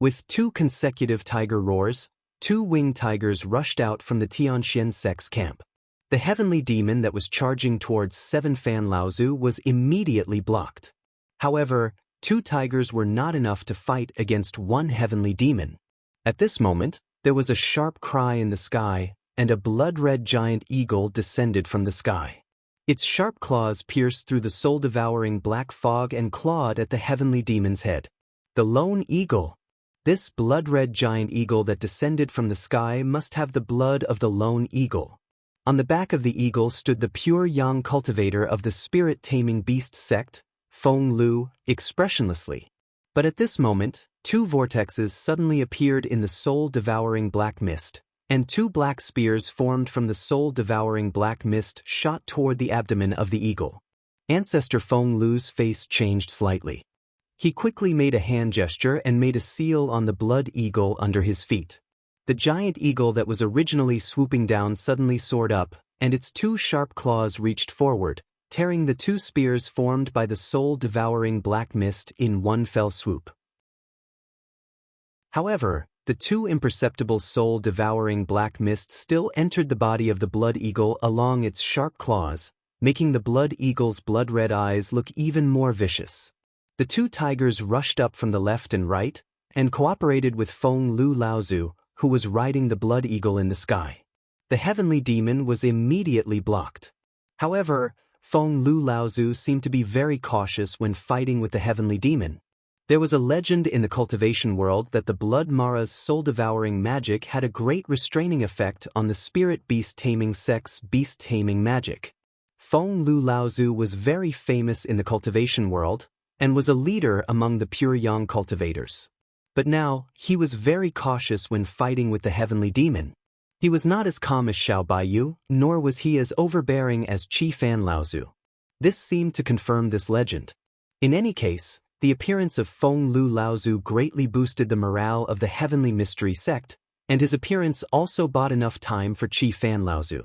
With 2 consecutive tiger roars, 2 winged tigers rushed out from the Tianxian sect's camp. The heavenly demon that was charging towards 7 Fan Laozu was immediately blocked. However, 2 tigers were not enough to fight against 1 heavenly demon. At this moment, there was a sharp cry in the sky, and a blood-red giant eagle descended from the sky. Its sharp claws pierced through the soul-devouring black fog and clawed at the heavenly demon's head. The lone eagle. This blood-red giant eagle that descended from the sky must have the blood of the lone eagle. On the back of the eagle stood the pure Yang cultivator of the spirit-taming beast sect, Feng Lu, expressionlessly. But at this moment, 2 vortexes suddenly appeared in the soul-devouring black mist, and 2 black spears formed from the soul-devouring black mist shot toward the abdomen of the eagle. Ancestor Feng Lu's face changed slightly. He quickly made a hand gesture and made a seal on the blood eagle under his feet. The giant eagle that was originally swooping down suddenly soared up, and its 2 sharp claws reached forward, tearing the 2 spears formed by the soul-devouring black mist in one fell swoop. However, the 2 imperceptible soul-devouring black mist still entered the body of the blood eagle along its sharp claws, making the blood eagle's blood-red eyes look even more vicious. The 2 tigers rushed up from the left and right, and cooperated with Feng Lu Laozu, who was riding the blood eagle in the sky. The heavenly demon was immediately blocked. However, Feng Lu Laozu seemed to be very cautious when fighting with the heavenly demon. There was a legend in the cultivation world that the blood Mara's soul-devouring magic had a great restraining effect on the spirit beast-taming sect's beast-taming magic. Feng Lu Laozu was very famous in the cultivation world, and was a leader among the pure yang cultivators. But now, he was very cautious when fighting with the heavenly demon. He was not as calm as Xiao Baiyu, nor was he as overbearing as Qi Fan Laozu. This seemed to confirm this legend. In any case, the appearance of Feng Lu Laozu greatly boosted the morale of the Heavenly Mystery sect, and his appearance also bought enough time for Qi Fan Laozu.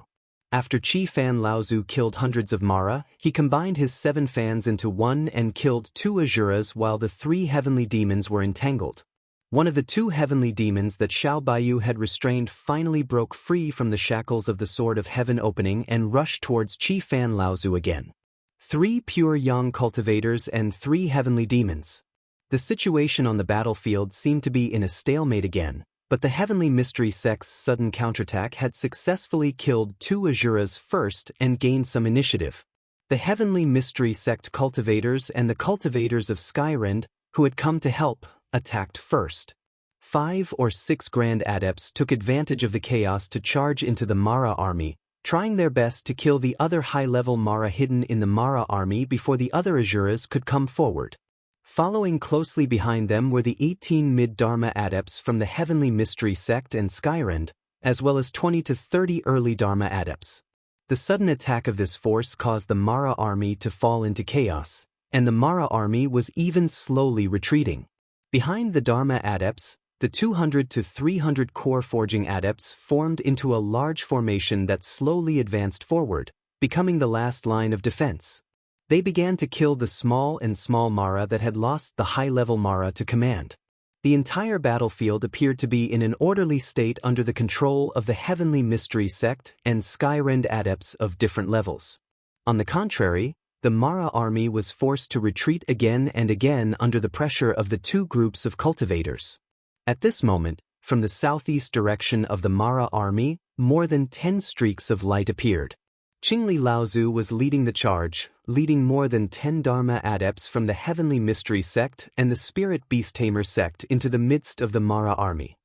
After Qi Fan Laozu killed hundreds of Mara, he combined his 7 fans into one and killed 2 Asuras while the 3 heavenly demons were entangled. One of the 2 heavenly demons that Xiao Baiyu had restrained finally broke free from the shackles of the Sword of Heaven opening and rushed towards Qi Fan Laozu again. 3 pure yang cultivators and 3 heavenly demons. The situation on the battlefield seemed to be in a stalemate again, but the Heavenly Mystery sect's sudden counterattack had successfully killed 2 Asuras first and gained some initiative. The Heavenly Mystery sect cultivators and the cultivators of Skyrend, who had come to help, attacked first. 5 or 6 Grand Adepts took advantage of the chaos to charge into the Mara army, trying their best to kill the other high-level Mara hidden in the Mara army before the other Asuras could come forward. Following closely behind them were the 18 mid-Dharma adepts from the Heavenly Mystery sect and Skyrend, as well as 20 to 30 early Dharma adepts. The sudden attack of this force caused the Mara army to fall into chaos, and the Mara army was even slowly retreating. Behind the Dharma adepts, the 200 to 300 core forging adepts formed into a large formation that slowly advanced forward, becoming the last line of defense. They began to kill the small Mara that had lost the high-level Mara to command. The entire battlefield appeared to be in an orderly state under the control of the Heavenly Mystery sect and Skyrend adepts of different levels. On the contrary, the Mara army was forced to retreat again and again under the pressure of the 2 groups of cultivators. At this moment, from the southeast direction of the Mara army, more than 10 streaks of light appeared. Qingli Laozu was leading the charge, leading more than 10 Dharma adepts from the Heavenly Mystery sect and the Spirit Beast Tamer sect into the midst of the Mara army.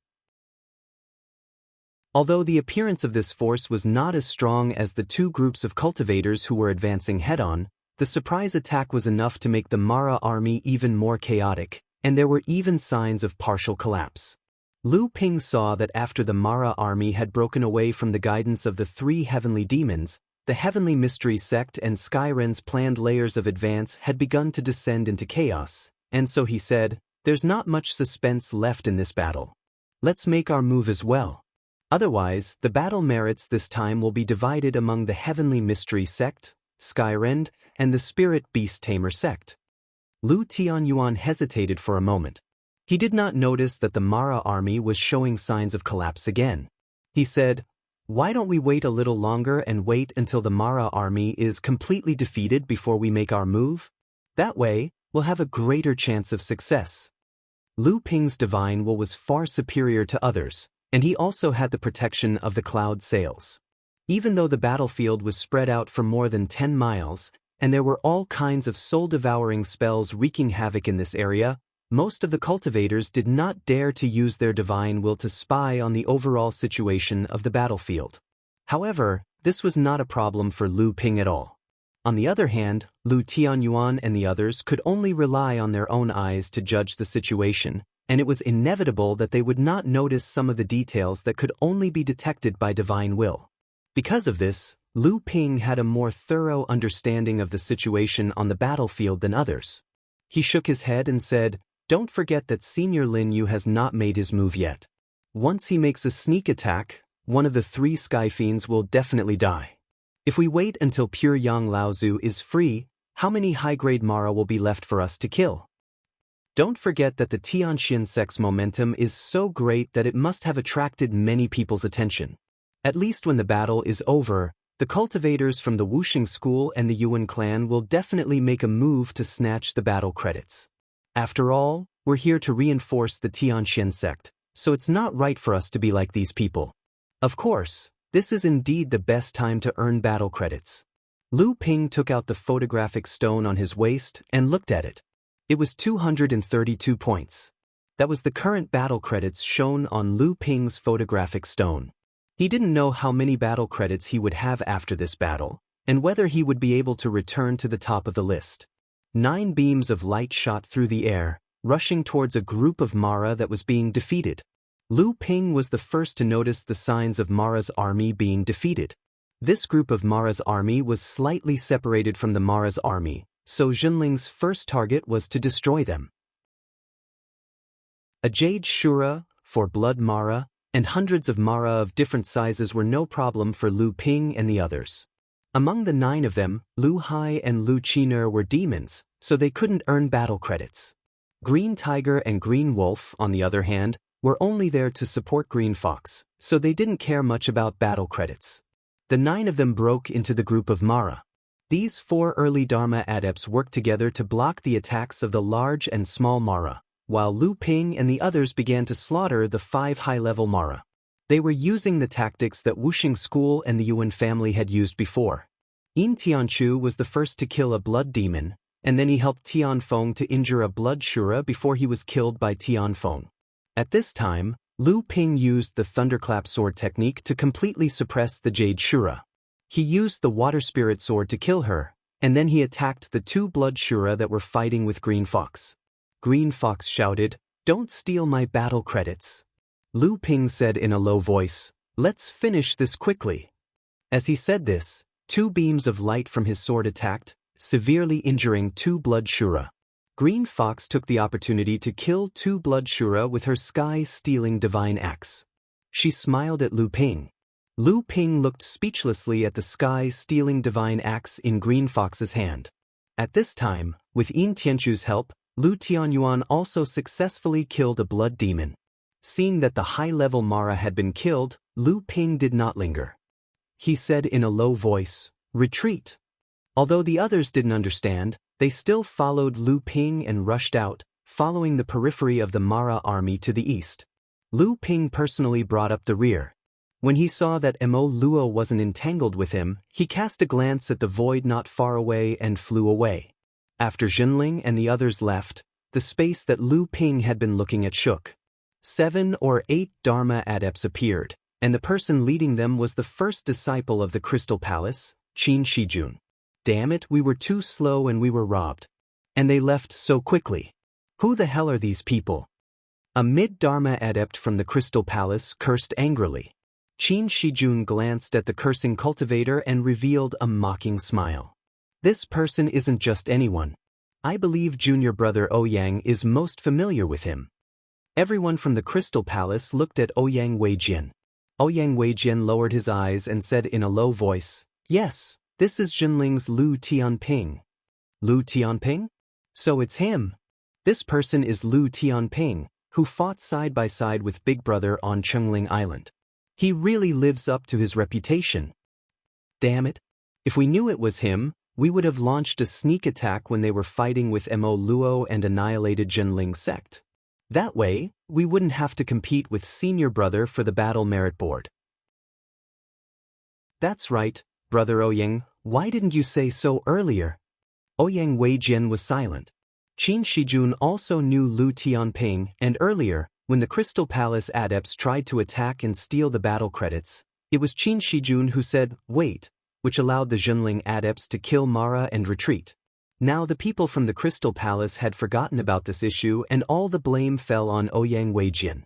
Although the appearance of this force was not as strong as the 2 groups of cultivators who were advancing head-on, the surprise attack was enough to make the Mara army even more chaotic, and there were even signs of partial collapse. Lu Ping saw that after the Mara army had broken away from the guidance of the 3 heavenly demons, the Heavenly Mystery sect and Skyrend's planned layers of advance had begun to descend into chaos, and so he said, "There's not much suspense left in this battle. Let's make our move as well. Otherwise, the battle merits this time will be divided among the Heavenly Mystery sect, Skyrend, and the Spirit Beast Tamer sect." Lu Tianyuan hesitated for a moment. He did not notice that the Mara army was showing signs of collapse again. He said, "Why don't we wait a little longer and wait until the Mara army is completely defeated before we make our move? That way, we'll have a greater chance of success." Lu Ping's divine will was far superior to others, and he also had the protection of the cloud sails. Even though the battlefield was spread out for more than 10 miles, and there were all kinds of soul-devouring spells wreaking havoc in this area, most of the cultivators did not dare to use their divine will to spy on the overall situation of the battlefield. However, this was not a problem for Lu Ping at all. On the other hand, Lu Tianyuan and the others could only rely on their own eyes to judge the situation, and it was inevitable that they would not notice some of the details that could only be detected by divine will. Because of this, Lu Ping had a more thorough understanding of the situation on the battlefield than others. He shook his head and said, "Don't forget that Senior Lin Yu has not made his move yet. Once he makes a sneak attack, one of the 3 Sky Fiends will definitely die. If we wait until Pure Yang Laozu is free, how many high-grade Mara will be left for us to kill? Don't forget that the Tianxian sect's momentum is so great that it must have attracted many people's attention. At least when the battle is over, the cultivators from the Wuxing School and the Yuan clan will definitely make a move to snatch the battle credits. After all, we're here to reinforce the Tianxian sect, so it's not right for us to be like these people. Of course, this is indeed the best time to earn battle credits." Lu Ping took out the photographic stone on his waist and looked at it. It was 232 points. That was the current battle credits shown on Lu Ping's photographic stone. He didn't know how many battle credits he would have after this battle, and whether he would be able to return to the top of the list. 9 beams of light shot through the air, rushing towards a group of Mara that was being defeated. Lu Ping was the first to notice the signs of Mara's army being defeated. This group of Mara's army was slightly separated from the Mara's army, so Jinling's first target was to destroy them. A Jade Shura, 4 Blood Mara, and hundreds of Mara of different sizes were no problem for Lu Ping and the others. Among the 9 of them, Lu Hai and Lu Qiner were demons, so they couldn't earn battle credits. Green Tiger and Green Wolf, on the other hand, were only there to support Green Fox, so they didn't care much about battle credits. The 9 of them broke into the group of Mara. These 4 early Dharma adepts worked together to block the attacks of the large and small Mara, while Lu Ping and the others began to slaughter the 5 high-level Mara. They were using the tactics that Wuxing School and the Yuan family had used before. Yin Tianchu was the first to kill a blood demon, and then he helped Tianfeng to injure a blood Shura before he was killed by Tianfeng. At this time, Lu Ping used the Thunderclap sword technique to completely suppress the Jade Shura. He used the Water Spirit sword to kill her, and then he attacked the 2 blood Shura that were fighting with Green Fox. Green Fox shouted, "Don't steal my battle credits." Lu Ping said in a low voice, "Let's finish this quickly." As he said this, 2 beams of light from his sword attacked, severely injuring 2 blood Shura. Green Fox took the opportunity to kill 2 blood Shura with her sky-stealing divine axe. She smiled at Lu Ping. Lu Ping looked speechlessly at the sky-stealing divine axe in Green Fox's hand. At this time, with Yin Tianchu's help, Lu Tianyuan also successfully killed a blood demon. Seeing that the high-level Mara had been killed, Lu Ping did not linger. He said in a low voice, "Retreat." Although the others didn't understand, they still followed Lu Ping and rushed out, following the periphery of the Mara army to the east. Lu Ping personally brought up the rear. When he saw that Mo Luo wasn't entangled with him, he cast a glance at the void not far away and flew away. After Jinling and the others left, the space that Lu Ping had been looking at shook. 7 or 8 Dharma adepts appeared, and the person leading them was the first disciple of the Crystal Palace, Qin Shijun. Damn it, we were too slow and we were robbed. And they left so quickly. Who the hell are these people? A mid-Dharma adept from the Crystal Palace cursed angrily. Qin Shijun glanced at the cursing cultivator and revealed a mocking smile. This person isn't just anyone. I believe junior brother Ouyang is most familiar with him. Everyone from the Crystal Palace looked at Ouyang Weijian. Ouyang Weijian lowered his eyes and said in a low voice, "Yes, this is Jinling's Lu Tianping." Lu Tianping? So it's him. This person is Lu Tianping, who fought side by side with Big Brother on Chengling Island. He really lives up to his reputation. Damn it. If we knew it was him, we would have launched a sneak attack when they were fighting with Mo Luo and annihilated Jinling sect. That way, we wouldn't have to compete with senior brother for the battle merit board. That's right, Brother Ouyang, why didn't you say so earlier? Ouyang Weijian was silent. Qin Shijun also knew Lu Tianping, and earlier, when the Crystal Palace adepts tried to attack and steal the battle credits, it was Qin Shijun who said, "Wait," which allowed the Jinling adepts to kill Mara and retreat. Now the people from the Crystal Palace had forgotten about this issue and all the blame fell on Ouyang Weijian.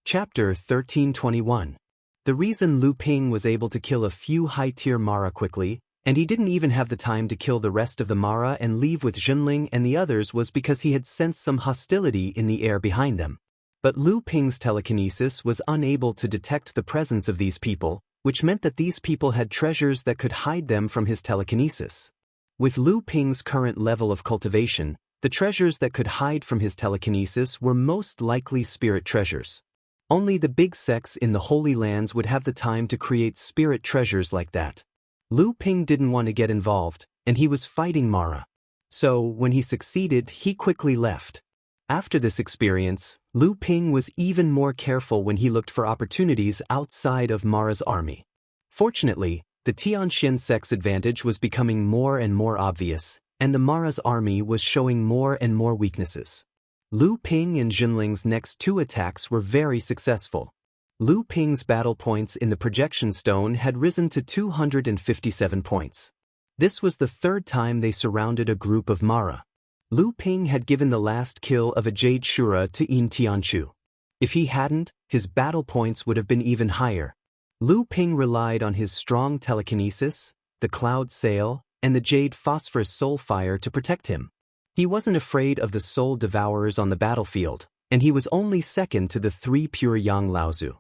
Chapter 1321. The reason Lu Ping was able to kill a few high-tier Mara quickly, and he didn't even have the time to kill the rest of the Mara and leave with Jinling and the others, was because he had sensed some hostility in the air behind them. But Lu Ping's telekinesis was unable to detect the presence of these people, which meant that these people had treasures that could hide them from his telekinesis. With Lu Ping's current level of cultivation, the treasures that could hide from his telekinesis were most likely spirit treasures. Only the big sects in the Holy Lands would have the time to create spirit treasures like that. Lu Ping didn't want to get involved, and he was fighting Mara. So, when he succeeded, he quickly left. After this experience, Lu Ping was even more careful when he looked for opportunities outside of Mara's army. Fortunately, the Tianxian sect's advantage was becoming more and more obvious, and the Mara's army was showing more and more weaknesses. Lu Ping and Jinling's next two attacks were very successful. Lu Ping's battle points in the projection stone had risen to 257 points. This was the third time they surrounded a group of Mara. Lu Ping had given the last kill of a Jade Shura to Yin Tianchu. If he hadn't, his battle points would have been even higher. Lu Ping relied on his strong telekinesis, the cloud sail, and the Jade Phosphorus Soul Fire to protect him. He wasn't afraid of the soul devourers on the battlefield, and he was only second to the three pure Yang Laozu.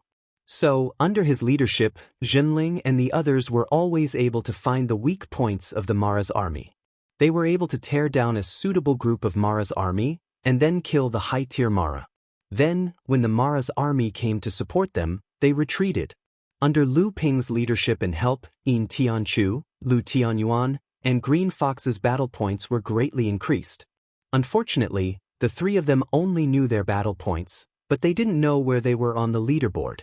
So, under his leadership, Jinling and the others were always able to find the weak points of the Mara's army. They were able to tear down a suitable group of Mara's army, and then kill the high-tier Mara. Then, when the Mara's army came to support them, they retreated. Under Lu Ping's leadership and help, Yin Tianchu, Lu Tianyuan, and Green Fox's battle points were greatly increased. Unfortunately, the three of them only knew their battle points, but they didn't know where they were on the leaderboard.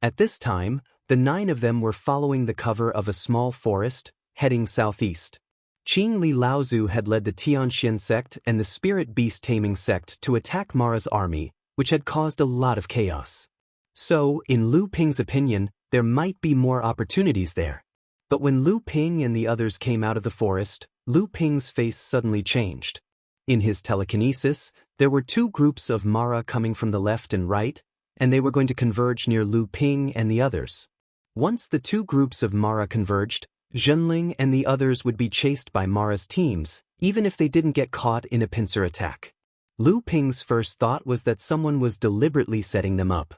At this time, the 9 of them were following the cover of a small forest, heading southeast. Qing Li Laozu had led the Tianxian sect and the Spirit Beast Taming sect to attack Mara's army, which had caused a lot of chaos. So, in Lu Ping's opinion, there might be more opportunities there. But when Lu Ping and the others came out of the forest, Lu Ping's face suddenly changed. In his telekinesis, there were 2 groups of Mara coming from the left and right, and they were going to converge near Lu Ping and the others. Once the 2 groups of Mara converged, Zhenling and the others would be chased by Mara's teams, even if they didn't get caught in a pincer attack. Lu Ping's first thought was that someone was deliberately setting them up.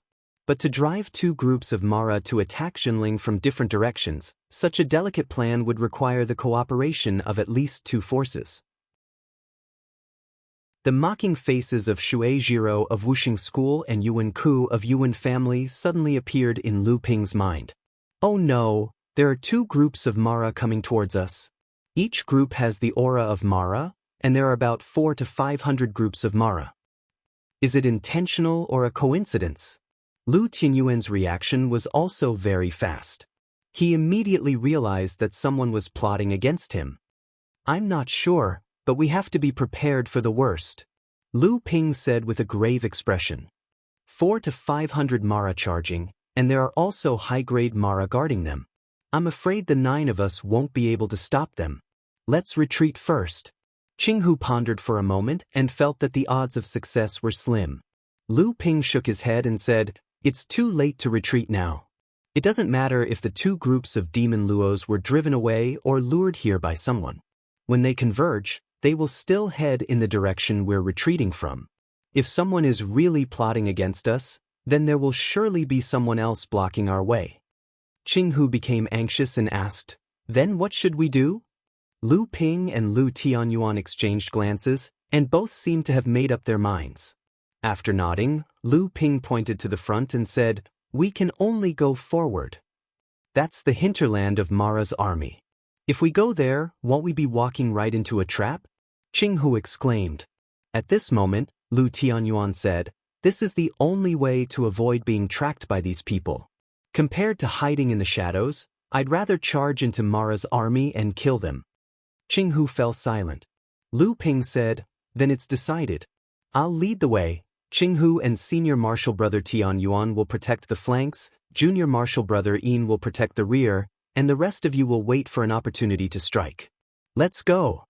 But to drive 2 groups of Mara to attack Zhenling from different directions, such a delicate plan would require the cooperation of at least 2 forces. The mocking faces of Shui Jiro of Wuxing School and Yuan Ku of Yuan family suddenly appeared in Lu Ping's mind. Oh no, there are 2 groups of Mara coming towards us. Each group has the aura of Mara, and there are about 400 to 500 groups of Mara. Is it intentional or a coincidence? Lu Tianyuan's reaction was also very fast. He immediately realized that someone was plotting against him. I'm not sure, but we have to be prepared for the worst, Lu Ping said with a grave expression. 400 to 500 Mara charging, and there are also high-grade Mara guarding them. I'm afraid the 9 of us won't be able to stop them. Let's retreat first. Qinghu pondered for a moment and felt that the odds of success were slim. Lu Ping shook his head and said, "It's too late to retreat now. It doesn't matter if the 2 groups of demon Luos were driven away or lured here by someone. When they converge, they will still head in the direction we're retreating from. If someone is really plotting against us, then there will surely be someone else blocking our way." Qinghu became anxious and asked, "Then what should we do?" Lu Ping and Lu Tianyuan exchanged glances, and both seemed to have made up their minds. After nodding, Lu Ping pointed to the front and said, "We can only go forward. That's the hinterland of Mara's army. If we go there, won't we be walking right into a trap?" Qinghu exclaimed. At this moment, Lu Tianyuan said, "This is the only way to avoid being tracked by these people. Compared to hiding in the shadows, I'd rather charge into Mara's army and kill them." Qinghu fell silent. Lu Ping said, "Then it's decided. I'll lead the way. Qinghu and Senior Marshal Brother Tianyuan will protect the flanks, Junior Marshal Brother Yin will protect the rear, and the rest of you will wait for an opportunity to strike. Let's go."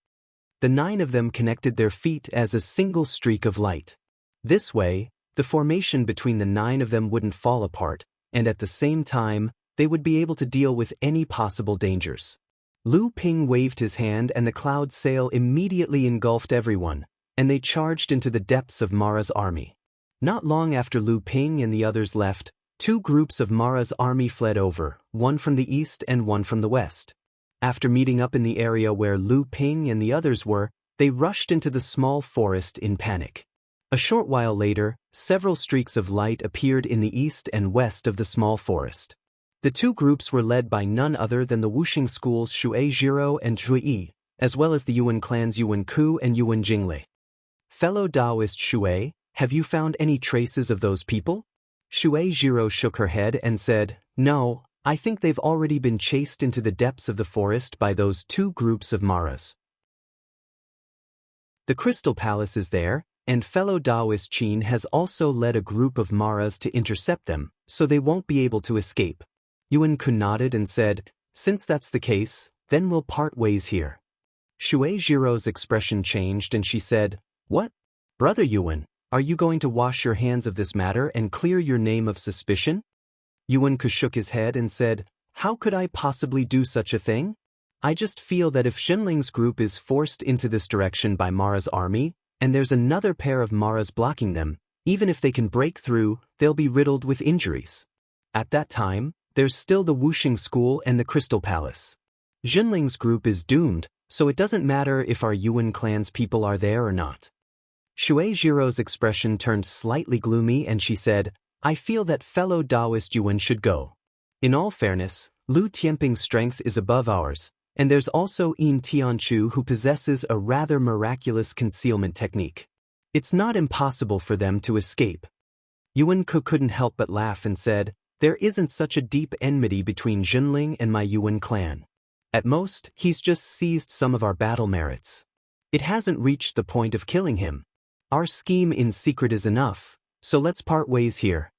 The 9 of them connected their feet as a single streak of light. This way, the formation between the 9 of them wouldn't fall apart, and at the same time, they would be able to deal with any possible dangers. Lu Ping waved his hand and the cloud sail immediately engulfed everyone, and they charged into the depths of Mara's army. Not long after Lu Ping and the others left, 2 groups of Mara's army fled over, one from the east and one from the west. After meeting up in the area where Lu Ping and the others were, they rushed into the small forest in panic. A short while later, several streaks of light appeared in the east and west of the small forest. The 2 groups were led by none other than the Wuxing School's Shui Jiro and Chui Yi, as well as the Yuan clan's Yuan Ku and Yuan Jingle. "Fellow Taoist Shui, have you found any traces of those people?" Shui Jiro shook her head and said, "No, I think they've already been chased into the depths of the forest by those two groups of Maras. The Crystal Palace is there, and fellow Taoist Qin has also led a group of Maras to intercept them, so they won't be able to escape. Yuan Ku nodded and said, since that's the case, then we'll part ways here. Shui Jiro's expression changed and she said, what? Brother Yuan, are you going to wash your hands of this matter and clear your name of suspicion? Yuan Ku shook his head and said, how could I possibly do such a thing? I just feel that if Xinling's group is forced into this direction by Mara's army, and there's another pair of Maras blocking them, even if they can break through, they'll be riddled with injuries. At that time, there's still the Wuxing School and the Crystal Palace. Xinling's group is doomed, so it doesn't matter if our Yuan clan's people are there or not. Shui Jiro's expression turned slightly gloomy and she said, I feel that fellow Taoist Yuan should go. In all fairness, Lu Tianping's strength is above ours, and there's also Yin Tianchu who possesses a rather miraculous concealment technique. It's not impossible for them to escape. Yuan Ku couldn't help but laugh and said, there isn't such a deep enmity between Xinling and my Yuan clan. At most, he's just seized some of our battle merits. It hasn't reached the point of killing him. Our scheme in secret is enough, so let's part ways here.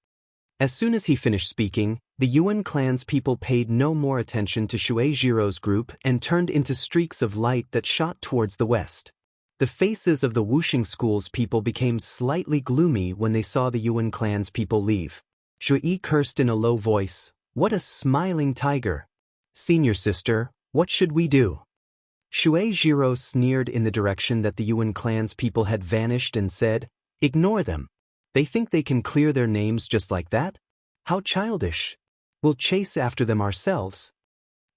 As soon as he finished speaking, the Yuan clan's people paid no more attention to Shui Jiro's group and turned into streaks of light that shot towards the west. The faces of the Wuxing School's people became slightly gloomy when they saw the Yuan clan's people leave. Shui cursed in a low voice, what a smiling tiger! Senior sister, what should we do? Shui Jiro sneered in the direction that the Yuan clan's people had vanished and said, ignore them. They think they can clear their names just like that? How childish! We'll chase after them ourselves.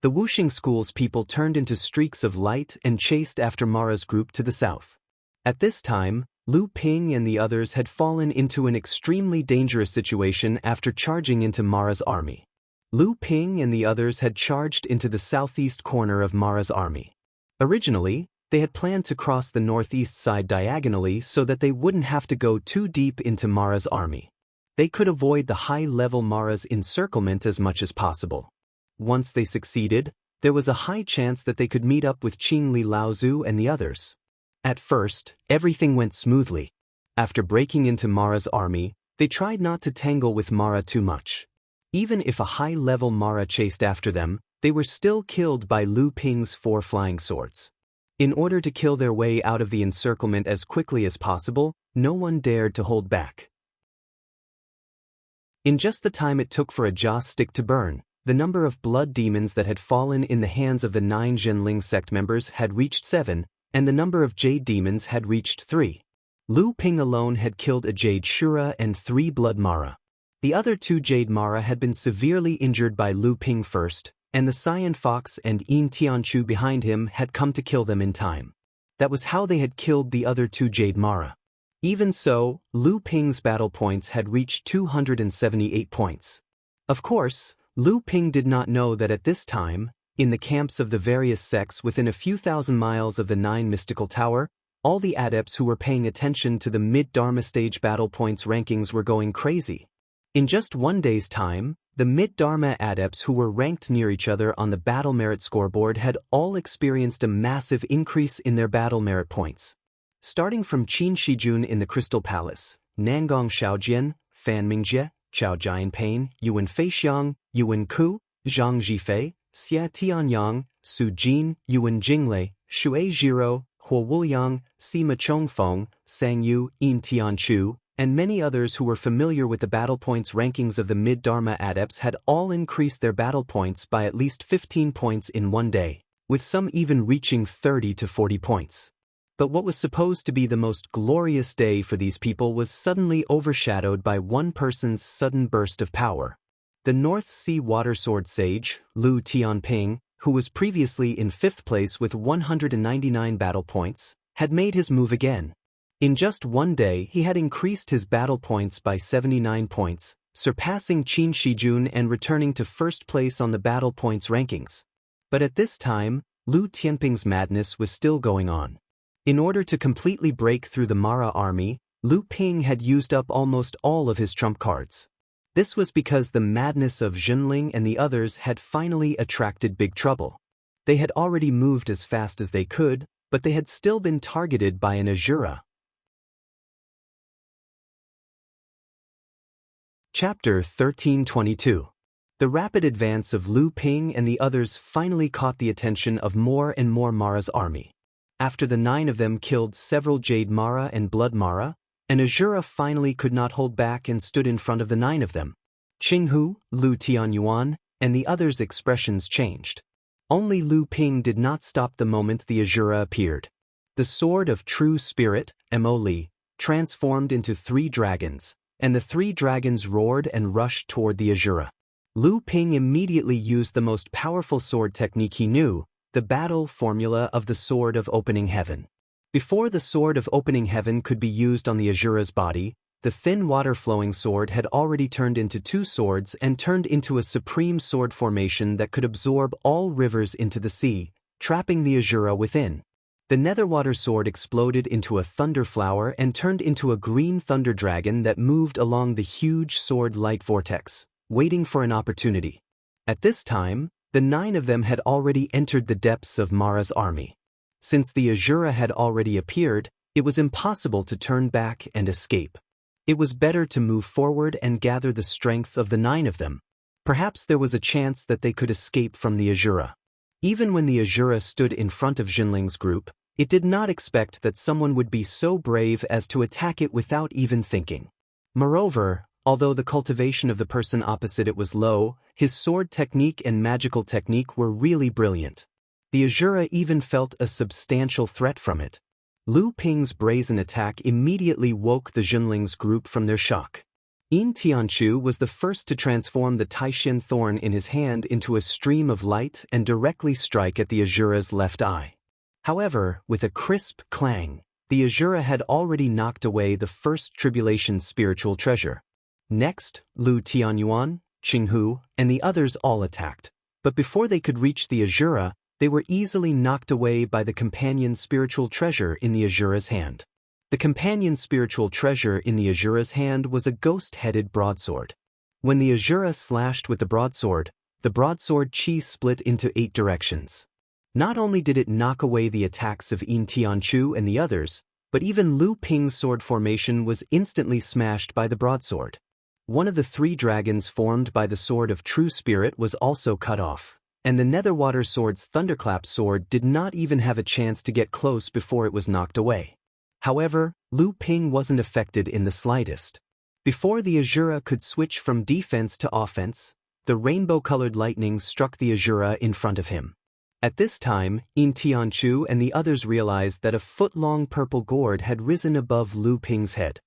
The Wuxing School's people turned into streaks of light and chased after Mara's group to the south. At this time, Lu Ping and the others had fallen into an extremely dangerous situation after charging into Mara's army. Lu Ping and the others had charged into the southeast corner of Mara's army. Originally, they had planned to cross the northeast side diagonally so that they wouldn't have to go too deep into Mara's army. They could avoid the high-level Mara's encirclement as much as possible. Once they succeeded, there was a high chance that they could meet up with Qin Li Laozu and the others. At first, everything went smoothly. After breaking into Mara's army, they tried not to tangle with Mara too much. Even if a high-level Mara chased after them, they were still killed by Lu Ping's 4 flying swords. In order to kill their way out of the encirclement as quickly as possible, no one dared to hold back. In just the time it took for a joss stick to burn, the number of blood demons that had fallen in the hands of the 9 Zhenling sect members had reached 7, and the number of jade demons had reached 3. Lu Ping alone had killed a jade Shura and 3 blood Mara. The other 2 jade Mara had been severely injured by Lu Ping first, and the Cyan Fox and Yin Tianchu behind him had come to kill them in time. That was how they had killed the other 2 jade Mara. Even so, Lu Ping's battle points had reached 278 points. Of course, Lu Ping did not know that at this time, in the camps of the various sects within a few thousand miles of the 9 Mystical Tower, all the adepts who were paying attention to the mid-Dharma stage battle points rankings were going crazy. In just one day's time, the mid-Dharma adepts who were ranked near each other on the battle merit scoreboard had all experienced a massive increase in their battle merit points. Starting from Qin Shijun in the Crystal Palace, Nangong Xiaojian, Fan Mingjie, Chao Jianpain, Yuan Feixiang, Yuan Ku, Zhang Zhifei, Xia Tianyang, Su Jin, Yuan Jinglei, Shui Jiro, Huo Wuliang, Sima Chongfeng, Sang Yu, Yin Tianchu, and many others who were familiar with the battle points rankings of the mid-Dharma adepts had all increased their battle points by at least 15 points in one day, with some even reaching 30 to 40 points. But what was supposed to be the most glorious day for these people was suddenly overshadowed by one person's sudden burst of power. The North Sea Water Sword Sage, Lu Tianping, who was previously in 5th place with 199 battle points, had made his move again. In just one day he had increased his battle points by 79 points, surpassing Qin Shijun and returning to 1st place on the battle points rankings. But at this time, Lu Tianping's madness was still going on. In order to completely break through the Mara army, Lu Ping had used up almost all of his trump cards. This was because the madness of Junling and the others had finally attracted big trouble. They had already moved as fast as they could, but they had still been targeted by an Azura. Chapter 1322. The rapid advance of Lu Ping and the others finally caught the attention of more and more Mara's army. After the 9 of them killed several Jade Mara and Blood Mara, an Azura finally could not hold back and stood in front of the 9 of them. Qinghu, Lu Tianyuan, and the others' expressions changed. Only Lu Ping did not stop the moment the Azura appeared. The Sword of True Spirit, Mo Li, transformed into 3 dragons, and the 3 dragons roared and rushed toward the Azura. Lu Ping immediately used the most powerful sword technique he knew, the battle formula of the Sword of Opening Heaven. Before the Sword of Opening Heaven could be used on the Azura's body, the thin water-flowing sword had already turned into 2 swords and turned into a supreme sword formation that could absorb all rivers into the sea, trapping the Azura within. The Netherwater sword exploded into a thunder flower and turned into a green thunder dragon that moved along the huge sword light vortex, waiting for an opportunity. At this time, the 9 of them had already entered the depths of Mara's army. Since the Azura had already appeared, it was impossible to turn back and escape. It was better to move forward and gather the strength of the 9 of them. Perhaps there was a chance that they could escape from the Azura. Even when the Azura stood in front of Jinling's group, it did not expect that someone would be so brave as to attack it without even thinking. Moreover, although the cultivation of the person opposite it was low, his sword technique and magical technique were really brilliant. The Azura even felt a substantial threat from it. Lu Ping's brazen attack immediately woke the Junling's group from their shock. Yin Tianchu was the first to transform the Taishin thorn in his hand into a stream of light and directly strike at the Azura's left eye. However, with a crisp clang, the Azura had already knocked away the first tribulation's spiritual treasure. Next, Lu Tianyuan, Qinghu, and the others all attacked, but before they could reach the Azura, they were easily knocked away by the companion spiritual treasure in the Azura's hand. The companion spiritual treasure in the Azura's hand was a ghost-headed broadsword. When the Azura slashed with the broadsword chi split into 8 directions. Not only did it knock away the attacks of Yin Tianchu and the others, but even Lu Ping's sword formation was instantly smashed by the broadsword. One of the 3 dragons formed by the Sword of True Spirit was also cut off, and the Netherwater sword's Thunderclap sword did not even have a chance to get close before it was knocked away. However, Lu Ping wasn't affected in the slightest. Before the Azura could switch from defense to offense, the rainbow-colored lightning struck the Azura in front of him. At this time, Yin Tianchu and the others realized that a foot-long purple gourd had risen above Lu Ping's head.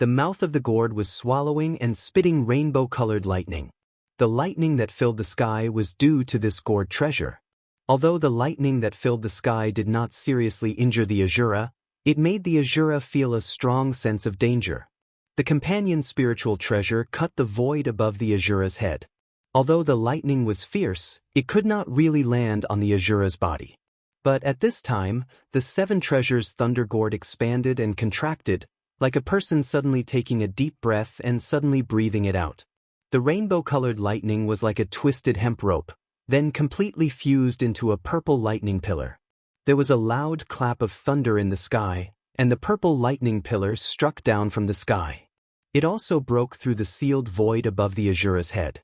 The mouth of the gourd was swallowing and spitting rainbow-colored lightning. The lightning that filled the sky was due to this gourd treasure. Although the lightning that filled the sky did not seriously injure the Azura, it made the Azura feel a strong sense of danger. The companion spiritual treasure cut the void above the Azura's head. Although the lightning was fierce, it could not really land on the Azura's body. But at this time, the 7 treasures' thunder gourd expanded and contracted, like a person suddenly taking a deep breath and suddenly breathing it out. The rainbow-colored lightning was like a twisted hemp rope, then completely fused into a purple lightning pillar. There was a loud clap of thunder in the sky, and the purple lightning pillar struck down from the sky. It also broke through the sealed void above the Azura's head.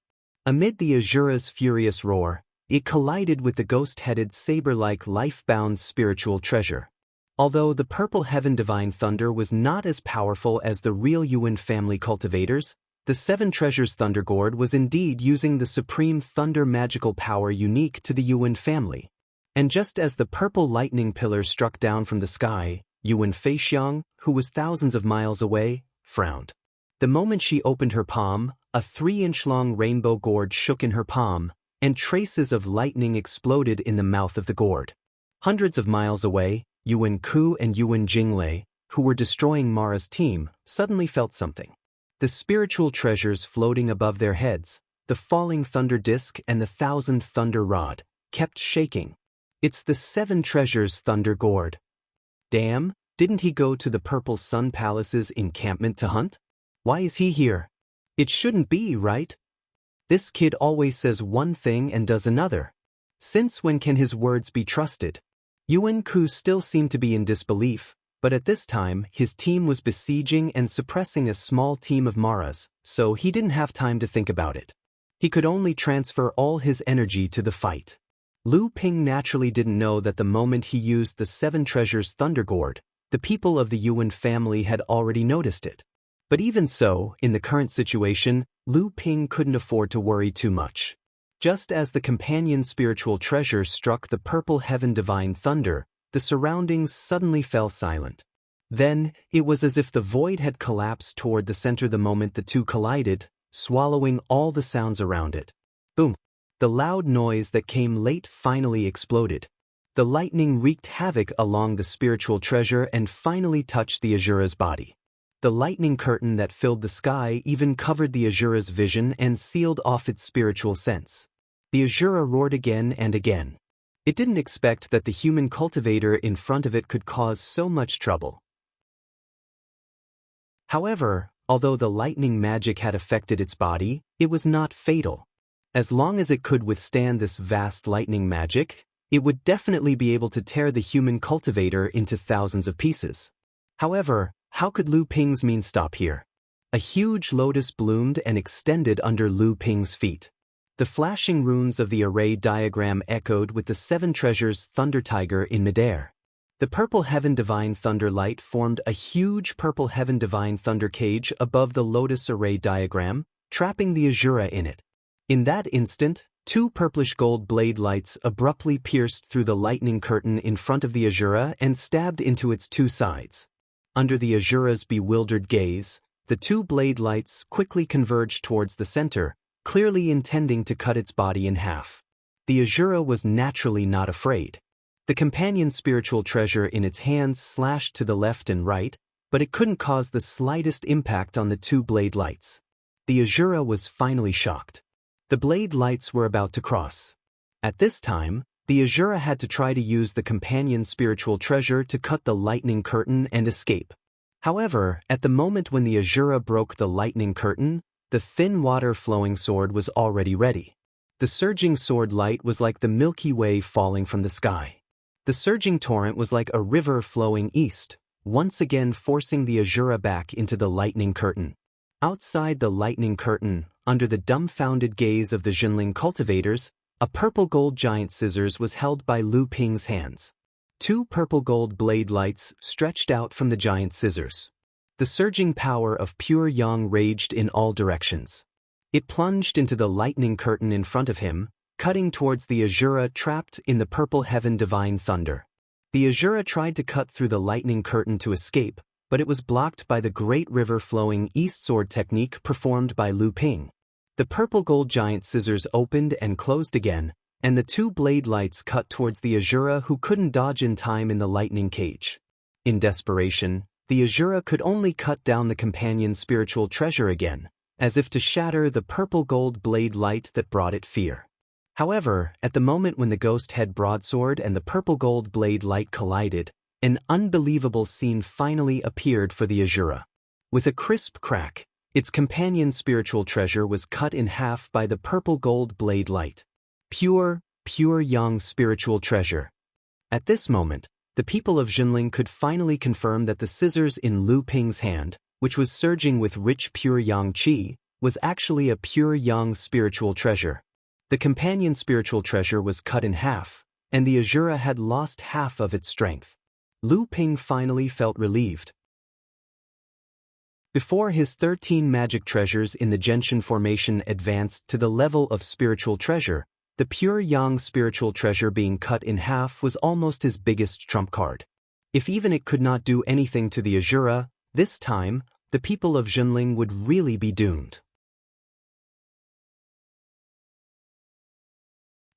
Amid the Azura's furious roar, it collided with the ghost-headed saber-like life-bound spiritual treasure. Although the purple heaven divine thunder was not as powerful as the real Yuan family cultivators, the 7 treasures thunder gourd was indeed using the supreme thunder magical power unique to the Yuan family. And just as the purple lightning pillar struck down from the sky, Yuan Feixiang, who was thousands of miles away, frowned. The moment she opened her palm, a 3-inch-long rainbow gourd shook in her palm, and traces of lightning exploded in the mouth of the gourd. Hundreds of miles away, Yuan Ku and Yuan Jinglei, who were destroying Mara's team, suddenly felt something. The spiritual treasures floating above their heads, the falling thunder disk and the 1,000 thunder rod, kept shaking. It's the 7 treasures thunder gourd. Damn, didn't he go to the Purple Sun Palace's encampment to hunt? Why is he here? It shouldn't be, right? This kid always says one thing and does another. Since when can his words be trusted? Yuan Ku still seemed to be in disbelief, but at this time his team was besieging and suppressing a small team of Maras, so he didn't have time to think about it. He could only transfer all his energy to the fight. Lu Ping naturally didn't know that the moment he used the Seven Treasures Thunder Gourd, the people of the Yuan family had already noticed it. But even so, in the current situation, Lu Ping couldn't afford to worry too much. Just as the companion spiritual treasure struck the purple heaven divine thunder, the surroundings suddenly fell silent. Then, it was as if the void had collapsed toward the center the moment the two collided, swallowing all the sounds around it. Boom! The loud noise that came late finally exploded. The lightning wreaked havoc along the spiritual treasure and finally touched the Azura's body. The lightning curtain that filled the sky even covered the Azura's vision and sealed off its spiritual sense. The Azura roared again and again. It didn't expect that the human cultivator in front of it could cause so much trouble. However, although the lightning magic had affected its body, it was not fatal. As long as it could withstand this vast lightning magic, it would definitely be able to tear the human cultivator into thousands of pieces. However, how could Lu Ping's mean stop here? A huge lotus bloomed and extended under Lu Ping's feet. The flashing runes of the array diagram echoed with the Seven Treasures Thunder Tiger in midair. The purple heaven divine thunder light formed a huge purple heaven divine thunder cage above the lotus array diagram, trapping the Azura in it. In that instant, two purplish gold blade lights abruptly pierced through the lightning curtain in front of the Azura and stabbed into its two sides. Under the Azura's bewildered gaze, the two blade lights quickly converged towards the center, clearly intending to cut its body in half. The Azura was naturally not afraid. The companion spiritual treasure in its hands slashed to the left and right, but it couldn't cause the slightest impact on the two blade lights. The Azura was finally shocked. The blade lights were about to cross. At this time, the Azura had to try to use the companion spiritual treasure to cut the lightning curtain and escape. However, at the moment when the Azura broke the lightning curtain, the thin water-flowing sword was already ready. The surging sword light was like the Milky Way falling from the sky. The surging torrent was like a river flowing east, once again forcing the Azura back into the lightning curtain. Outside the lightning curtain, under the dumbfounded gaze of the Jinling cultivators, a purple gold giant scissors was held by Lu Ping's hands. Two purple gold blade lights stretched out from the giant scissors. The surging power of pure yang raged in all directions. It plunged into the lightning curtain in front of him, cutting towards the Azura trapped in the purple heaven divine thunder. The Azura tried to cut through the lightning curtain to escape, but it was blocked by the great river flowing east sword technique performed by Lu Ping. The purple gold giant scissors opened and closed again, and the two blade lights cut towards the Azura who couldn't dodge in time in the lightning cage. In desperation, the Azura could only cut down the companion spiritual treasure again, as if to shatter the purple gold blade light that brought it fear. However, at the moment when the ghost head broadsword and the purple gold blade light collided, an unbelievable scene finally appeared for the Azura. With a crisp crack, its companion spiritual treasure was cut in half by the purple gold blade light. Pure yang spiritual treasure. At this moment, the people of Jinling could finally confirm that the scissors in Lu Ping's hand, which was surging with rich pure yang qi, was actually a pure yang spiritual treasure. The companion spiritual treasure was cut in half, and the Azura had lost half of its strength. Lu Ping finally felt relieved. Before his 13 magic treasures in the Genshin formation advanced to the level of spiritual treasure, the pure yang spiritual treasure being cut in half was almost his biggest trump card. If even it could not do anything to the Azura, this time, the people of Jinling would really be doomed.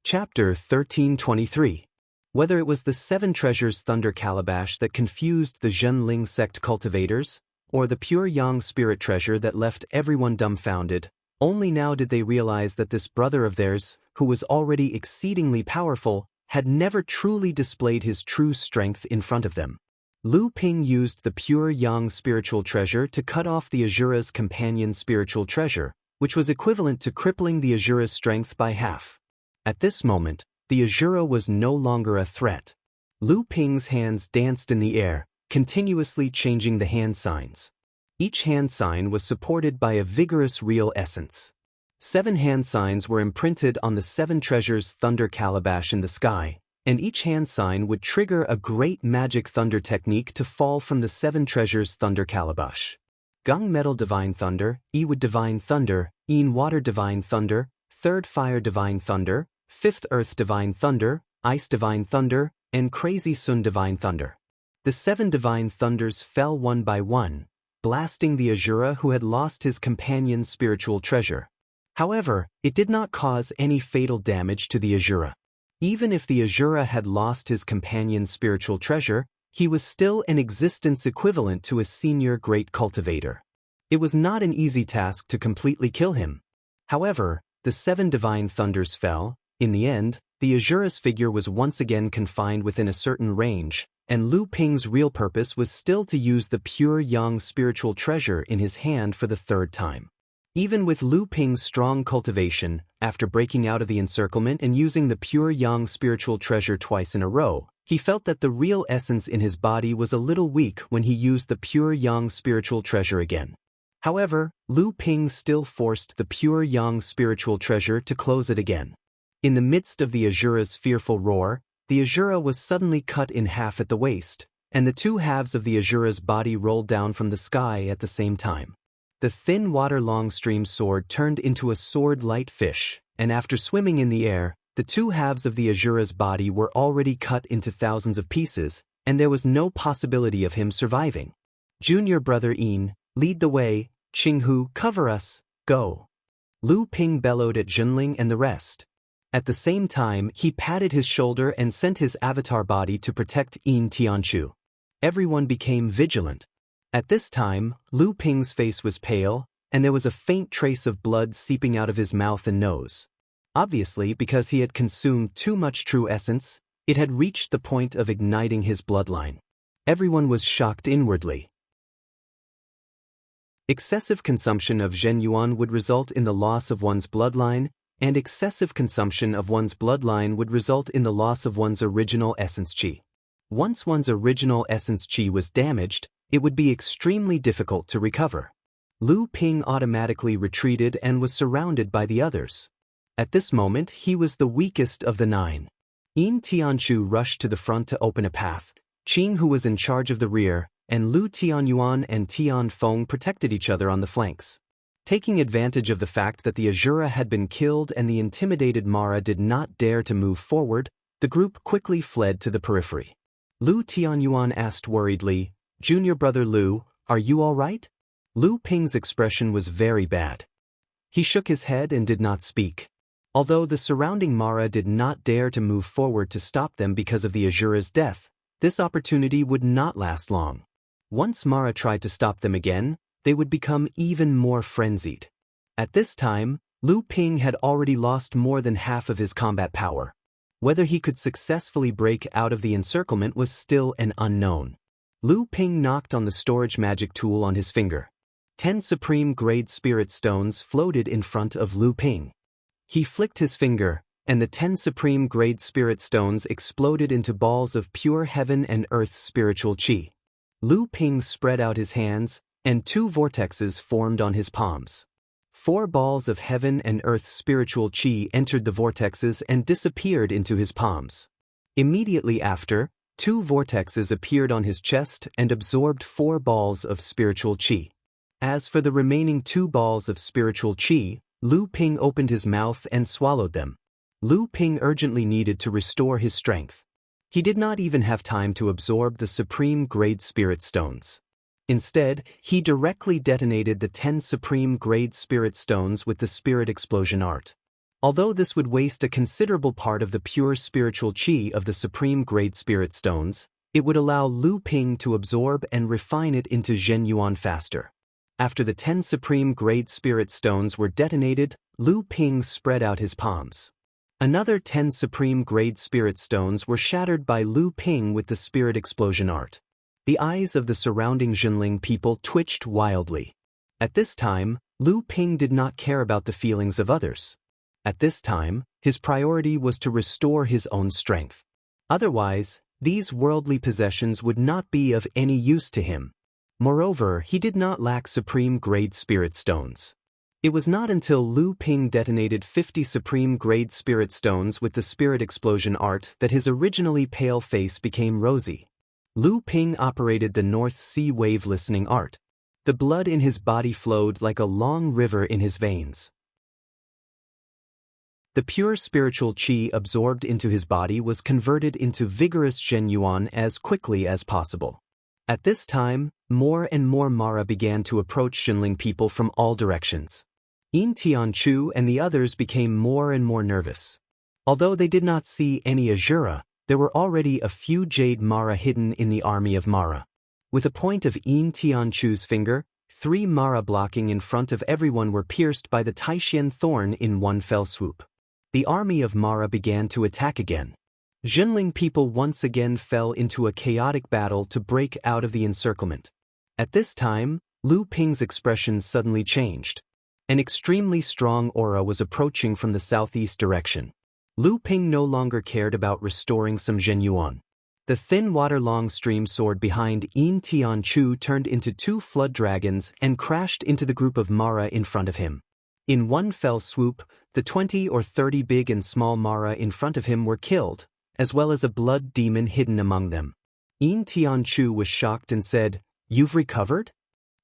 Chapter 1323. Whether it was the Seven Treasures Thunder Calabash that confused the Jinling sect cultivators, or the pure yang spirit treasure that left everyone dumbfounded, only now did they realize that this brother of theirs, who was already exceedingly powerful, had never truly displayed his true strength in front of them. Lu Ping used the pure yang spiritual treasure to cut off the Asura's companion spiritual treasure, which was equivalent to crippling the Asura's strength by half. At this moment, the Asura was no longer a threat. Lu Ping's hands danced in the air, continuously changing the hand signs. Each hand sign was supported by a vigorous real essence. 7 hand signs were imprinted on the 7 treasures thunder calabash in the sky, and each hand sign would trigger a great magic thunder technique to fall from the 7 treasures thunder calabash. Gung metal divine thunder, Ewood divine thunder, Een water divine thunder, 3rd fire divine thunder, 5th earth divine thunder, ice divine thunder, and crazy sun divine thunder. The 7 divine thunders fell one by one, blasting the Asura who had lost his companion's spiritual treasure. However, it did not cause any fatal damage to the Asura. Even if the Asura had lost his companion's spiritual treasure, he was still an existence equivalent to a senior great cultivator. It was not an easy task to completely kill him. However, the 7 divine thunders fell. In the end, the Asura's figure was once again confined within a certain range, and Lu Ping's real purpose was still to use the pure yang spiritual treasure in his hand for the 3rd time. Even with Lu Ping's strong cultivation, after breaking out of the encirclement and using the pure yang spiritual treasure twice in a row, he felt that the real essence in his body was a little weak when he used the pure yang spiritual treasure again. However, Lu Ping still forced the pure yang spiritual treasure to close it again. In the midst of the Asura's fearful roar, the Asura was suddenly cut in half at the waist, and the 2 halves of the Asura's body rolled down from the sky at the same time. The thin water-long stream sword turned into a sword-light fish, and after swimming in the air, the 2 halves of the Asura's body were already cut into thousands of pieces, and there was no possibility of him surviving. Junior brother Een, lead the way, Qinghu, cover us, go. Lu Ping bellowed at Junling and the rest. At the same time, he patted his shoulder and sent his avatar body to protect Een Tianchu. Everyone became vigilant. At this time, Lu Ping's face was pale, and there was a faint trace of blood seeping out of his mouth and nose. Obviously, because he had consumed too much true essence, it had reached the point of igniting his bloodline. Everyone was shocked inwardly. Excessive consumption of Zhenyuan would result in the loss of one's bloodline, and excessive consumption of one's bloodline would result in the loss of one's original essence qi. Once one's original essence qi was damaged, it would be extremely difficult to recover. Lu Ping automatically retreated and was surrounded by the others. At this moment, he was the weakest of the 9. Een Tianchu rushed to the front to open a path. Qing, who was in charge of the rear, and Lu Tianyuan and Tian Feng protected each other on the flanks. Taking advantage of the fact that the Asura had been killed and the intimidated Mara did not dare to move forward, the group quickly fled to the periphery. Lu Tianyuan asked worriedly, "Junior brother Lu, are you all right?" Lu Ping's expression was very bad. He shook his head and did not speak. Although the surrounding Mara did not dare to move forward to stop them because of the Asura's death, this opportunity would not last long. Once Mara tried to stop them again, they would become even more frenzied. At this time, Lu Ping had already lost more than half of his combat power. Whether he could successfully break out of the encirclement was still an unknown. Lu Ping knocked on the storage magic tool on his finger. 10 supreme-grade spirit stones floated in front of Lu Ping. He flicked his finger, and the 10 supreme-grade spirit stones exploded into balls of pure heaven and earth spiritual qi. Lu Ping spread out his hands, and 2 vortexes formed on his palms. 4 balls of heaven and earth spiritual qi entered the vortexes and disappeared into his palms. Immediately after, 2 vortexes appeared on his chest and absorbed 4 balls of spiritual qi. As for the remaining 2 balls of spiritual qi, Lu Ping opened his mouth and swallowed them. Lu Ping urgently needed to restore his strength. He did not even have time to absorb the supreme-grade spirit stones. Instead, he directly detonated the 10 supreme-grade spirit stones with the spirit explosion art. Although this would waste a considerable part of the pure spiritual qi of the supreme-grade spirit stones, it would allow Lu Ping to absorb and refine it into Zhenyuan faster. After the 10 supreme-grade spirit stones were detonated, Lu Ping spread out his palms. Another 10 supreme-grade spirit stones were shattered by Lu Ping with the spirit explosion art. The eyes of the surrounding Jinling people twitched wildly. At this time, Lu Ping did not care about the feelings of others. At this time, his priority was to restore his own strength. Otherwise, these worldly possessions would not be of any use to him. Moreover, he did not lack supreme-grade spirit stones. It was not until Lu Ping detonated 50 supreme-grade spirit stones with the spirit explosion art that his originally pale face became rosy. Lu Ping operated the North Sea wave listening art. The blood in his body flowed like a long river in his veins. The pure spiritual qi absorbed into his body was converted into vigorous Zhenyuan as quickly as possible. At this time, more and more Mara began to approach Jinling people from all directions. Yin Tianchu and the others became more and more nervous. Although they did not see any Azura, there were already a few Jade Mara hidden in the army of Mara. With a point of Yin Tianchu's finger, 3 Mara blocking in front of everyone were pierced by the Taishian thorn in one fell swoop. The army of Mara began to attack again. Jinling people once again fell into a chaotic battle to break out of the encirclement. At this time, Lu Ping's expression suddenly changed. An extremely strong aura was approaching from the southeast direction. Lu Ping no longer cared about restoring some Zhenyuan. The thin water-long stream sword behind Yin Tianchu turned into 2 flood dragons and crashed into the group of Mara in front of him. In one fell swoop, the 20 or 30 big and small Mara in front of him were killed, as well as a blood demon hidden among them. Yin Tianchu was shocked and said, "You've recovered?"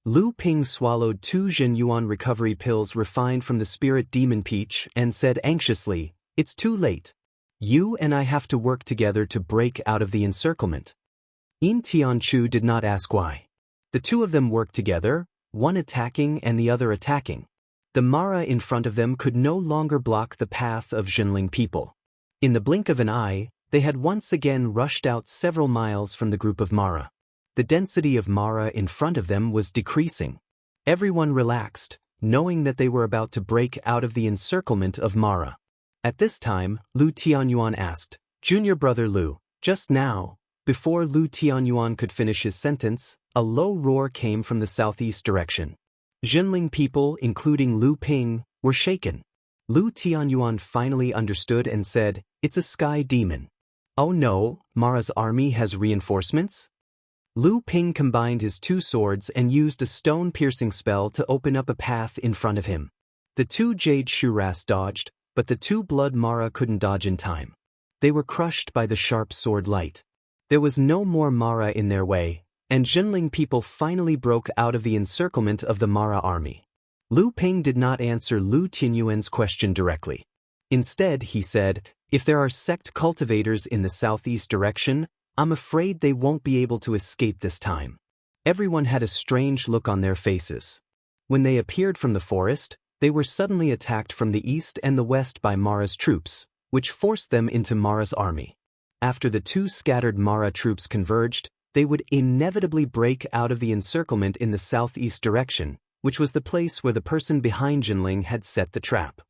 Lu Ping swallowed 2 Zhenyuan recovery pills refined from the spirit demon peach and said anxiously, "It's too late. You and I have to work together to break out of the encirclement." Yin Tianchu did not ask why. The 2 of them worked together, one attacking and the other attacking. The Mara in front of them could no longer block the path of Jinling people. In the blink of an eye, they had once again rushed out several miles from the group of Mara. The density of Mara in front of them was decreasing. Everyone relaxed, knowing that they were about to break out of the encirclement of Mara. At this time, Lu Tianyuan asked, "Junior brother Lu, just now," before Lu Tianyuan could finish his sentence, a low roar came from the southeast direction. Jinling people, including Lu Ping, were shaken. Lu Tianyuan finally understood and said, "It's a sky demon." "Oh no, Mara's army has reinforcements?" Lu Ping combined his 2 swords and used a stone-piercing spell to open up a path in front of him. The 2 Jade Shuras dodged, but the 2 Blood Mara couldn't dodge in time. They were crushed by the sharp sword light. There was no more Mara in their way, and Jinling people finally broke out of the encirclement of the Mara army. Lu Ping did not answer Lu Tianyuan's question directly. Instead, he said, "If there are sect cultivators in the southeast direction, I'm afraid they won't be able to escape this time." Everyone had a strange look on their faces. When they appeared from the forest, they were suddenly attacked from the east and the west by Mara's troops, which forced them into Mara's army. After the 2 scattered Mara troops converged, they would inevitably break out of the encirclement in the southeast direction, which was the place where the person behind Jinling had set the trap.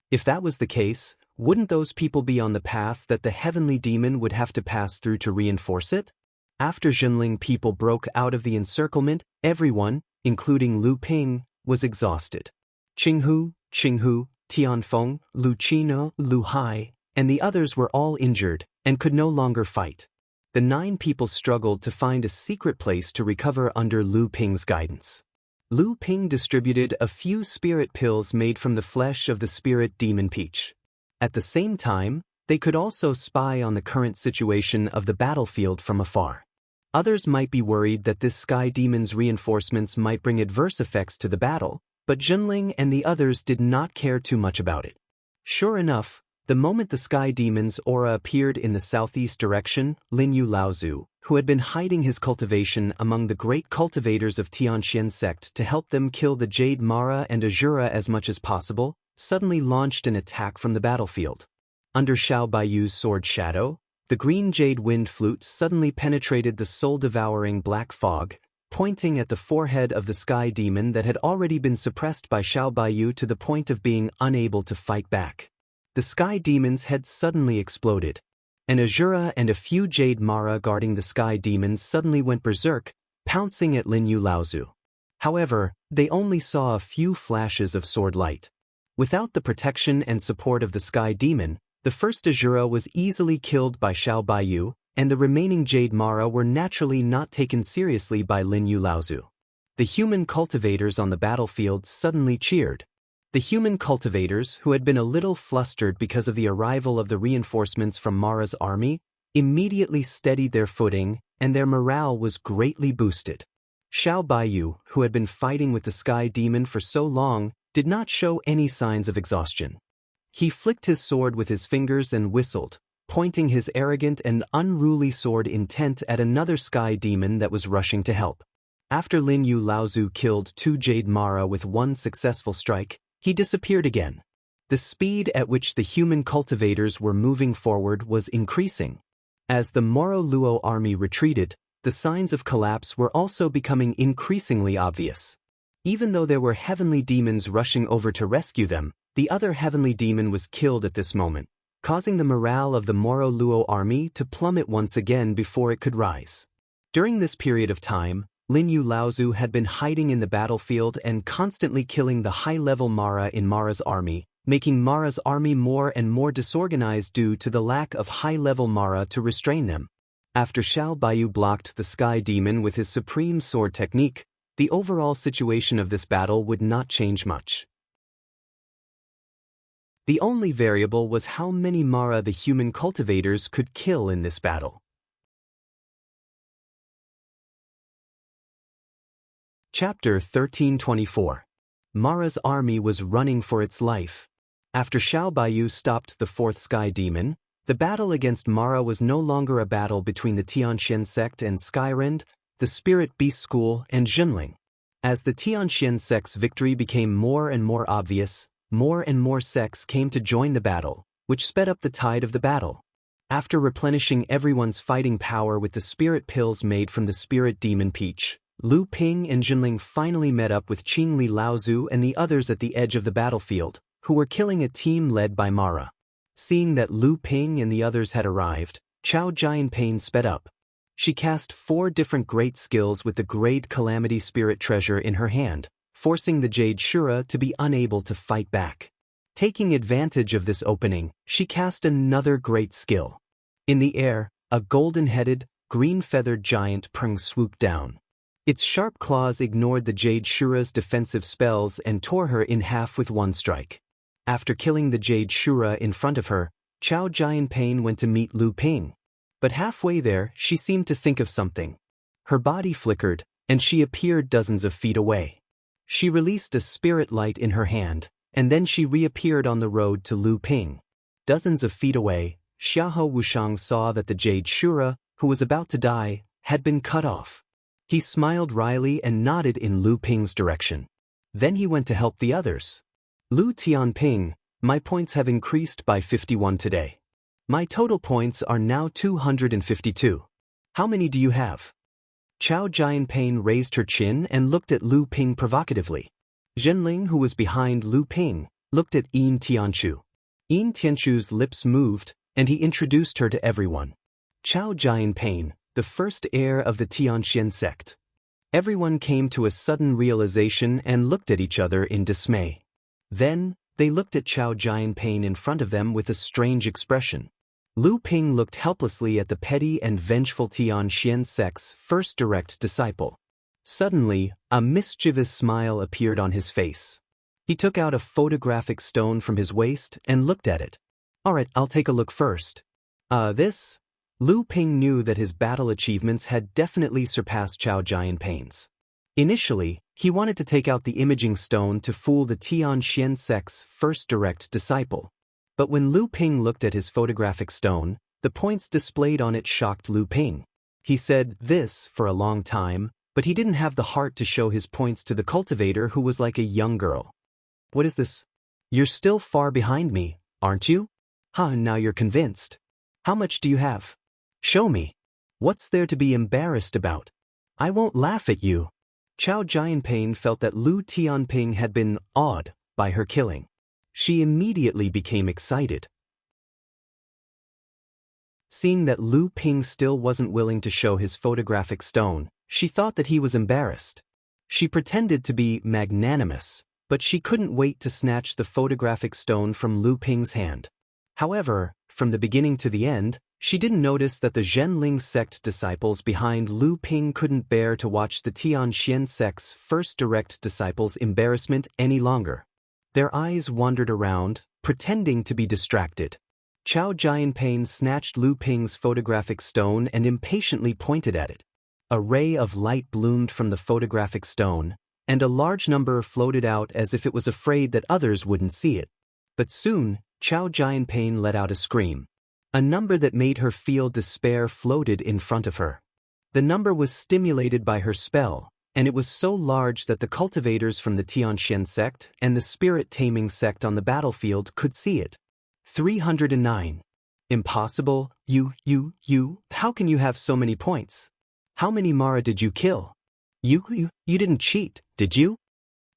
If that was the case, wouldn't those people be on the path that the heavenly demon would have to pass through to reinforce it? After Jinling people broke out of the encirclement, everyone, including Lu Ping, was exhausted. Qinghu, Tianfeng, Lu Qina, Lu Hai, and the others were all injured and could no longer fight. The 9 people struggled to find a secret place to recover under Lu Ping's guidance. Lu Ping distributed a few spirit pills made from the flesh of the spirit demon peach. At the same time, they could also spy on the current situation of the battlefield from afar. Others might be worried that this sky demon's reinforcements might bring adverse effects to the battle, but Jinling and the others did not care too much about it. Sure enough, the moment the sky demon's aura appeared in the southeast direction, Linyu Laozu, who had been hiding his cultivation among the great cultivators of Tianxian sect to help them kill the Jade Mara and Azura as much as possible, suddenly launched an attack from the battlefield. Under Xiao Baiyu's sword shadow, the green jade wind flute suddenly penetrated the soul-devouring black fog, pointing at the forehead of the sky demon that had already been suppressed by Xiao Baiyu to the point of being unable to fight back. The sky demon's head suddenly exploded. An Azura and a few Jade Mara guarding the sky demons suddenly went berserk, pouncing at Lin Yu Laozu. However, they only saw a few flashes of sword light. Without the protection and support of the sky demon, the first Azura was easily killed by Xiao Baiyu, and the remaining Jade Mara were naturally not taken seriously by Lin Yu Laozu. The human cultivators on the battlefield suddenly cheered. The human cultivators, who had been a little flustered because of the arrival of the reinforcements from Mara's army, immediately steadied their footing, and their morale was greatly boosted. Xiao Baiyu, who had been fighting with the sky demon for so long, did not show any signs of exhaustion. He flicked his sword with his fingers and whistled, pointing his arrogant and unruly sword intent at another sky demon that was rushing to help. After Lin Yu Laozu killed 2 Jade Mara with 1 successful strike, he disappeared again. The speed at which the human cultivators were moving forward was increasing. As the Moro Luo army retreated, the signs of collapse were also becoming increasingly obvious. Even though there were heavenly demons rushing over to rescue them, the other heavenly demon was killed at this moment, causing the morale of the Moro Luo army to plummet once again before it could rise. During this period of time, Lin Yu Laozu had been hiding in the battlefield and constantly killing the high-level Mara in Mara's army, making Mara's army more and more disorganized due to the lack of high-level Mara to restrain them. After Xiao Baiyu blocked the sky demon with his supreme sword technique, the overall situation of this battle would not change much. The only variable was how many Mara the human cultivators could kill in this battle. Chapter 1324. Mara's army was running for its life. After Xiao Baiyu stopped the 4th sky demon, the battle against Mara was no longer a battle between the Tianxian sect and Skyrend, the Spirit Beast School, and Jinling. As the Tianxian sect's victory became more and more obvious, more and more sects came to join the battle, which sped up the tide of the battle. After replenishing everyone's fighting power with the spirit pills made from the spirit demon peach, Lu Ping and Jinling finally met up with Qing Li Laozu and the others at the edge of the battlefield, who were killing a team led by Mara. Seeing that Lu Ping and the others had arrived, Chao Jianpain sped up. She cast 4 different great skills with the Great Calamity Spirit Treasure in her hand, forcing the Jade Shura to be unable to fight back. Taking advantage of this opening, she cast another great skill. In the air, a golden-headed, green-feathered giant prong swooped down. Its sharp claws ignored the Jade Shura's defensive spells and tore her in half with 1 strike. After killing the Jade Shura in front of her, Chao Jianpain went to meet Lu Ping. But halfway there, she seemed to think of something. Her body flickered, and she appeared dozens of feet away. She released a spirit light in her hand, and then she reappeared on the road to Lu Ping. Dozens of feet away, Xiahou Wushang saw that the Jade Shura, who was about to die, had been cut off. He smiled wryly and nodded in Lu Ping's direction. Then he went to help the others. Lu Tianping, my points have increased by 51 today. My total points are now 252. How many do you have? Chao Jianpain raised her chin and looked at Lu Ping provocatively. Zhenling, who was behind Lu Ping, looked at Yin Tianchu. Yin Tianchu's lips moved, and he introduced her to everyone. Chao Jianpain, the first heir of the Tianxian sect. Everyone came to a sudden realization and looked at each other in dismay. Then, they looked at Chao Jianpain in front of them with a strange expression. Lu Ping looked helplessly at the petty and vengeful Tianxian sect's first direct disciple. Suddenly, a mischievous smile appeared on his face. He took out a photographic stone from his waist and looked at it. Alright, I'll take a look first. This? Lu Ping knew that his battle achievements had definitely surpassed Chao Jianpain's. Initially, he wanted to take out the imaging stone to fool the Tianxian sect's first direct disciple. But when Lu Ping looked at his photographic stone, the points displayed on it shocked Lu Ping. He said this for a long time, but he didn't have the heart to show his points to the cultivator who was like a young girl. What is this? You're still far behind me, aren't you? Now you're convinced. How much do you have? Show me. What's there to be embarrassed about? I won't laugh at you. Chao Jianpain felt that Lu Tianping had been awed by her killing. She immediately became excited. Seeing that Lu Ping still wasn't willing to show his photographic stone, she thought that he was embarrassed. She pretended to be magnanimous, but she couldn't wait to snatch the photographic stone from Lu Ping's hand. However, from the beginning to the end, she didn't notice that the Zhenling sect disciples behind Lu Ping couldn't bear to watch the Tianxian sect's first direct disciples' embarrassment any longer. Their eyes wandered around, pretending to be distracted. Chao Jianping snatched Lu Ping's photographic stone and impatiently pointed at it. A ray of light bloomed from the photographic stone, and a large number floated out as if it was afraid that others wouldn't see it. But soon, Chao Jianping let out a scream. A number that made her feel despair floated in front of her. The number was stimulated by her spell, and it was so large that the cultivators from the Tianxian sect and the spirit-taming sect on the battlefield could see it. 309. Impossible, you, how can you have so many points? How many Mara did you kill? You didn't cheat, did you?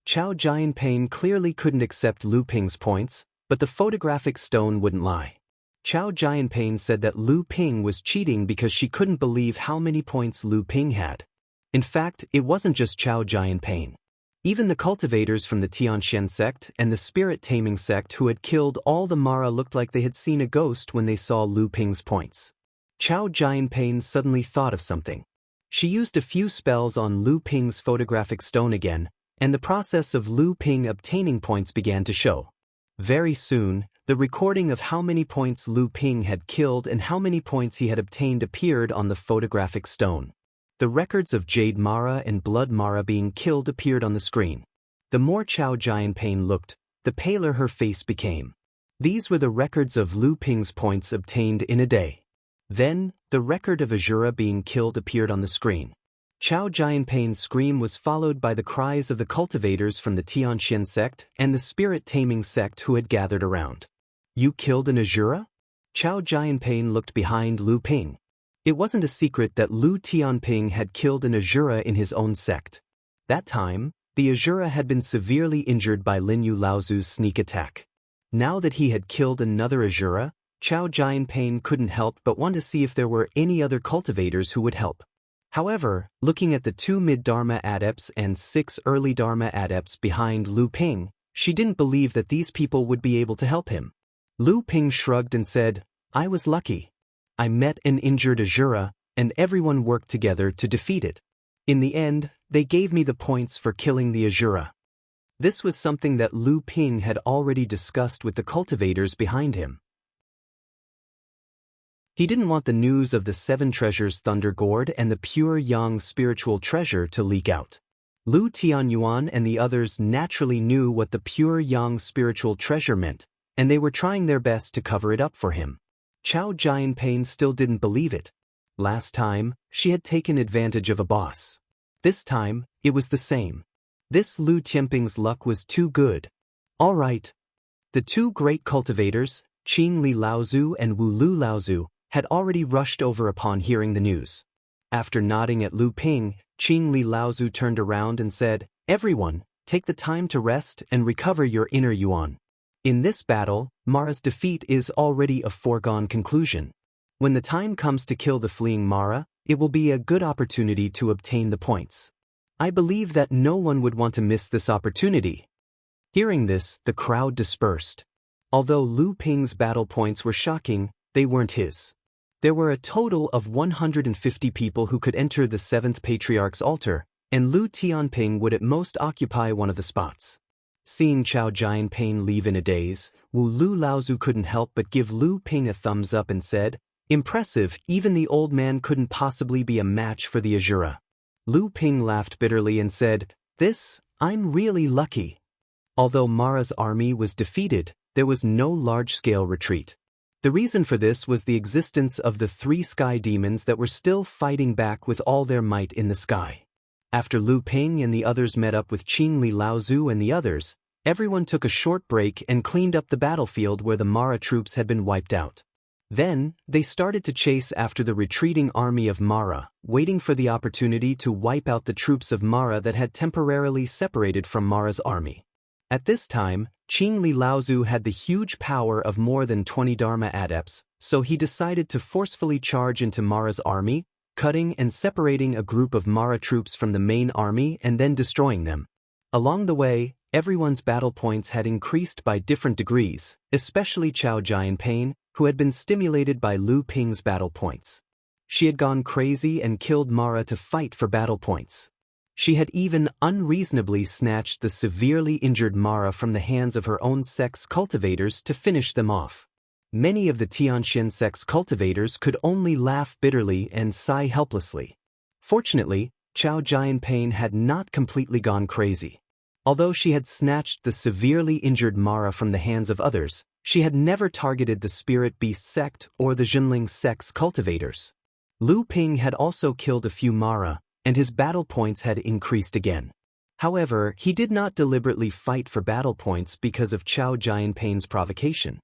Chao Jianping clearly couldn't accept Lu Ping's points, but the photographic stone wouldn't lie. Chao Jianping said that Lu Ping was cheating because she couldn't believe how many points Lu Ping had. In fact, it wasn't just Chao Jianping. Even the cultivators from the Tianxian sect and the spirit-taming sect who had killed all the Mara looked like they had seen a ghost when they saw Lu Ping's points. Chao Jianping suddenly thought of something. She used a few spells on Lu Ping's photographic stone again, and the process of Lu Ping obtaining points began to show. Very soon, the recording of how many points Lu Ping had killed and how many points he had obtained appeared on the photographic stone. The records of Jade Mara and Blood Mara being killed appeared on the screen. The more Chao Jianping looked, the paler her face became. These were the records of Lu Ping's points obtained in a day. Then, the record of Azura being killed appeared on the screen. Chao Jianping's scream was followed by the cries of the cultivators from the Tianxian sect and the spirit-taming sect who had gathered around. You killed an Azura? Chao Jianping looked behind Lu Ping. It wasn't a secret that Lu Tianping had killed an Azura in his own sect. That time, the Azura had been severely injured by Linyu Laozu's sneak attack. Now that he had killed another Azura, Chao Jianping couldn't help but want to see if there were any other cultivators who would help. However, looking at the 2 mid-Dharma adepts and 6 early Dharma adepts behind Lu Ping, she didn't believe that these people would be able to help him. Lu Ping shrugged and said, I was lucky. I met an injured Azura, and everyone worked together to defeat it. In the end, they gave me the points for killing the Azura. This was something that Lu Ping had already discussed with the cultivators behind him. He didn't want the news of the 7 treasures Thunder Gourd and the pure Yang spiritual treasure to leak out. Lu Tianyuan and the others naturally knew what the pure Yang spiritual treasure meant, and they were trying their best to cover it up for him. Chao Jianping still didn't believe it. Last time, she had taken advantage of a boss. This time, it was the same. This Lu Tianping's luck was too good. All right. The 2 great cultivators, Qing Li Laozu and Wu Lu Laozu, had already rushed over upon hearing the news. After nodding at Lu Ping, Qing Li Laozu turned around and said, Everyone, take the time to rest and recover your inner yuan. In this battle, Mara's defeat is already a foregone conclusion. When the time comes to kill the fleeing Mara, it will be a good opportunity to obtain the points. I believe that no one would want to miss this opportunity. Hearing this, the crowd dispersed. Although Lu Ping's battle points were shocking, they weren't his. There were a total of 150 people who could enter the 7th Patriarch's altar, and Lu Tianping would at most occupy one of the spots. Seeing Chao Jianping leave in a daze, Wu Lu Laozu couldn't help but give Lu Ping a thumbs up and said, Impressive, even the old man couldn't possibly be a match for the Azura. Lu Ping laughed bitterly and said, I'm really lucky. Although Mara's army was defeated, there was no large-scale retreat. The reason for this was the existence of the 3 sky demons that were still fighting back with all their might in the sky. After Lu Ping and the others met up with Qing Li Laozu and the others, everyone took a short break and cleaned up the battlefield where the Mara troops had been wiped out. Then, they started to chase after the retreating army of Mara, waiting for the opportunity to wipe out the troops of Mara that had temporarily separated from Mara's army. At this time, Qing Li Laozu had the huge power of more than 20 Dharma adepts, so he decided to forcefully charge into Mara's army, cutting and separating a group of Mara troops from the main army and then destroying them. Along the way, everyone's battle points had increased by different degrees, especially Chao Jianping, who had been stimulated by Lu Ping's battle points. She had gone crazy and killed Mara to fight for battle points. She had even unreasonably snatched the severely injured Mara from the hands of her own sex cultivators to finish them off. Many of the Tianxian sex cultivators could only laugh bitterly and sigh helplessly. Fortunately, Chao Jianping had not completely gone crazy. Although she had snatched the severely injured Mara from the hands of others, she had never targeted the Spirit Beast sect or the Jinling sex cultivators. Lu Ping had also killed a few Mara, and his battle points had increased again. However, he did not deliberately fight for battle points because of Chao Jianping's provocation.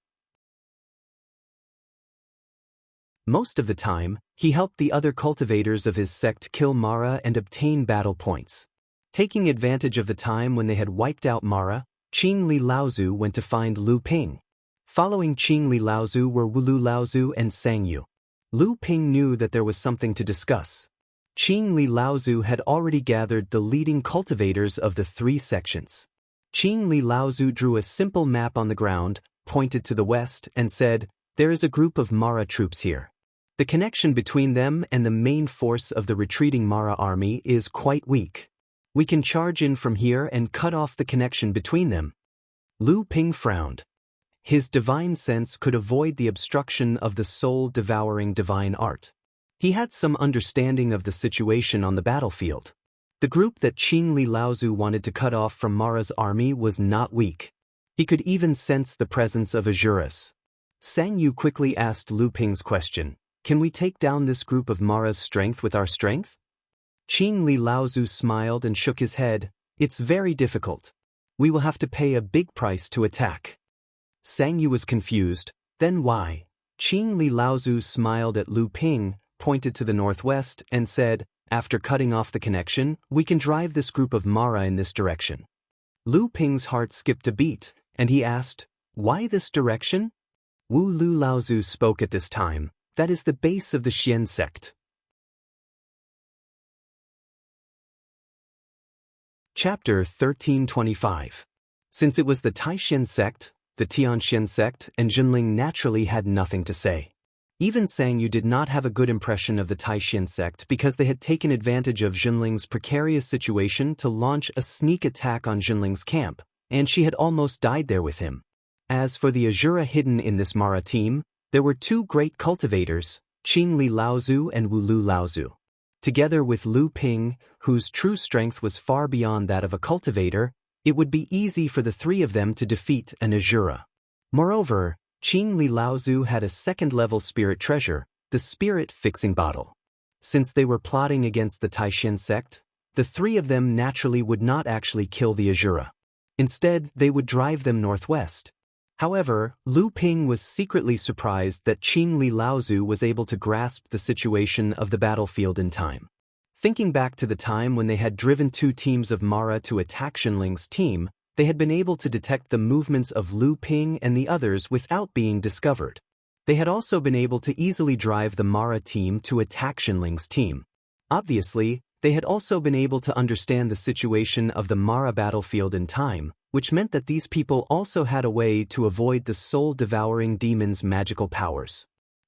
Most of the time, he helped the other cultivators of his sect kill Mara and obtain battle points. Taking advantage of the time when they had wiped out Mara, Qing Li Laozu went to find Lu Ping. Following Qing Li Laozu were Wulu Laozu and Sang Yu. Lu Ping knew that there was something to discuss. Qing Li Laozu had already gathered the leading cultivators of the three sections. Qing Li Laozu drew a simple map on the ground, pointed to the west, and said, "There is a group of Mara troops here. The connection between them and the main force of the retreating Mara army is quite weak. We can charge in from here and cut off the connection between them." Lu Ping frowned. His divine sense could avoid the obstruction of the soul-devouring divine art. He had some understanding of the situation on the battlefield. The group that Qing Li Laozu wanted to cut off from Mara's army was not weak. He could even sense the presence of Azuras. Sang Yu quickly asked Lu Ping's question, "Can we take down this group of Mara's strength with our strength?" Qing Li Laozu smiled and shook his head. "It's very difficult. We will have to pay a big price to attack." Sang Yu was confused. "Then why?" Qing Li Laozu smiled at Lu Ping, pointed to the northwest, and said, "After cutting off the connection, we can drive this group of Mara in this direction." Lu Ping's heart skipped a beat, and he asked, "Why this direction?" Wu Lu Laozu spoke at this time. "That is the base of the Xian sect." Chapter 1325. Since it was the Taixin sect, the Tianxian sect and Jinling naturally had nothing to say. Even Sang Yu did not have a good impression of the Taixin sect because they had taken advantage of Jinling's precarious situation to launch a sneak attack on Jinling's camp, and she had almost died there with him. As for the Azura hidden in this Mara team, there were two great cultivators, Qing Li Laozu and Wu Lu Laozu. Together with Lu Ping, whose true strength was far beyond that of a cultivator, it would be easy for the three of them to defeat an Azura. Moreover, Qing Li Laozu had a second-level spirit treasure, the spirit-fixing bottle. Since they were plotting against the Taixin sect, the three of them naturally would not actually kill the Azura. Instead, they would drive them northwest. However, Lu Ping was secretly surprised that Qing Li Laozu was able to grasp the situation of the battlefield in time. Thinking back to the time when they had driven two teams of Mara to attack Jinling's team, they had been able to detect the movements of Lu Ping and the others without being discovered. They had also been able to easily drive the Mara team to attack Jinling's team. Obviously, they had also been able to understand the situation of the Mara battlefield in time, which meant that these people also had a way to avoid the soul-devouring demon's magical powers.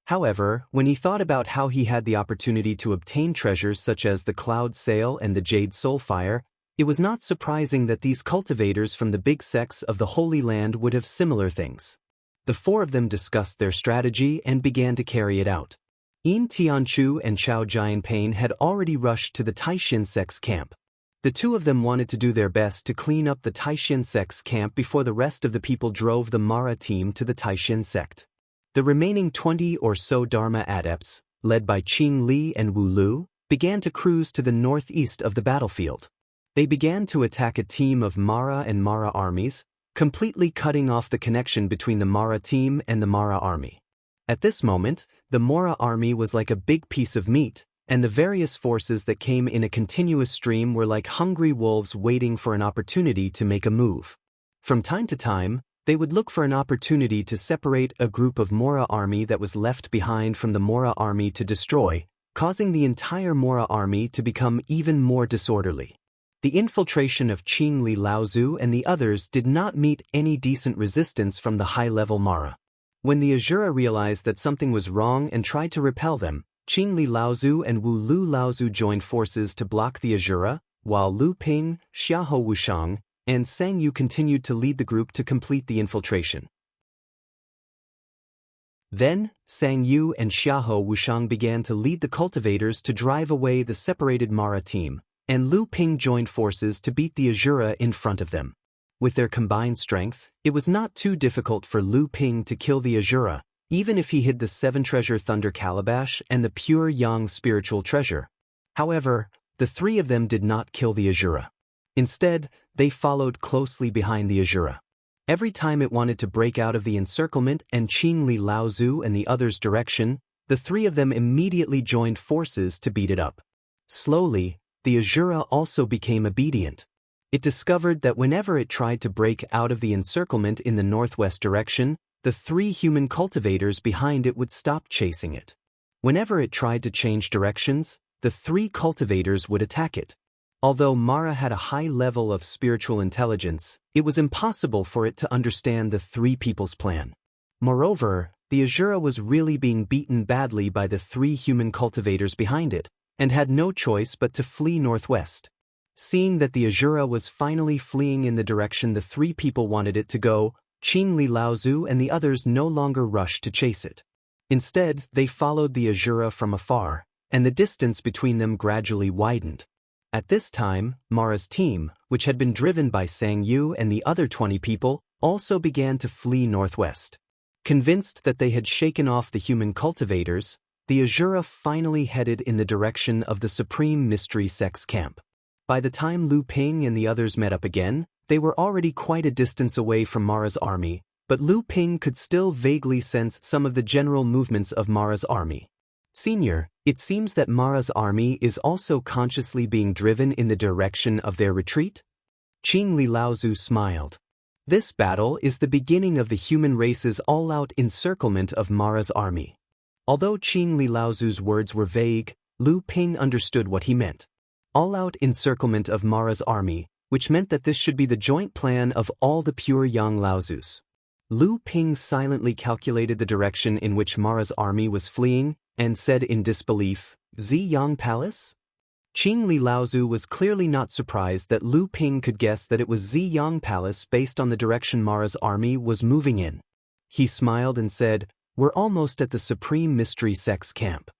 However, when he thought about how he had the opportunity to obtain treasures such as the Cloud Sail and the Jade Soulfire, it was not surprising that these cultivators from the big sects of the Holy Land would have similar things. The four of them discussed their strategy and began to carry it out. Yin Tianchu and Chao Jianping had already rushed to the Taixin sect's camp. The two of them wanted to do their best to clean up the Taixin sect's camp before the rest of the people drove the Mara team to the Taixin sect. The remaining 20 or so Dharma adepts, led by Qing Li and Wu Lu, began to cruise to the northeast of the battlefield. They began to attack a team of Mara and Mara armies, completely cutting off the connection between the Mara team and the Mara army. At this moment, the Mara army was like a big piece of meat, and the various forces that came in a continuous stream were like hungry wolves waiting for an opportunity to make a move. From time to time, They would look for an opportunity to separate a group of Mora army that was left behind from the Mora army to destroy, causing the entire Mora army to become even more disorderly. The infiltration of Qing Li Laozu and the others did not meet any decent resistance from the high-level Mara. When the Azura realized that something was wrong and tried to repel them, Qing Li Laozu and Wu Lu Laozu joined forces to block the Azura, while Lu Ping, Xiahou Wushang, and Sang Yu continued to lead the group to complete the infiltration. Then, Sang Yu and Xiahou Wushang began to lead the cultivators to drive away the separated Mara team, and Lu Ping joined forces to beat the Azura in front of them. With their combined strength, it was not too difficult for Lu Ping to kill the Azura, even if he hid the 7-treasure Thunder Calabash and the pure Yang spiritual treasure. However, the three of them did not kill the Azura. Instead, they followed closely behind the Azura. Every time it wanted to break out of the encirclement and Qing Li Laozu and the others' direction, the three of them immediately joined forces to beat it up. Slowly, the Azura also became obedient. It discovered that whenever it tried to break out of the encirclement in the northwest direction, the three human cultivators behind it would stop chasing it. Whenever it tried to change directions, the three cultivators would attack it. Although Mara had a high level of spiritual intelligence, it was impossible for it to understand the three people's plan. Moreover, the Azura was really being beaten badly by the three human cultivators behind it, and had no choice but to flee northwest. Seeing that the Azura was finally fleeing in the direction the three people wanted it to go, Qing Li Laozu and the others no longer rushed to chase it. Instead, they followed the Azura from afar, and the distance between them gradually widened. At this time, Mara's team, which had been driven by Sang Yu and the other 20 people, also began to flee northwest. Convinced that they had shaken off the human cultivators, the Azura finally headed in the direction of the Supreme Mystery Sect's camp. By the time Lu Ping and the others met up again, they were already quite a distance away from Mara's army, but Lu Ping could still vaguely sense some of the general movements of Mara's army. Senior, it seems that Mara's army is also consciously being driven in the direction of their retreat? Qing Li Laozu smiled. This battle is the beginning of the human race's all-out encirclement of Mara's army. Although Qing Li Laozu's words were vague, Lu Ping understood what he meant. All-out encirclement of Mara's army, which meant that this should be the joint plan of all the pure Yang Laozus. Lu Ping silently calculated the direction in which Mara's army was fleeing, and said in disbelief, Ziyang Palace? Qing Li Laozu was clearly not surprised that Lu Ping could guess that it was Ziyang Palace based on the direction Mara's army was moving in. He smiled and said, "We're almost at the Supreme Mystery Sect's camp."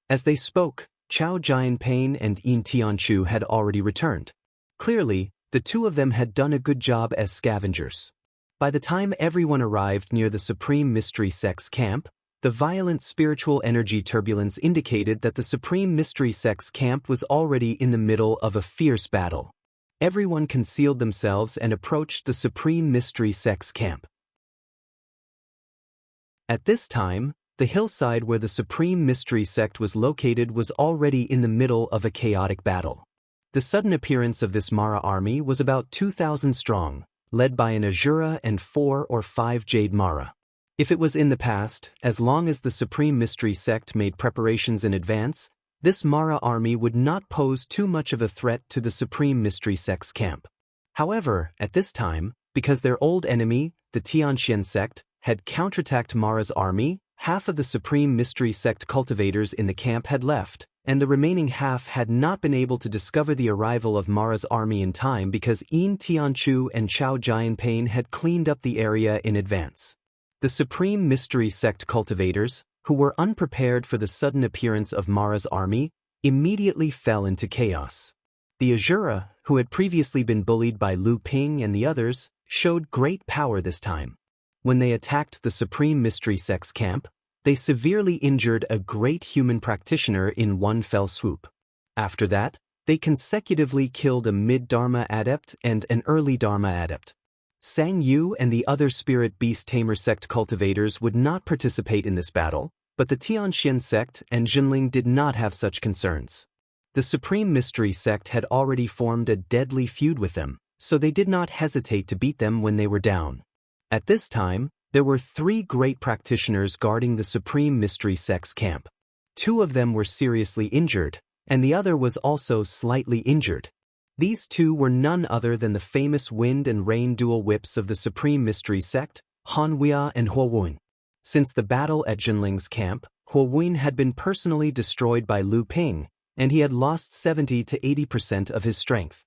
As they spoke, Chao Jianpain and Yin Tianchu had already returned. Clearly, the two of them had done a good job as scavengers. By the time everyone arrived near the Supreme Mystery Sect's camp, the violent spiritual energy turbulence indicated that the Supreme Mystery Sect's camp was already in the middle of a fierce battle. Everyone concealed themselves and approached the Supreme Mystery Sect's camp. At this time, the hillside where the Supreme Mystery Sect was located was already in the middle of a chaotic battle. The sudden appearance of this Mara army was about 2,000 strong, led by an Azura and 4 or 5 Jade Mara. If it was in the past, as long as the Supreme Mystery Sect made preparations in advance, this Mara army would not pose too much of a threat to the Supreme Mystery Sect's camp. However, at this time, because their old enemy, the Tianxian sect, had counterattacked Mara's army, half of the Supreme Mystery Sect cultivators in the camp had left, and the remaining half had not been able to discover the arrival of Mara's army in time because Yin Tianchu and Chao Jianpain had cleaned up the area in advance. The Supreme Mystery Sect cultivators, who were unprepared for the sudden appearance of Mara's army, immediately fell into chaos. The Azura, who had previously been bullied by Lu Ping and the others, showed great power this time. When they attacked the Supreme Mystery Sect's camp, they severely injured a great human practitioner in one fell swoop. After that, they consecutively killed a mid-Dharma adept and an early Dharma adept. Sang Yu and the other Spirit Beast Tamer sect cultivators would not participate in this battle, but the Tianxian sect and Jinling did not have such concerns. The Supreme Mystery Sect had already formed a deadly feud with them, so they did not hesitate to beat them when they were down. At this time, there were 3 great practitioners guarding the Supreme Mystery Sect's camp. 2 of them were seriously injured, and the other was also slightly injured. These 2 were none other than the famous wind and rain dual whips of the Supreme Mystery Sect, Han Huia and Huo Wuin. Since the battle at Jinling's camp, Huo Wuin had been personally destroyed by Lu Ping, and he had lost 70 to 80% of his strength.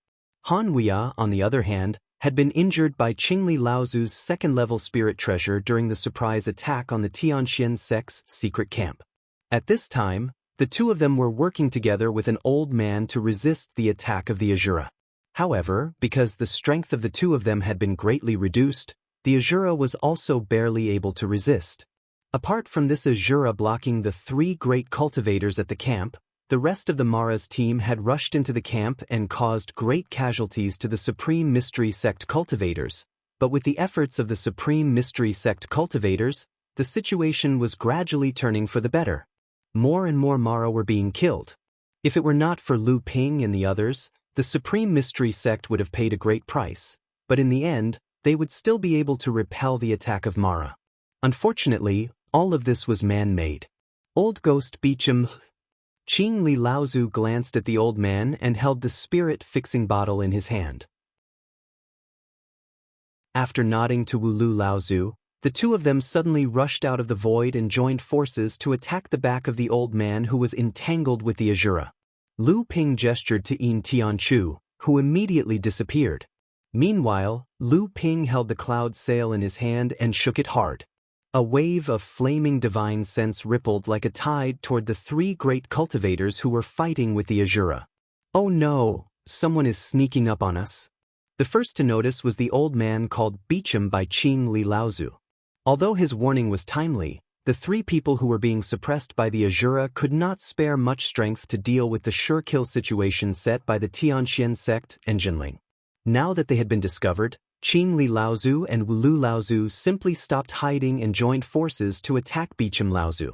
Han Huia, on the other hand, had been injured by Qingli Laozu's second-level spirit treasure during the surprise attack on the Tianxian sect's secret camp. At this time, the 2 of them were working together with an old man to resist the attack of the Azura. However, because the strength of the 2 of them had been greatly reduced, the Azura was also barely able to resist. Apart from this Azura blocking the 3 great cultivators at the camp, the rest of the Mara's team had rushed into the camp and caused great casualties to the Supreme Mystery Sect cultivators, but with the efforts of the Supreme Mystery Sect cultivators, the situation was gradually turning for the better. More and more Mara were being killed. If it were not for Lu Ping and the others, the Supreme Mystery Sect would have paid a great price, but in the end, they would still be able to repel the attack of Mara. Unfortunately, all of this was man-made. Old Ghost Beecham Qingli Laozu glanced at the old man and held the spirit-fixing bottle in his hand. After nodding to Wulu Laozu, the 2 of them suddenly rushed out of the void and joined forces to attack the back of the old man who was entangled with the Azura. Lu Ping gestured to Yin Tianchu, who immediately disappeared. Meanwhile, Lu Ping held the cloud sail in his hand and shook it hard. A wave of flaming divine sense rippled like a tide toward the 3 great cultivators who were fighting with the Azura. Oh no, someone is sneaking up on us. The first to notice was the old man called Beecham by Qingli Laozu. Although his warning was timely, the 3 people who were being suppressed by the Azura could not spare much strength to deal with the sure-kill situation set by the Tianxian sect and Jinling. Now that they had been discovered, Qingli Laozu and Wulu Laozu simply stopped hiding and joined forces to attack Beecham Laozu.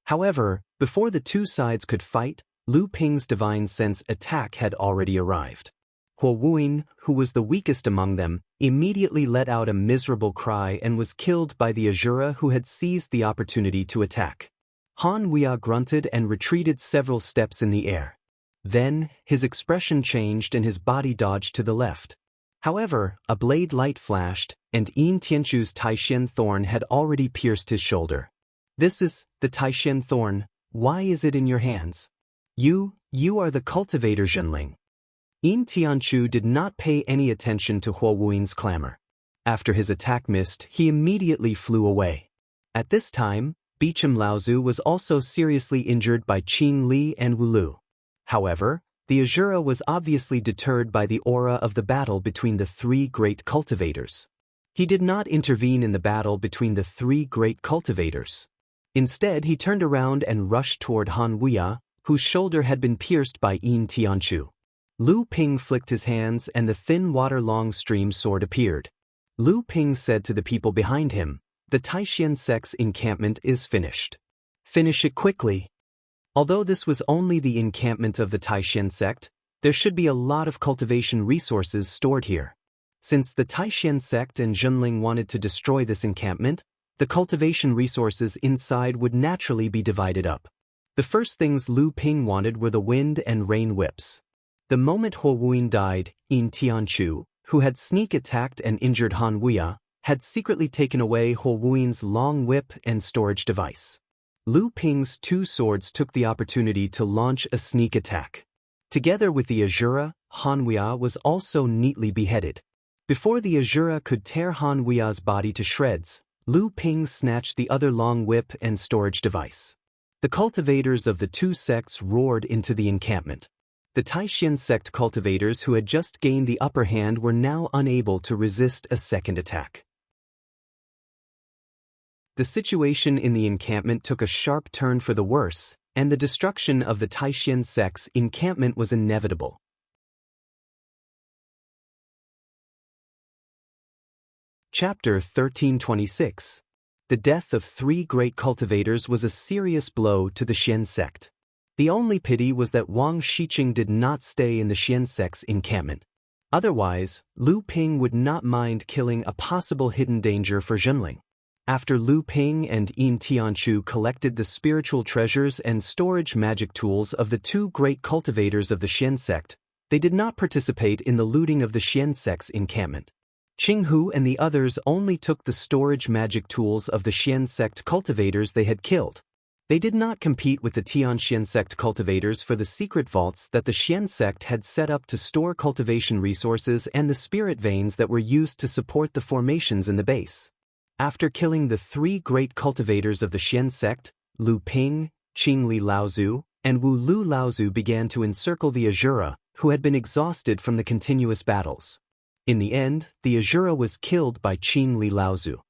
However, before the 2 sides could fight, Lu Ping's divine sense attack had already arrived. Huo Wuin, who was the weakest among them, immediately let out a miserable cry and was killed by the Azura who had seized the opportunity to attack. Han Huia grunted and retreated several steps in the air. Then, his expression changed and his body dodged to the left. However, a blade light flashed, and Yin Tianchu's Taishan thorn had already pierced his shoulder. This is the Taishan thorn. Why is it in your hands? You are the cultivator Zhenling. Yin Tianchu did not pay any attention to Huo Wuin's clamor. After his attack missed, he immediately flew away. At this time, Beecham Laozu was also seriously injured by Qin Li and Wulu. However, the Azura was obviously deterred by the aura of the battle between the 3 great cultivators. He did not intervene in the battle between the 3 great cultivators. Instead, he turned around and rushed toward Han Huia, whose shoulder had been pierced by Yin Tianchu. Lu Ping flicked his hands and the thin water-long stream sword appeared. Lu Ping said to the people behind him, "The Taishan sect's encampment is finished. Finish it quickly." Although this was only the encampment of the Taishan sect, there should be a lot of cultivation resources stored here. Since the Taishan sect and Zhenling wanted to destroy this encampment, the cultivation resources inside would naturally be divided up. The first things Lu Ping wanted were the wind and rain whips. The moment Huo Wuin died, Yin Tianchu, who had sneak attacked and injured Han Huia, had secretly taken away Huo Wuin's long whip and storage device. Lu Ping's 2 swords took the opportunity to launch a sneak attack. Together with the Azura, Han Huia was also neatly beheaded. Before the Azura could tear Han Huia's body to shreds, Lu Ping snatched the other long whip and storage device. The cultivators of the 2 sects roared into the encampment. The Taishan sect cultivators who had just gained the upper hand were now unable to resist a second attack. The situation in the encampment took a sharp turn for the worse, and the destruction of the Taishan sect's encampment was inevitable. Chapter 1326. The death of 3 great cultivators was a serious blow to the Xian sect. The only pity was that Wang Shiqing did not stay in the Xian sect's encampment. Otherwise, Lu Ping would not mind killing a possible hidden danger for Zhenling. After Lu Ping and Yin Tianchu collected the spiritual treasures and storage magic tools of the two great cultivators of the Xian sect, they did not participate in the looting of the Xian sect's encampment. Qinghu and the others only took the storage magic tools of the Xian sect cultivators they had killed. They did not compete with the Tian Xian sect cultivators for the secret vaults that the Xian sect had set up to store cultivation resources and the spirit veins that were used to support the formations in the base. After killing the three great cultivators of the Xian sect, Lu Ping, Qingli Laozu, and Wu Lu Laozu began to encircle the Azura, who had been exhausted from the continuous battles. In the end, the Azura was killed by Qingli Laozu.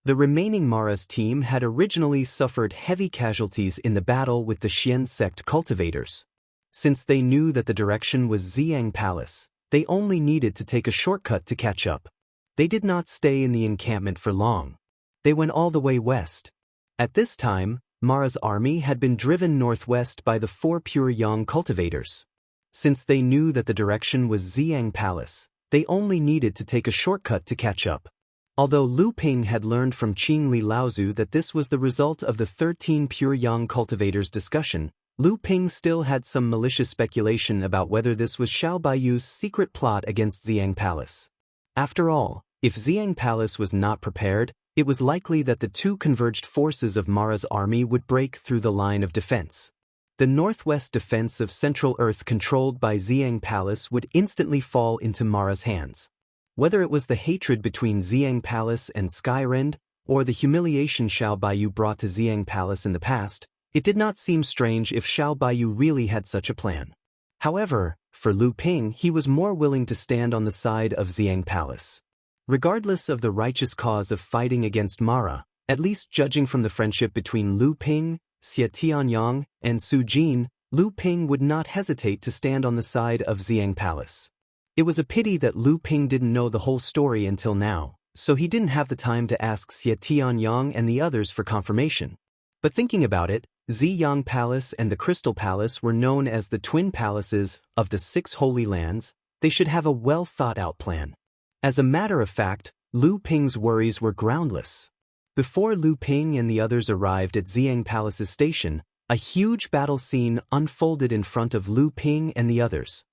The remaining Mara's team had originally suffered heavy casualties in the battle with the Xian sect cultivators. Since they knew that the direction was Xiang Palace, they only needed to take a shortcut to catch up. They did not stay in the encampment for long. They went all the way west. At this time, Mara's army had been driven northwest by the four pure Yang cultivators. Since they knew that the direction was Xiang Palace, they only needed to take a shortcut to catch up. Although Lu Ping had learned from Qingli Laozu that this was the result of the 13 pure Yang cultivators' discussion, Lu Ping still had some malicious speculation about whether this was Xiao Baiyu's secret plot against Xiang Palace. After all, if Xiang Palace was not prepared, it was likely that the two converged forces of Mara's army would break through the line of defense. The northwest defense of Central Earth controlled by Xiang Palace would instantly fall into Mara's hands. Whether it was the hatred between Xiang Palace and Skyrend, or the humiliation Xiao Baiyu brought to Xiang Palace in the past, it did not seem strange if Xiao Baiyu really had such a plan. However, for Lu Ping, he was more willing to stand on the side of Xiang Palace. Regardless of the righteous cause of fighting against Mara, at least judging from the friendship between Lu Ping, Xie Tianyang, and Su Jin, Lu Ping would not hesitate to stand on the side of Xiang Palace. It was a pity that Lu Ping didn't know the whole story until now, so he didn't have the time to ask Xie Tianyang and the others for confirmation. But thinking about it, Ziyang Palace and the Crystal Palace were known as the twin palaces of the 6 Holy Lands. They should have a well-thought-out plan. As a matter of fact, Lu Ping's worries were groundless. Before Lu Ping and the others arrived at Xiang Palace's station, a huge battle scene unfolded in front of Lu Ping and the others.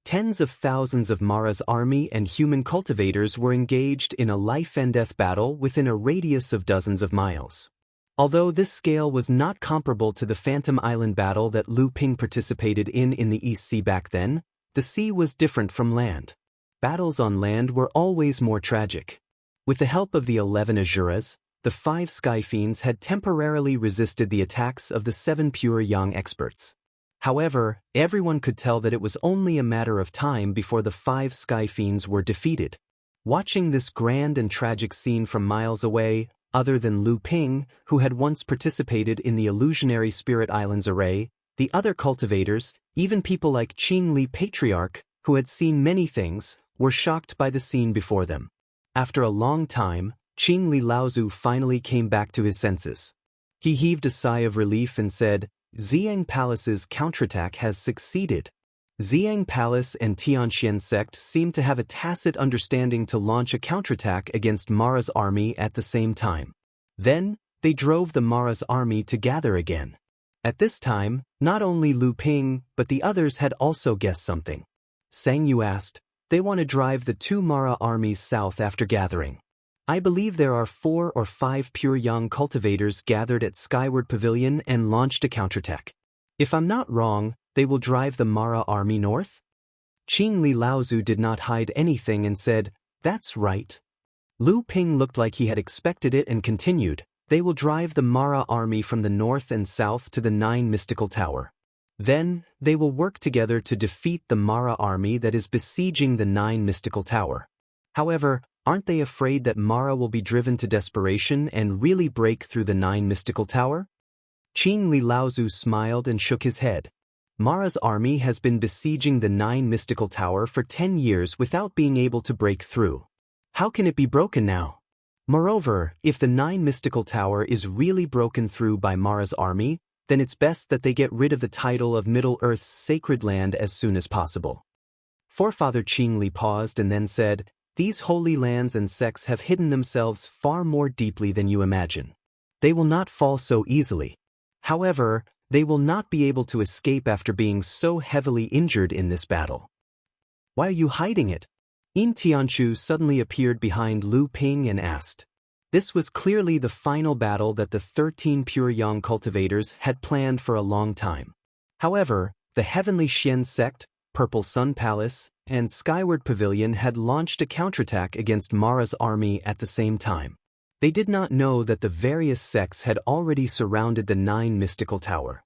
Tens of thousands of Mara's army and human cultivators were engaged in a life-and-death battle within a radius of dozens of miles. Although this scale was not comparable to the Phantom Island battle that Lu Ping participated in the East Sea back then, the sea was different from land. Battles on land were always more tragic. With the help of the 11 Azuras, the 5 Sky Fiends had temporarily resisted the attacks of the 7 pure Yang experts. However, everyone could tell that it was only a matter of time before the 5 Sky Fiends were defeated. Watching this grand and tragic scene from miles away, other than Lu Ping, who had once participated in the illusionary Spirit Islands array, the other cultivators, even people like Qingli Patriarch, who had seen many things, were shocked by the scene before them. After a long time, Qingli Laozu finally came back to his senses. He heaved a sigh of relief and said, Xiang Palace's counterattack has succeeded. Xiang Palace and Tianxian sect seemed to have a tacit understanding to launch a counterattack against Mara's army at the same time. Then, they drove the Mara's army to gather again. At this time, not only Lu Ping, but the others had also guessed something. Sang Yu asked, they want to drive the 2 Mara armies south after gathering. I believe there are 4 or 5 pure Yang cultivators gathered at Skyward Pavilion and launched a counterattack. If I'm not wrong, they will drive the Mara army north? Qingli Laozu did not hide anything and said, that's right. Lu Ping looked like he had expected it and continued, they will drive the Mara army from the north and south to the 9 Mystical Tower. Then, they will work together to defeat the Mara army that is besieging the 9 Mystical Tower. However, aren't they afraid that Mara will be driven to desperation and really break through the 9 Mystical Tower? Qingli Laozu smiled and shook his head. Mara's army has been besieging the 9 Mystical Tower for 10 years without being able to break through. How can it be broken now? Moreover, if the 9 Mystical Tower is really broken through by Mara's army, then it's best that they get rid of the title of Middle-earth's sacred land as soon as possible. Forefather Qingli paused and then said, "These holy lands and sects have hidden themselves far more deeply than you imagine. They will not fall so easily. However, they will not be able to escape after being so heavily injured in this battle." "Why are you hiding it?" Yin Tianchu suddenly appeared behind Lu Ping and asked. This was clearly the final battle that the 13 pure yang cultivators had planned for a long time. However, the Heavenly Xian sect, Purple Sun Palace, and Skyward Pavilion had launched a counterattack against Mara's army at the same time. They did not know that the various sects had already surrounded the 9 mystical tower.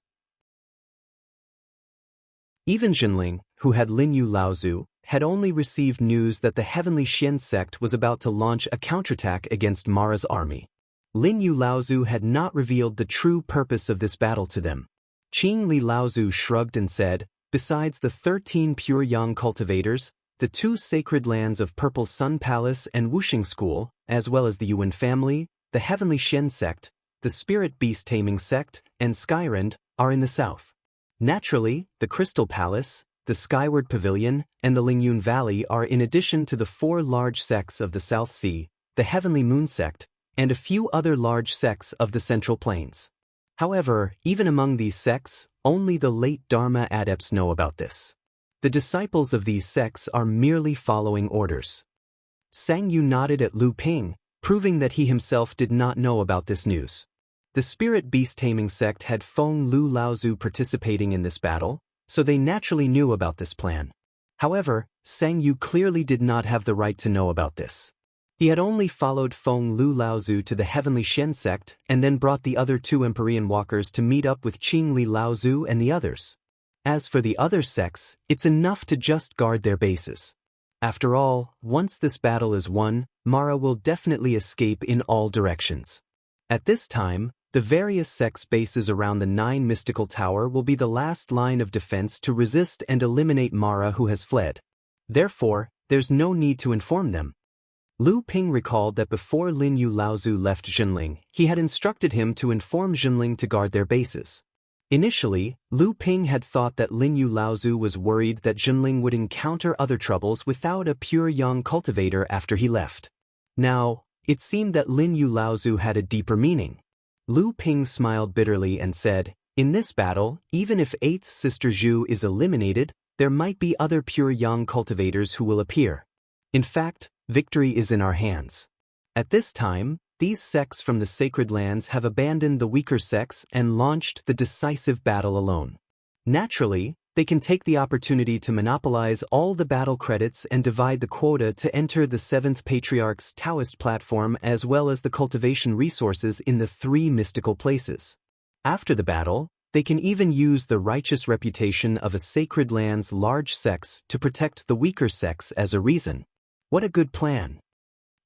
Even Jinling, who had Linyu Laozu, had only received news that the Heavenly Xian sect was about to launch a counterattack against Mara's army. Linyu Laozu had not revealed the true purpose of this battle to them. Qingli Laozu shrugged and said, "Besides the 13 pure yang cultivators, the 2 sacred lands of Purple Sun Palace and Wuxing School, as well as the Yuan family, the Heavenly Xian sect, the Spirit Beast Taming sect, and Skyrend, are in the south. Naturally, the Crystal Palace, the Skyward Pavilion, and the Lingyun Valley are in addition to the 4 large sects of the South Sea, the Heavenly Moon sect, and a few other large sects of the Central Plains. However, even among these sects, only the late Dharma adepts know about this. The disciples of these sects are merely following orders." Sang Yu nodded at Lu Ping, proving that he himself did not know about this news. The Spirit Beast Taming sect had Feng Lu Laozu participating in this battle, so they naturally knew about this plan. However, Sang Yu clearly did not have the right to know about this. He had only followed Feng Lu Laozu to the Heavenly Xian sect and then brought the other 2 Empyrean walkers to meet up with Qingli Laozu and the others. As for the other sects, it's enough to just guard their bases. After all, once this battle is won, Mara will definitely escape in all directions. At this time, the various sects' bases around the 9 mystical tower will be the last line of defense to resist and eliminate Mara who has fled. Therefore, there's no need to inform them. Lu Ping recalled that before Linyu Laozu left Jinling, he had instructed him to inform Jinling to guard their bases. Initially, Lu Ping had thought that Linyu Laozu was worried that Jinling would encounter other troubles without a pure yang cultivator after he left. Now, it seemed that Linyu Laozu had a deeper meaning. Lu Ping smiled bitterly and said, "In this battle, even if 8th Sister Zhu is eliminated, there might be other pure yang cultivators who will appear. In fact, victory is in our hands." At this time, these sects from the sacred lands have abandoned the weaker sects and launched the decisive battle alone. Naturally, they can take the opportunity to monopolize all the battle credits and divide the quota to enter the 7th Patriarch's Taoist platform as well as the cultivation resources in the 3 mystical places. After the battle, they can even use the righteous reputation of a sacred land's large sects to protect the weaker sects as a reason. What a good plan.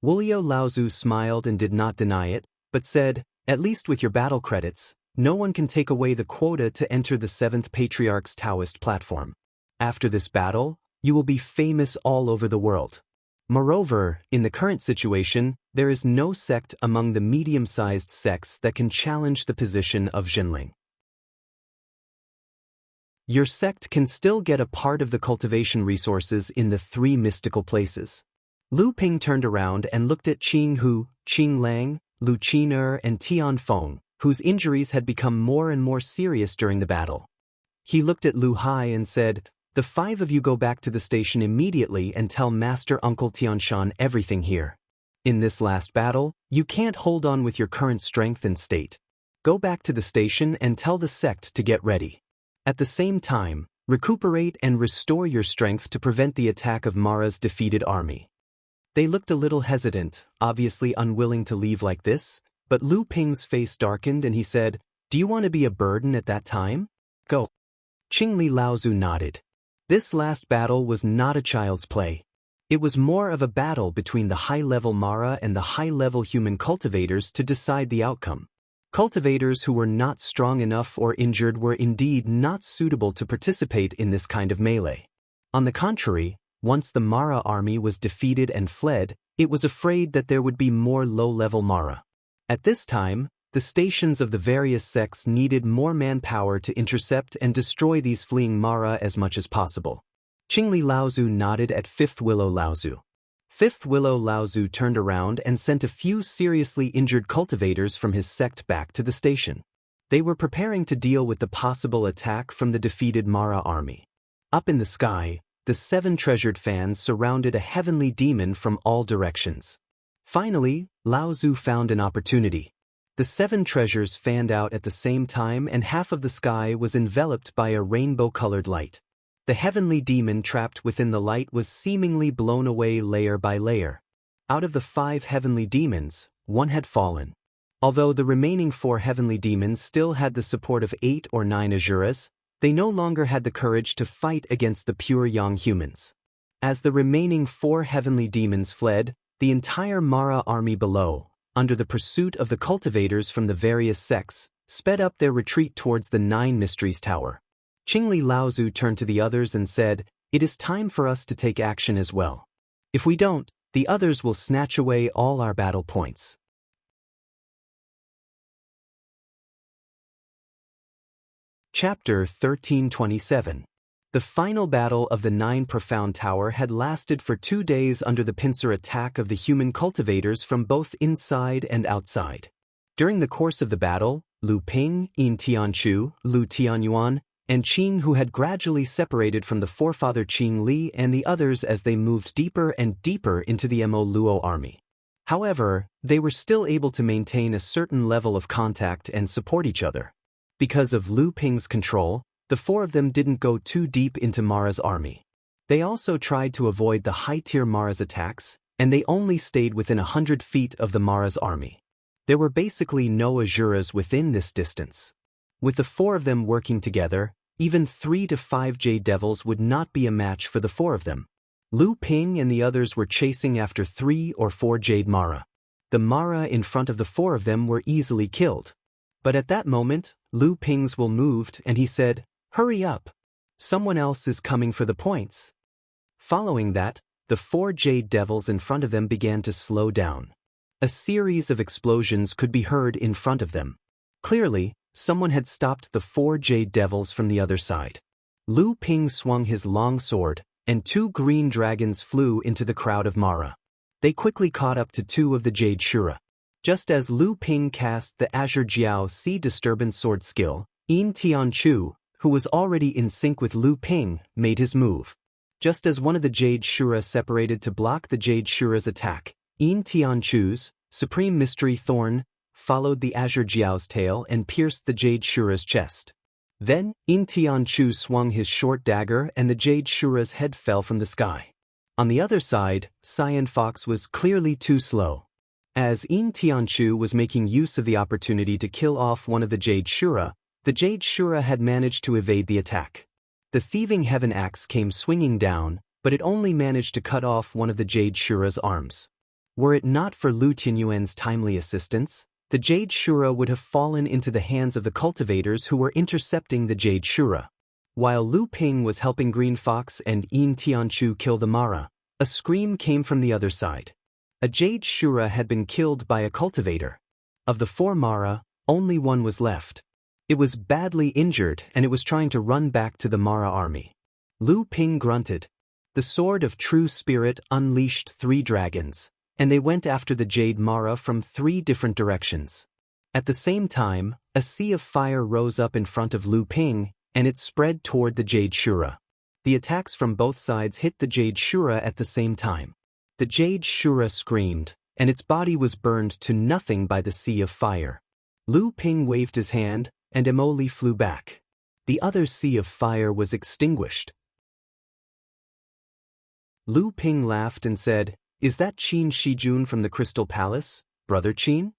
Wulio Laozu smiled and did not deny it, but said, "At least with your battle credits, no one can take away the quota to enter the 7th Patriarch's Taoist platform. After this battle, you will be famous all over the world. Moreover, in the current situation, there is no sect among the medium-sized sects that can challenge the position of Jinling. Your sect can still get a part of the cultivation resources in the 3 mystical places." Lu Ping turned around and looked at Qing Hu, Qing Lang, Lu Qiner and Tian Feng, whose injuries had become more and more serious during the battle. He looked at Lu Hai and said, "The 5 of you go back to the station immediately and tell Master Uncle Tianshan everything here. In this last battle, you can't hold on with your current strength and state. Go back to the station and tell the sect to get ready. At the same time, recuperate and restore your strength to prevent the attack of Mara's defeated army." They looked a little hesitant, obviously unwilling to leave like this, but Lu Ping's face darkened and he said, "Do you want to be a burden at that time? Go." Qingli Laozu nodded. This last battle was not a child's play. It was more of a battle between the high-level Mara and the high-level human cultivators to decide the outcome. Cultivators who were not strong enough or injured were indeed not suitable to participate in this kind of melee. On the contrary, once the Mara army was defeated and fled, it was afraid that there would be more low-level Mara. At this time, the stations of the various sects needed more manpower to intercept and destroy these fleeing Mara as much as possible. Qingli Laozu nodded at Fifth Willow Laozu. Fifth Willow Laozu turned around and sent a few seriously injured cultivators from his sect back to the station. They were preparing to deal with the possible attack from the defeated Mara army. Up in the sky, the 7 treasured fans surrounded a heavenly demon from all directions. Finally, Laozu found an opportunity. The 7 treasures fanned out at the same time and half of the sky was enveloped by a rainbow-colored light. The heavenly demon trapped within the light was seemingly blown away layer by layer. Out of the 5 heavenly demons, 1 had fallen. Although the remaining 4 heavenly demons still had the support of 8 or 9 Asuras, they no longer had the courage to fight against the pure young humans. As the remaining 4 heavenly demons fled, the entire Mara army below, under the pursuit of the cultivators from the various sects, sped up their retreat towards the 9 Mysteries Tower. Qingli Laozu turned to the others and said, "It is time for us to take action as well. If we don't, the others will snatch away all our battle points." Chapter 1327. The final battle of the 9 Profound Tower had lasted for 2 days under the pincer attack of the human cultivators from both inside and outside. During the course of the battle, Lu Ping, Yin Tianchu, Lu Tianyuan, and Qing, who had gradually separated from the forefather Qing Li and the others as they moved deeper and deeper into the Mo Luo army. However, they were still able to maintain a certain level of contact and support each other. Because of Lu Ping's control, the 4 of them didn't go too deep into Mara's army. They also tried to avoid the high-tier Mara's attacks, and they only stayed within 100 feet of the Mara's army. There were basically no Asuras within this distance. With the 4 of them working together, even 3 to 5 Jade Devils would not be a match for the 4 of them. Lu Ping and the others were chasing after 3 or 4 Jade Mara. The Mara in front of the 4 of them were easily killed. But at that moment, Lu Ping's will moved and he said, "Hurry up! Someone else is coming for the points." Following that, the 4 Jade Devils in front of them began to slow down. A series of explosions could be heard in front of them. Clearly, someone had stopped the 4 Jade Devils from the other side. Lu Ping swung his long sword, and 2 green dragons flew into the crowd of Mara. They quickly caught up to 2 of the Jade Shura. Just as Lu Ping cast the Azure Jiao Sea Disturbance sword skill, Yin Tianchu, who was already in sync with Lu Ping, made his move. Just as one of the Jade Shura separated to block the Jade Shura's attack, Yin Tianchu's Supreme Mystery Thorn followed the Azure Jiao's tail and pierced the Jade Shura's chest. Then, Yin Tianchu swung his short dagger and the Jade Shura's head fell from the sky. On the other side, Cyan Fox was clearly too slow. As Yin Tianchu was making use of the opportunity to kill off one of the Jade Shura, the Jade Shura had managed to evade the attack. The Thieving Heaven Axe came swinging down, but it only managed to cut off one of the Jade Shura's arms. Were it not for Lu Tianyuan's timely assistance, the Jade Shura would have fallen into the hands of the cultivators who were intercepting the Jade Shura. While Lu Ping was helping Green Fox and Yin Tianchu kill the Mara, a scream came from the other side. A Jade Shura had been killed by a cultivator. Of the 4 Mara, only 1 was left. It was badly injured and it was trying to run back to the Mara army. Lu Ping grunted. The Sword of True Spirit unleashed 3 dragons, and they went after the Jade Mara from 3 different directions. At the same time, a sea of fire rose up in front of Lu Ping, and it spread toward the Jade Shura. The attacks from both sides hit the Jade Shura at the same time. The Jade Shura screamed, and its body was burned to nothing by the sea of fire. Lu Ping waved his hand, and Emoli flew back. The other sea of fire was extinguished. Lu Ping laughed and said, "Is that Qin Shijun from the Crystal Palace, Brother Qin?"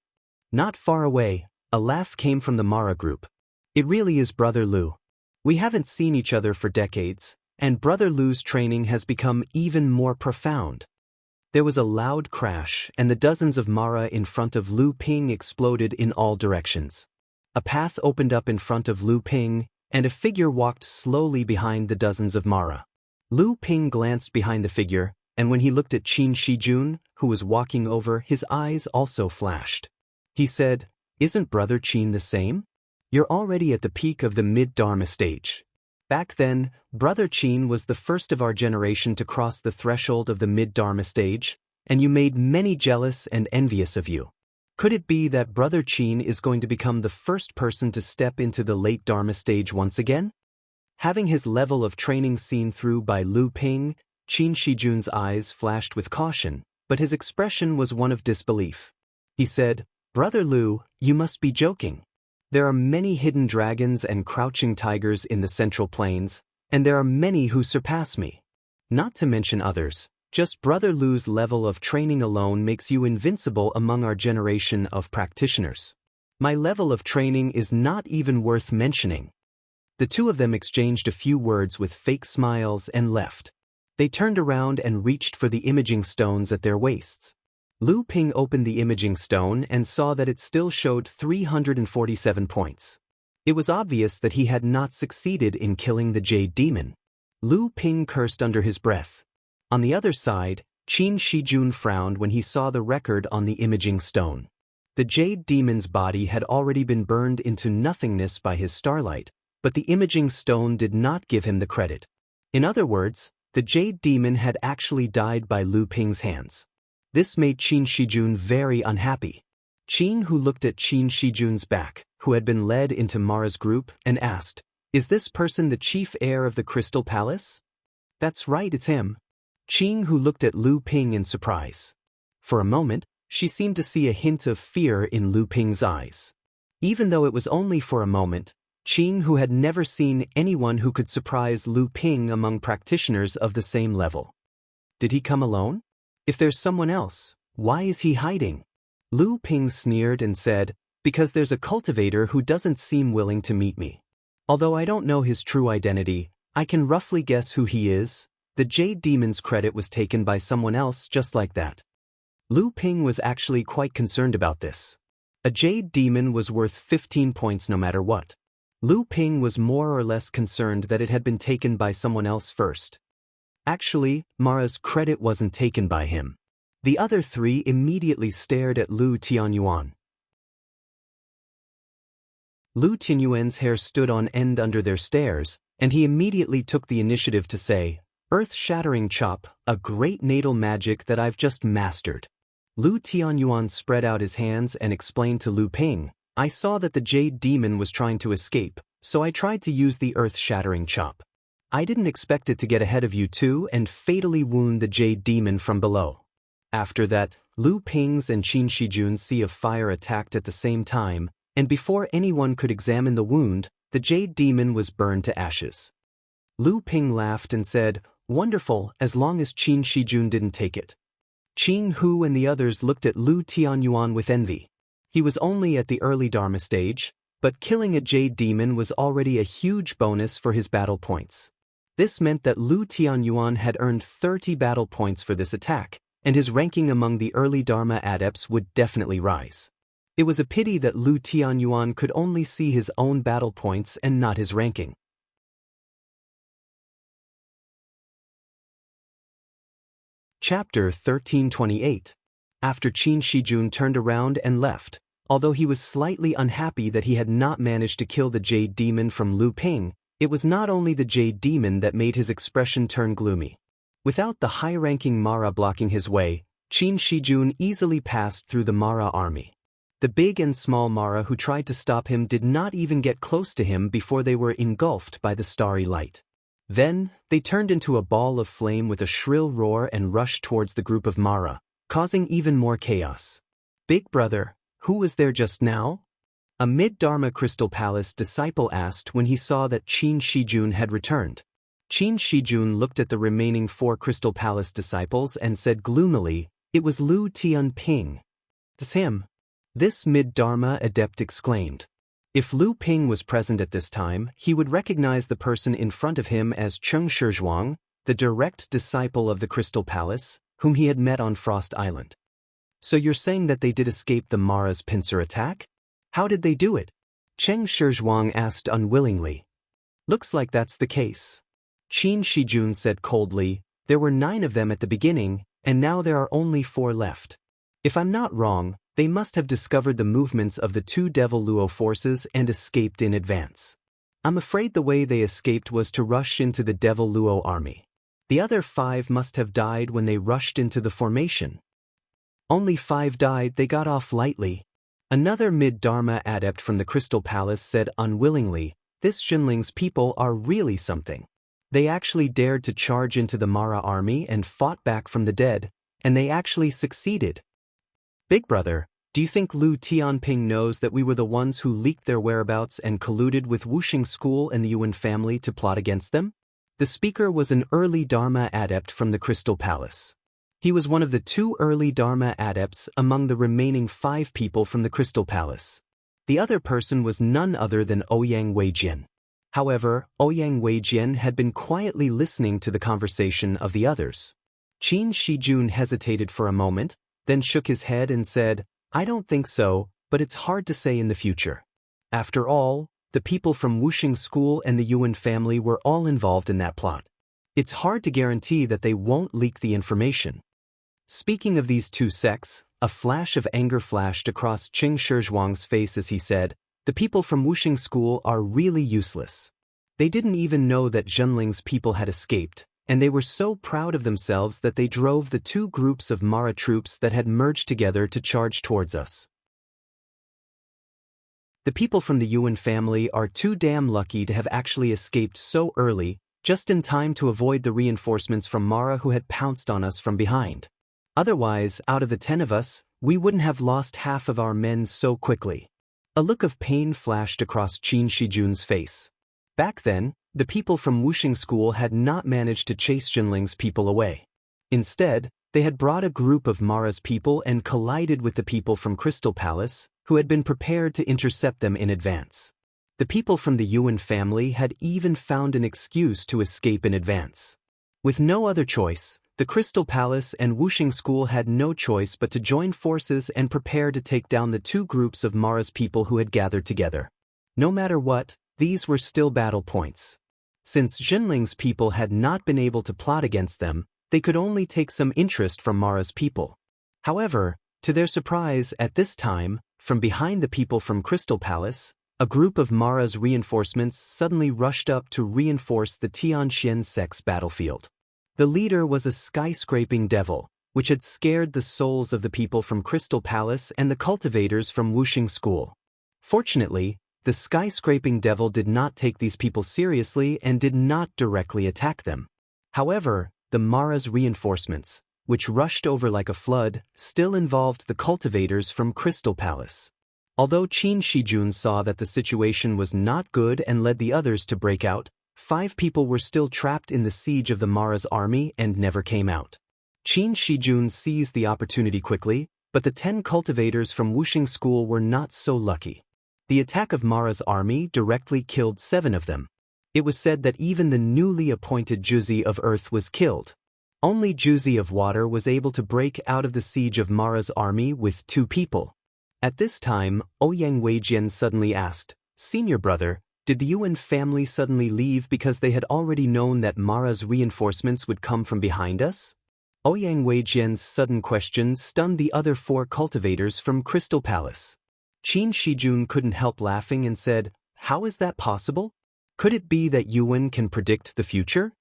Not far away, a laugh came from the Mara group. "It really is Brother Lu. We haven't seen each other for decades, and Brother Lu's training has become even more profound." There was a loud crash, and the dozens of Mara in front of Lu Ping exploded in all directions. A path opened up in front of Lu Ping, and a figure walked slowly behind the dozens of Mara. Lu Ping glanced behind the figure, and when he looked at Qin Shijun, who was walking over, his eyes also flashed. He said, "Isn't Brother Qin the same? You're already at the peak of the mid-Dharma stage." Back then, Brother Qin was the first of our generation to cross the threshold of the mid-Dharma stage, and you made many jealous and envious of you. Could it be that Brother Qin is going to become the first person to step into the late Dharma stage once again? Having his level of training seen through by Lu Ping, Qin Shijun's eyes flashed with caution, but his expression was one of disbelief. He said, "Brother Lu, you must be joking. There are many hidden dragons and crouching tigers in the Central Plains, and there are many who surpass me. Not to mention others, just Brother Lu's level of training alone makes you invincible among our generation of practitioners. My level of training is not even worth mentioning." The two of them exchanged a few words with fake smiles and left. They turned around and reached for the imaging stones at their waists. Lu Ping opened the imaging stone and saw that it still showed 347 points. It was obvious that he had not succeeded in killing the Jade Demon. Lu Ping cursed under his breath. On the other side, Qin Shijun frowned when he saw the record on the imaging stone. The Jade Demon's body had already been burned into nothingness by his starlight, but the imaging stone did not give him the credit. In other words, the Jade Demon had actually died by Lu Ping's hands. This made Qin Shijun very unhappy. Qin Hu looked at Qin Shijun's back, who had been led into Mara's group, and asked, "Is this person the chief heir of the Crystal Palace?" "That's right, it's him." Qin Hu looked at Lu Ping in surprise. For a moment, she seemed to see a hint of fear in Lu Ping's eyes. Even though it was only for a moment, Qin Hu had never seen anyone who could surprise Lu Ping among practitioners of the same level. Did he come alone? If there's someone else, why is he hiding? Lu Ping sneered and said, "Because there's a cultivator who doesn't seem willing to meet me. Although I don't know his true identity, I can roughly guess who he is. The Jade Demon's credit was taken by someone else just like that." Lu Ping was actually quite concerned about this. A Jade Demon was worth 15 points no matter what. Lu Ping was more or less concerned that it had been taken by someone else first. Actually, Mara's credit wasn't taken by him. The other three immediately stared at Lu Tianyuan. Lu Tianyuan's hair stood on end under their stares, and he immediately took the initiative to say, "Earth-shattering chop, a great natal magic that I've just mastered." Lu Tianyuan spread out his hands and explained to Lu Ping, "I saw that the Jade Demon was trying to escape, so I tried to use the earth-shattering chop. I didn't expect it to get ahead of you two and fatally wound the Jade Demon from below." After that, Lu Ping's and Qin Shijun's sea of fire attacked at the same time, and before anyone could examine the wound, the Jade Demon was burned to ashes. Lu Ping laughed and said, "Wonderful, as long as Qin Shijun didn't take it." Qin Hu and the others looked at Lu Tianyuan with envy. He was only at the early Dharma stage, but killing a Jade Demon was already a huge bonus for his battle points. This meant that Lu Tianyuan had earned 30 battle points for this attack, and his ranking among the early Dharma adepts would definitely rise. It was a pity that Lu Tianyuan could only see his own battle points and not his ranking. Chapter 1328. After Qin Shijun turned around and left, although he was slightly unhappy that he had not managed to kill the Jade Demon from Lu Ping, it was not only the Jade Demon that made his expression turn gloomy. Without the high-ranking Mara blocking his way, Qin Shijun easily passed through the Mara army. The big and small Mara who tried to stop him did not even get close to him before they were engulfed by the starry light. Then, they turned into a ball of flame with a shrill roar and rushed towards the group of Mara, causing even more chaos. "Big brother, who was there just now?" a mid-Dharma Crystal Palace disciple asked when he saw that Qin Shijun had returned. Qin Shijun looked at the remaining 4 Crystal Palace disciples and said gloomily, "It was Lu Tianping." "It's him." This mid-Dharma adept exclaimed. If Lu Ping was present at this time, he would recognize the person in front of him as Cheng Shizhuang, the direct disciple of the Crystal Palace, whom he had met on Frost Island. "So you're saying that they did escape the Mara's pincer attack? How did they do it?" Cheng Shizhuang asked unwillingly. "Looks like that's the case." Qin Shijun said coldly, "There were 9 of them at the beginning, and now there are only 4 left. If I'm not wrong, they must have discovered the movements of the 2 Devil Luo forces and escaped in advance." I'm afraid the way they escaped was to rush into the Devil Luo army. The other 5 must have died when they rushed into the formation. Only 5 died, they got off lightly. Another mid-Dharma adept from the Crystal Palace said unwillingly, this Jinling's people are really something. They actually dared to charge into the Mara army and fought back from the dead, and they actually succeeded. Big brother, do you think Lu Tianping knows that we were the ones who leaked their whereabouts and colluded with Wuxing School and the Yuan family to plot against them? The speaker was an early Dharma adept from the Crystal Palace. He was one of the 2 early Dharma adepts among the remaining 5 people from the Crystal Palace. The other person was none other than Ouyang Weijian. However, Ouyang Weijian had been quietly listening to the conversation of the others. Qin Shijun hesitated for a moment, then shook his head and said, I don't think so, but it's hard to say in the future. After all, the people from Wuxing School and the Yuan family were all involved in that plot. It's hard to guarantee that they won't leak the information. Speaking of these 2 sects, a flash of anger flashed across Qing Shizhuang's face as he said, the people from Wuxing School are really useless. They didn't even know that Jinling's people had escaped, and they were so proud of themselves that they drove the 2 groups of Mara troops that had merged together to charge towards us. The people from the Yuan family are too damn lucky to have actually escaped so early, just in time to avoid the reinforcements from Mara who had pounced on us from behind. Otherwise, out of the 10 of us, we wouldn't have lost half of our men so quickly. A look of pain flashed across Qin Shijun's face. Back then, the people from Wuxing School had not managed to chase Jinling's people away. Instead, they had brought a group of Mara's people and collided with the people from Crystal Palace, who had been prepared to intercept them in advance. The people from the Yuan family had even found an excuse to escape in advance. With no other choice, the Crystal Palace and Wuxing School had no choice but to join forces and prepare to take down the 2 groups of Mara's people who had gathered together. No matter what, these were still battle points. Since Jinling's people had not been able to plot against them, they could only take some interest from Mara's people. However, to their surprise at this time, from behind the people from Crystal Palace, a group of Mara's reinforcements suddenly rushed up to reinforce the Tianxian sect's battlefield. The leader was a skyscraping devil, which had scared the souls of the people from Crystal Palace and the cultivators from Wuxing School. Fortunately, the skyscraping devil did not take these people seriously and did not directly attack them. However, the Mara's reinforcements, which rushed over like a flood, still involved the cultivators from Crystal Palace. Although Qin Shijun saw that the situation was not good and led the others to break out, 5 people were still trapped in the siege of the Mara's army and never came out. Qin Shijun seized the opportunity quickly, but the 10 cultivators from Wuxing School were not so lucky. The attack of Mara's army directly killed 7 of them. It was said that even the newly appointed Juzi of Earth was killed. Only Juzi of Water was able to break out of the siege of Mara's army with 2 people. At this time, Ouyang Weijian suddenly asked, Senior brother, did the Yuan family suddenly leave because they had already known that Mara's reinforcements would come from behind us? Ouyang Weijian's sudden question stunned the other 4 cultivators from Crystal Palace. Qin Shijun couldn't help laughing and said, How is that possible? Could it be that Yuan can predict the future?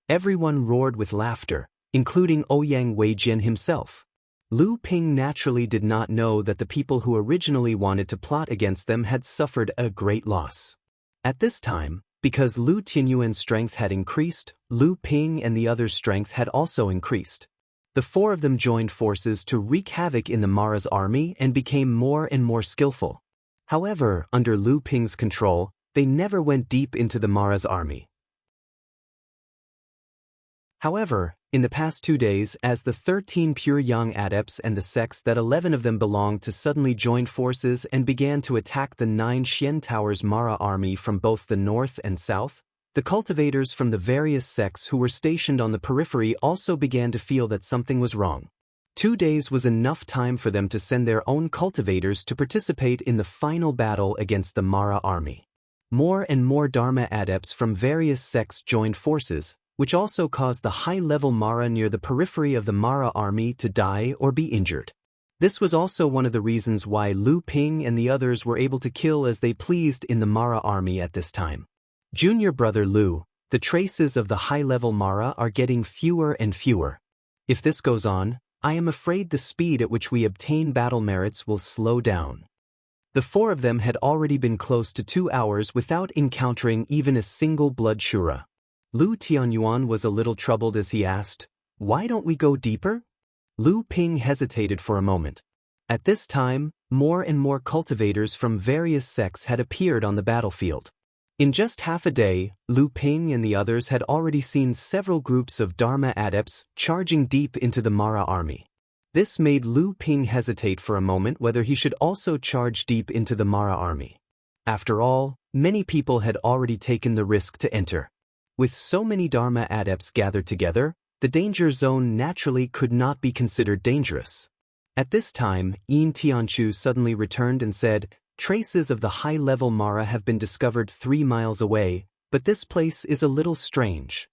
Everyone roared with laughter, including Ouyang Weijian himself. Lu Ping naturally did not know that the people who originally wanted to plot against them had suffered a great loss. At this time, because Lu Tianyuan's strength had increased, Lu Ping and the others' strength had also increased. The 4 of them joined forces to wreak havoc in the Mara's army and became more and more skillful. However, under Lu Ping's control, they never went deep into the Mara's army. However, in the past 2 days, as the 13 pure young adepts and the sects that 11 of them belonged to suddenly joined forces and began to attack the 9 Xian Towers Mara army from both the north and south, the cultivators from the various sects who were stationed on the periphery also began to feel that something was wrong. 2 days was enough time for them to send their own cultivators to participate in the final battle against the Mara army. More and more Dharma adepts from various sects joined forces, which also caused the high-level Mara near the periphery of the Mara army to die or be injured. This was also one of the reasons why Lu Ping and the others were able to kill as they pleased in the Mara army at this time. Junior brother Lu, the traces of the high-level Mara are getting fewer and fewer. If this goes on, I am afraid the speed at which we obtain battle merits will slow down. The four of them had already been close to 2 hours without encountering even a single blood shura. Lu Tianyuan was a little troubled as he asked, "Why don't we go deeper?" Lu Ping hesitated for a moment. At this time, more and more cultivators from various sects had appeared on the battlefield. In just half a day, Lu Ping and the others had already seen several groups of Dharma adepts charging deep into the Mara army. This made Lu Ping hesitate for a moment whether he should also charge deep into the Mara army. After all, many people had already taken the risk to enter. With so many Dharma adepts gathered together, the danger zone naturally could not be considered dangerous. At this time, Yin Tianchu suddenly returned and said, "Traces of the high-level Mara have been discovered 3 miles away, but this place is a little strange."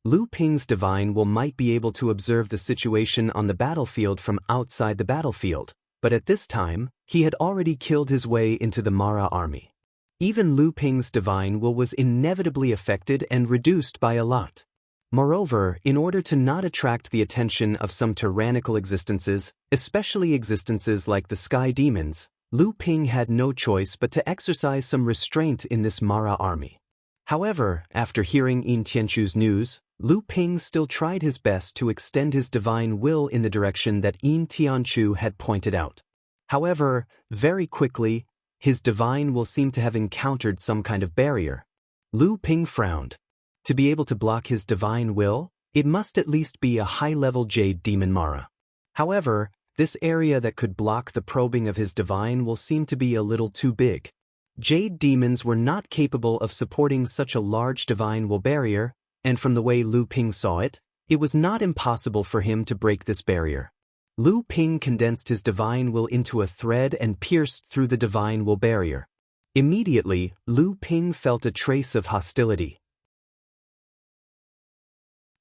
Lu Ping's divine will might be able to observe the situation on the battlefield from outside the battlefield, but at this time, he had already killed his way into the Mara army. Even Lu Ping's divine will was inevitably affected and reduced by a lot. Moreover, in order to not attract the attention of some tyrannical existences, especially existences like the sky demons, Lu Ping had no choice but to exercise some restraint in this Mara army. However, after hearing Yin Tianchu's news, Lu Ping still tried his best to extend his divine will in the direction that Yin Tianchu had pointed out. However, very quickly, his divine will seemed to have encountered some kind of barrier. Lu Ping frowned. To be able to block his divine will, it must at least be a high-level Jade Demon Mara. However, this area that could block the probing of his divine will seem to be a little too big. Jade demons were not capable of supporting such a large divine will barrier, and from the way Lu Ping saw it, it was not impossible for him to break this barrier. Lu Ping condensed his divine will into a thread and pierced through the divine will barrier. Immediately, Lu Ping felt a trace of hostility.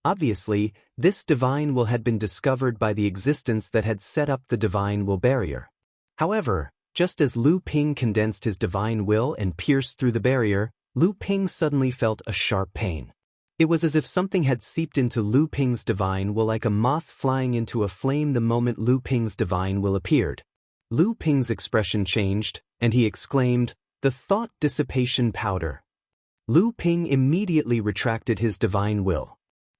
Obviously, this divine will had been discovered by the existence that had set up the divine will barrier. However, just as Lu Ping condensed his divine will and pierced through the barrier, Lu Ping suddenly felt a sharp pain. It was as if something had seeped into Lu Ping's divine will like a moth flying into a flame the moment Lu Ping's divine will appeared. Lu Ping's expression changed, and he exclaimed, "The thought dissipation powder." Lu Ping immediately retracted his divine will.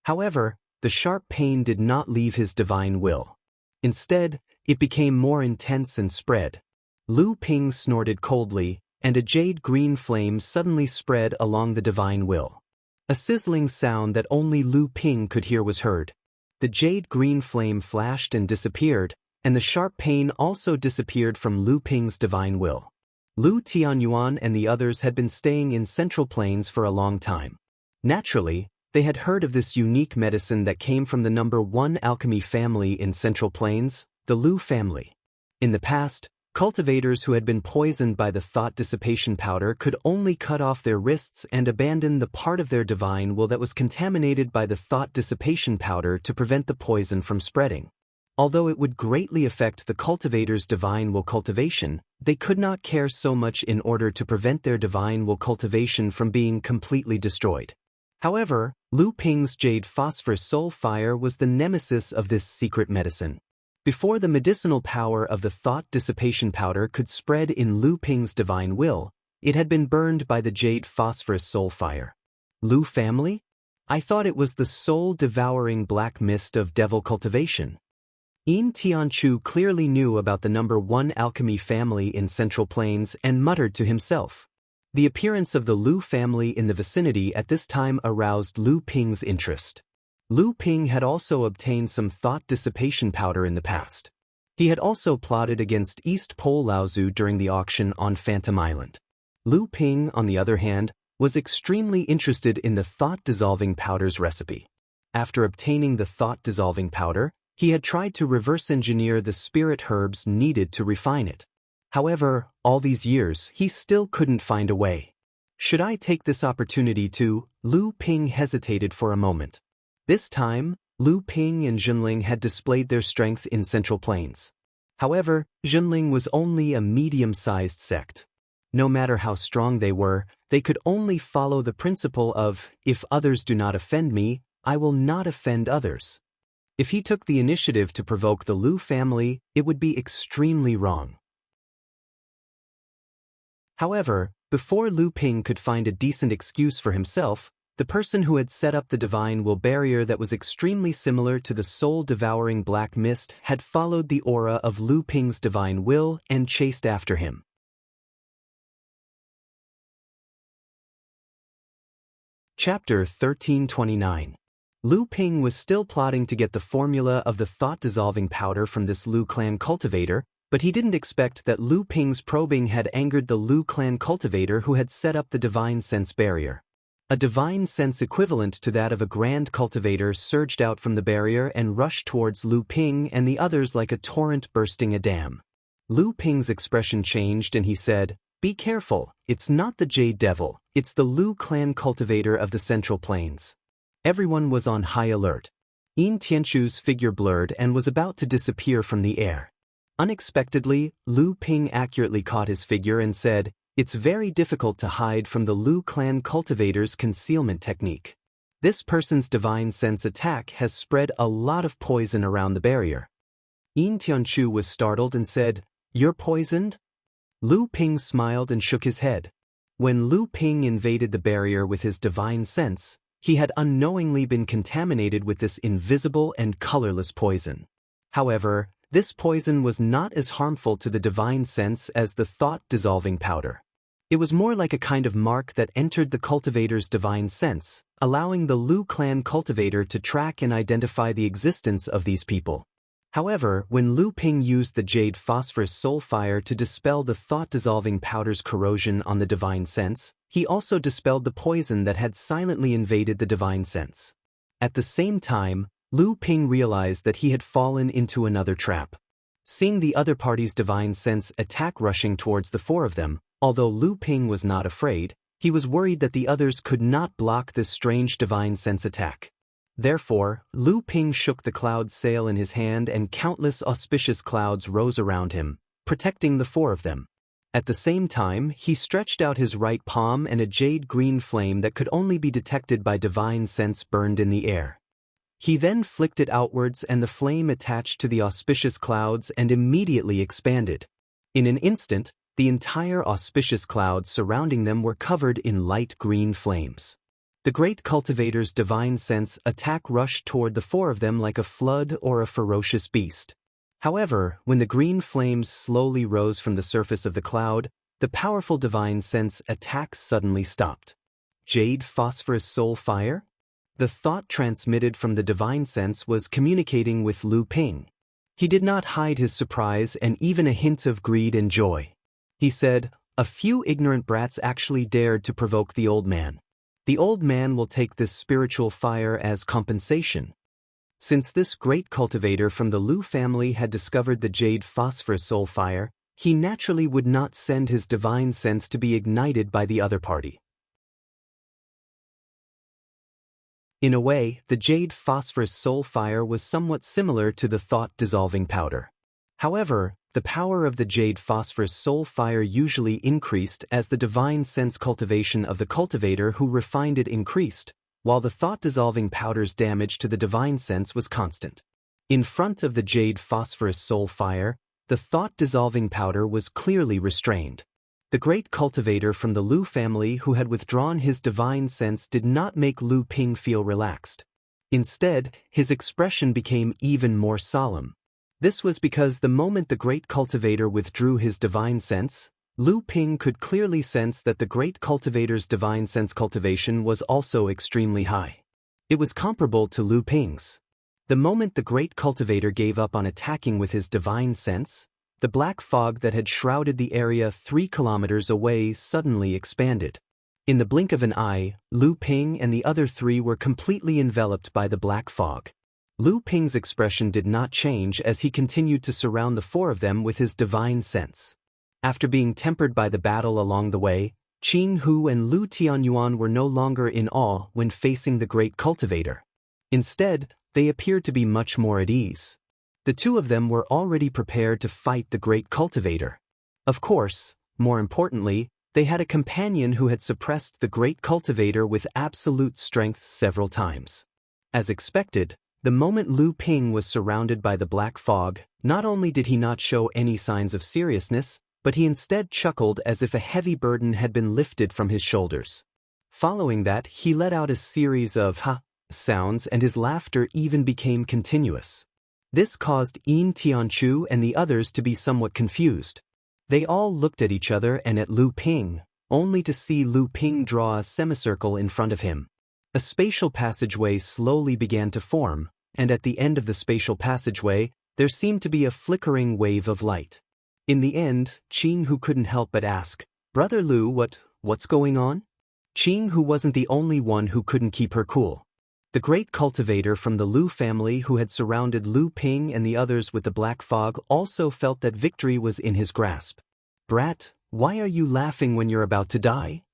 However, the sharp pain did not leave his divine will. Instead, it became more intense and spread. Lu Ping snorted coldly, and a jade-green flame suddenly spread along the divine will. A sizzling sound that only Lu Ping could hear was heard. The jade-green flame flashed and disappeared, and the sharp pain also disappeared from Lu Ping's divine will. Lu Tianyuan and the others had been staying in Central Plains for a long time. Naturally, they had heard of this unique medicine that came from the #1 alchemy family in Central Plains, the Lu family. In the past, cultivators who had been poisoned by the thought dissipation powder could only cut off their wrists and abandon the part of their divine will that was contaminated by the thought dissipation powder to prevent the poison from spreading. Although it would greatly affect the cultivator's divine will cultivation, they could not care so much in order to prevent their divine will cultivation from being completely destroyed. However, Lu Ping's jade phosphorus soul fire was the nemesis of this secret medicine. Before the medicinal power of the thought dissipation powder could spread in Lu Ping's divine will, it had been burned by the jade phosphorus soul fire. Lu family? I thought it was the soul-devouring black mist of devil cultivation. Yin Tianchu clearly knew about the #1 alchemy family in Central Plains and muttered to himself. The appearance of the Lu family in the vicinity at this time aroused Lu Ping's interest. Lu Ping had also obtained some thought dissipation powder in the past. He had also plotted against East Pole Laozu during the auction on Phantom Island. Lu Ping, on the other hand, was extremely interested in the thought-dissolving powder's recipe. After obtaining the thought-dissolving powder, he had tried to reverse-engineer the spirit herbs needed to refine it. However, all these years, he still couldn't find a way. Should I take this opportunity to? Lu Ping hesitated for a moment. This time, Lu Ping and Junling had displayed their strength in Central Plains. However, Junling was only a medium-sized sect. No matter how strong they were, they could only follow the principle of, if others do not offend me, I will not offend others. If he took the initiative to provoke the Lu family, it would be extremely wrong. However, before Lu Ping could find a decent excuse for himself, the person who had set up the divine will barrier that was extremely similar to the soul-devouring black mist had followed the aura of Lu Ping's divine will and chased after him. Chapter 1329. Lu Ping was still plotting to get the formula of the thought-dissolving powder from this Lu clan cultivator, but he didn't expect that Lu Ping's probing had angered the Lu clan cultivator who had set up the divine sense barrier. A divine sense equivalent to that of a grand cultivator surged out from the barrier and rushed towards Lu Ping and the others like a torrent bursting a dam. Lu Ping's expression changed and he said, "Be careful, it's not the Jade Devil, it's the Lu clan cultivator of the Central Plains." Everyone was on high alert. Yin Tianchu's figure blurred and was about to disappear from the air. Unexpectedly, Lu Ping accurately caught his figure and said, "It's very difficult to hide from the Lu clan cultivator's concealment technique. This person's divine sense attack has spread a lot of poison around the barrier." Yin Tianchu was startled and said, "You're poisoned?" Lu Ping smiled and shook his head. When Lu Ping invaded the barrier with his divine sense, he had unknowingly been contaminated with this invisible and colorless poison. However, this poison was not as harmful to the divine sense as the thought-dissolving powder. It was more like a kind of mark that entered the cultivator's divine sense, allowing the Lu clan cultivator to track and identify the existence of these people. However, when Lu Ping used the jade phosphorus soul fire to dispel the thought-dissolving powder's corrosion on the divine sense, he also dispelled the poison that had silently invaded the divine sense. At the same time, Lu Ping realized that he had fallen into another trap. Seeing the other party's divine sense attack rushing towards the four of them, although Lu Ping was not afraid, he was worried that the others could not block this strange divine sense attack. Therefore, Lu Ping shook the cloud sail in his hand and countless auspicious clouds rose around him, protecting the four of them. At the same time, he stretched out his right palm and a jade-green flame that could only be detected by divine sense burned in the air. He then flicked it outwards and the flame attached to the auspicious clouds and immediately expanded. In an instant, the entire auspicious clouds surrounding them were covered in light green flames. The great cultivator's divine sense attack rushed toward the four of them like a flood or a ferocious beast. However, when the green flames slowly rose from the surface of the cloud, the powerful divine sense attack suddenly stopped. Jade phosphorus soul fire? The thought transmitted from the divine sense was communicating with Lu Ping. He did not hide his surprise and even a hint of greed and joy. He said, "A few ignorant brats actually dared to provoke the old man. The old man will take this spiritual fire as compensation." Since this great cultivator from the Lu family had discovered the jade phosphorus soul fire, he naturally would not send his divine sense to be ignited by the other party. In a way, the jade phosphorus soul fire was somewhat similar to the thought-dissolving powder. However, the power of the jade phosphorus soul fire usually increased as the divine sense cultivation of the cultivator who refined it increased, while the thought-dissolving powder's damage to the divine sense was constant. In front of the jade phosphorus soul fire, the thought-dissolving powder was clearly restrained. The great cultivator from the Lu family who had withdrawn his divine sense did not make Lu Ping feel relaxed. Instead, his expression became even more solemn. This was because the moment the great cultivator withdrew his divine sense, Lu Ping could clearly sense that the great cultivator's divine sense cultivation was also extremely high. It was comparable to Lu Ping's. The moment the great cultivator gave up on attacking with his divine sense, the black fog that had shrouded the area 3 kilometers away suddenly expanded. In the blink of an eye, Lu Ping and the other three were completely enveloped by the black fog. Lu Ping's expression did not change as he continued to surround the four of them with his divine sense. After being tempered by the battle along the way, Qin Hu and Lu Tianyuan were no longer in awe when facing the great cultivator. Instead, they appeared to be much more at ease. The two of them were already prepared to fight the great cultivator. Of course, more importantly, They had a companion who had suppressed the great cultivator with absolute strength several times. As expected, the moment Lu Ping was surrounded by the black fog, not only did he not show any signs of seriousness, but he instead chuckled as if a heavy burden had been lifted from his shoulders. Following that, he let out a series of ha sounds, and his laughter even became continuous. This caused Yin Tianchu and the others to be somewhat confused. They all looked at each other and at Lu Ping, only to see Lu Ping draw a semicircle in front of him. A spatial passageway slowly began to form, and at the end of the spatial passageway, there seemed to be a flickering wave of light. In the end, Qing Hu couldn't help but ask, "Brother Lu, what's going on?" Qing Hu wasn't the only one who couldn't keep her cool. The great cultivator from the Lu family who had surrounded Lu Ping and the others with the black fog also felt that victory was in his grasp. "Brat, why are you laughing when you're about to die?"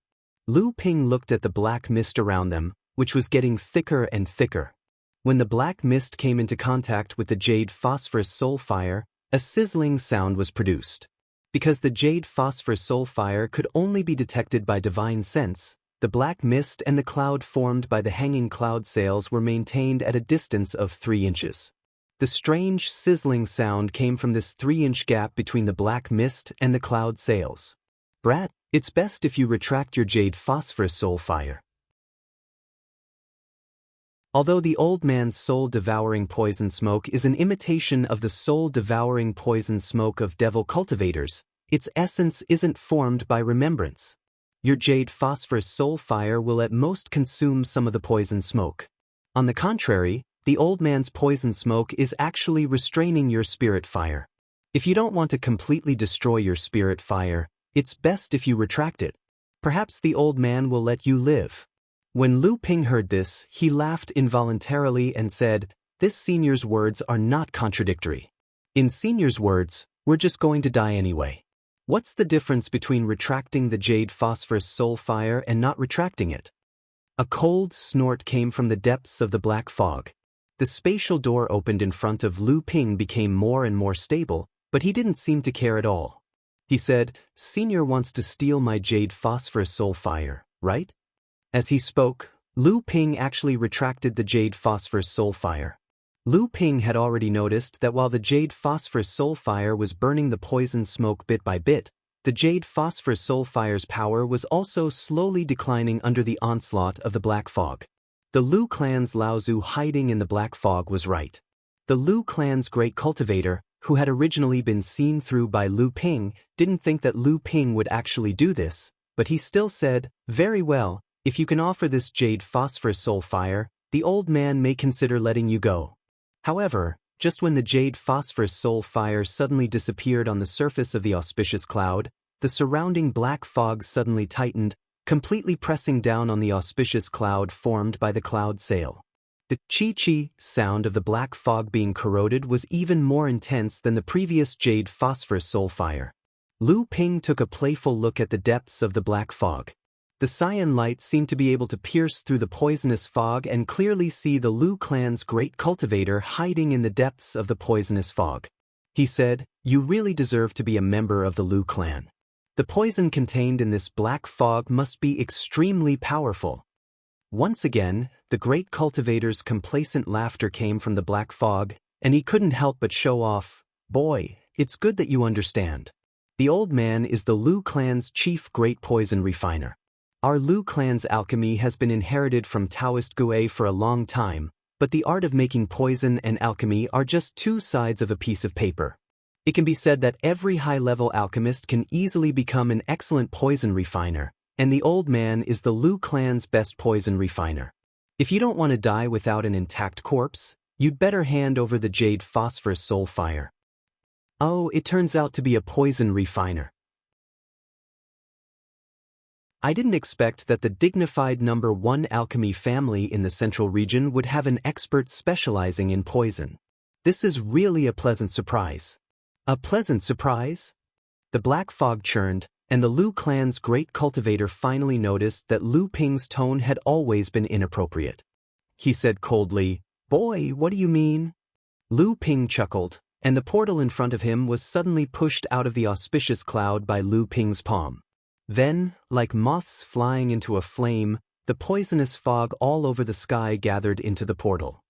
Lu Ping looked at the black mist around them, which was getting thicker and thicker. When the black mist came into contact with the jade phosphorus soul fire, a sizzling sound was produced. Because the jade phosphorus soul fire could only be detected by divine sense, the black mist and the cloud formed by the hanging cloud sails were maintained at a distance of 3 inches. The strange sizzling sound came from this 3-inch gap between the black mist and the cloud sails. "Brat, it's best if you retract your jade phosphorus soul fire." Although the old man's soul-devouring poison smoke is an imitation of the soul-devouring poison smoke of devil cultivators, its essence isn't formed by remembrance. Your jade phosphorus soul fire will at most consume some of the poison smoke. On the contrary, the old man's poison smoke is actually restraining your spirit fire. If you don't want to completely destroy your spirit fire, it's best if you retract it. Perhaps the old man will let you live. When Lu Ping heard this, he laughed involuntarily and said, "This senior's words are not contradictory. In senior's words, we're just going to die anyway. What's the difference between retracting the jade phosphorus soul fire and not retracting it?" A cold snort came from the depths of the black fog. The spatial door opened in front of Lu Ping became more and more stable, but he didn't seem to care at all. He said, "Senior wants to steal my jade phosphorus soul fire, right?" As he spoke, Lu Ping actually retracted the jade phosphorus soul fire. Lu Ping had already noticed that while the jade phosphorus soul fire was burning the poison smoke bit by bit, the jade phosphorus soul fire's power was also slowly declining under the onslaught of the black fog. The Lu clan's Laozu hiding in the black fog was right. The Lu clan's great cultivator, who had originally been seen through by Lu Ping, didn't think that Lu Ping would actually do this, but he still said, "Very well, if you can offer this jade phosphorus soul fire, the old man may consider letting you go." However, just when the jade phosphorus soul fire suddenly disappeared on the surface of the auspicious cloud, the surrounding black fog suddenly tightened, completely pressing down on the auspicious cloud formed by the cloud sail. The chi-chi sound of the black fog being corroded was even more intense than the previous jade phosphorus soul fire. Lu Ping took a playful look at the depths of the black fog. The cyan light seemed to be able to pierce through the poisonous fog and clearly see the Lu clan's great cultivator hiding in the depths of the poisonous fog. He said, "You really deserve to be a member of the Lu clan. The poison contained in this black fog must be extremely powerful." Once again, the great cultivator's complacent laughter came from the black fog, and he couldn't help but show off, "Boy, it's good that you understand. The old man is the Lu clan's chief great poison refiner. Our Lu clan's alchemy has been inherited from Taoist Gue for a long time, but the art of making poison and alchemy are just 2 sides of a piece of paper. It can be said that every high-level alchemist can easily become an excellent poison refiner, and the old man is the Lu clan's best poison refiner. If you don't want to die without an intact corpse, you'd better hand over the jade phosphorus soul fire." Oh, it turns out to be a poison refiner. I didn't expect that the dignified #1 alchemy family in the central region would have an expert specializing in poison. This is really a pleasant surprise. A pleasant surprise? The black fog churned, and the Lu clan's great cultivator finally noticed that Lu Ping's tone had always been inappropriate. He said coldly, "Boy, what do you mean?" Lu Ping chuckled, and the portal in front of him was suddenly pushed out of the auspicious cloud by Lu Ping's palm. Then, like moths flying into a flame, the poisonous fog all over the sky gathered into the portal.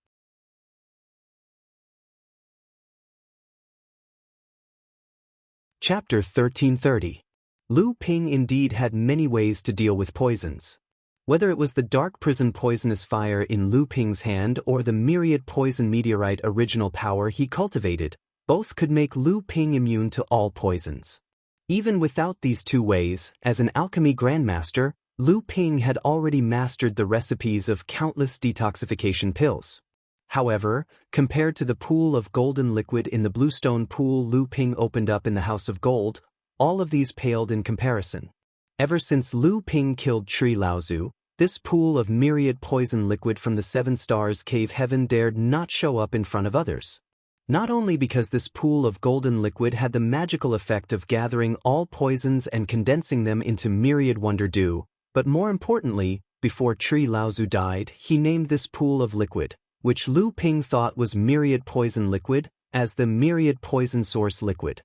Chapter 1330. Lu Ping indeed had many ways to deal with poisons. Whether it was the dark prison poisonous fire in Lu Ping's hand or the myriad poison meteorite original power he cultivated, both could make Lu Ping immune to all poisons. Even without these two ways, as an alchemy grandmaster, Lu Ping had already mastered the recipes of countless detoxification pills. However, compared to the pool of golden liquid in the bluestone pool Lu Ping opened up in the House of Gold, all of these paled in comparison. Ever since Lu Ping killed Tri Laozu, this pool of myriad poison liquid from the Seven Stars Cave Heaven dared not show up in front of others. Not only because this pool of golden liquid had the magical effect of gathering all poisons and condensing them into myriad wonder dew, but more importantly, before Tri Laozu died, he named this pool of liquid, which Lu Ping thought was myriad poison liquid, as the myriad poison source liquid.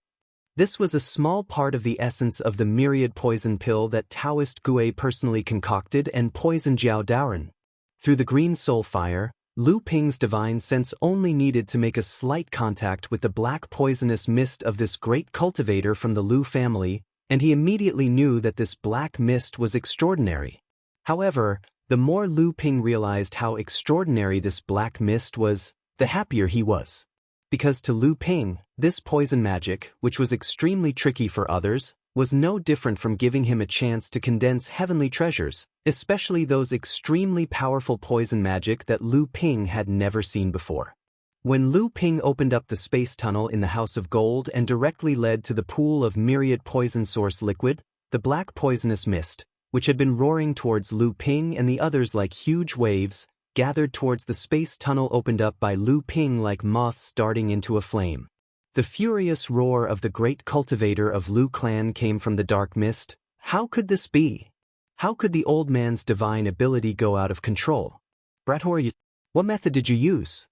This was a small part of the essence of the myriad poison pill that Taoist Gui personally concocted and poisoned Jiao Daoren. Through the green soul fire, Lu Ping's divine sense only needed to make a slight contact with the black poisonous mist of this great cultivator from the Lu family, and he immediately knew that this black mist was extraordinary. However, the more Lu Ping realized how extraordinary this black mist was, the happier he was. Because to Lu Ping, this poison magic, which was extremely tricky for others, was no different from giving him a chance to condense heavenly treasures, especially those extremely powerful poison magic that Lu Ping had never seen before. When Lu Ping opened up the space tunnel in the House of Gold and directly led to the pool of myriad poison source liquid, the black poisonous mist, which had been roaring towards Lu Ping and the others like huge waves, gathered towards the space tunnel opened up by Lu Ping like moths darting into a flame. The furious roar of the great cultivator of Lu clan came from the dark mist. How could this be? How could the old man's divine ability go out of control? Brathor, what method did you use?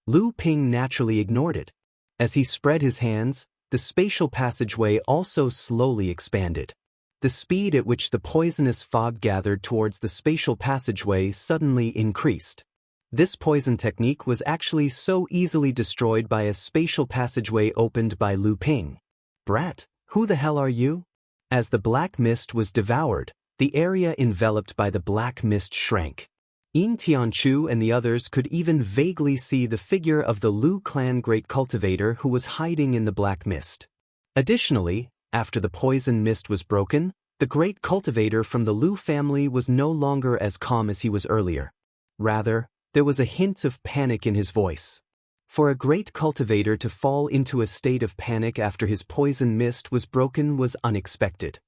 Lu Ping naturally ignored it. As he spread his hands, the spatial passageway also slowly expanded. The speed at which the poisonous fog gathered towards the spatial passageway suddenly increased. This poison technique was actually so easily destroyed by a spatial passageway opened by Lu Ping. Brat, who the hell are you? As the black mist was devoured, the area enveloped by the black mist shrank. Yin Tianchu and the others could even vaguely see the figure of the Lu clan great cultivator who was hiding in the black mist. Additionally, after the poison mist was broken, the great cultivator from the Lu family was no longer as calm as he was earlier. Rather, there was a hint of panic in his voice. For a great cultivator to fall into a state of panic after his poison mist was broken was unexpected.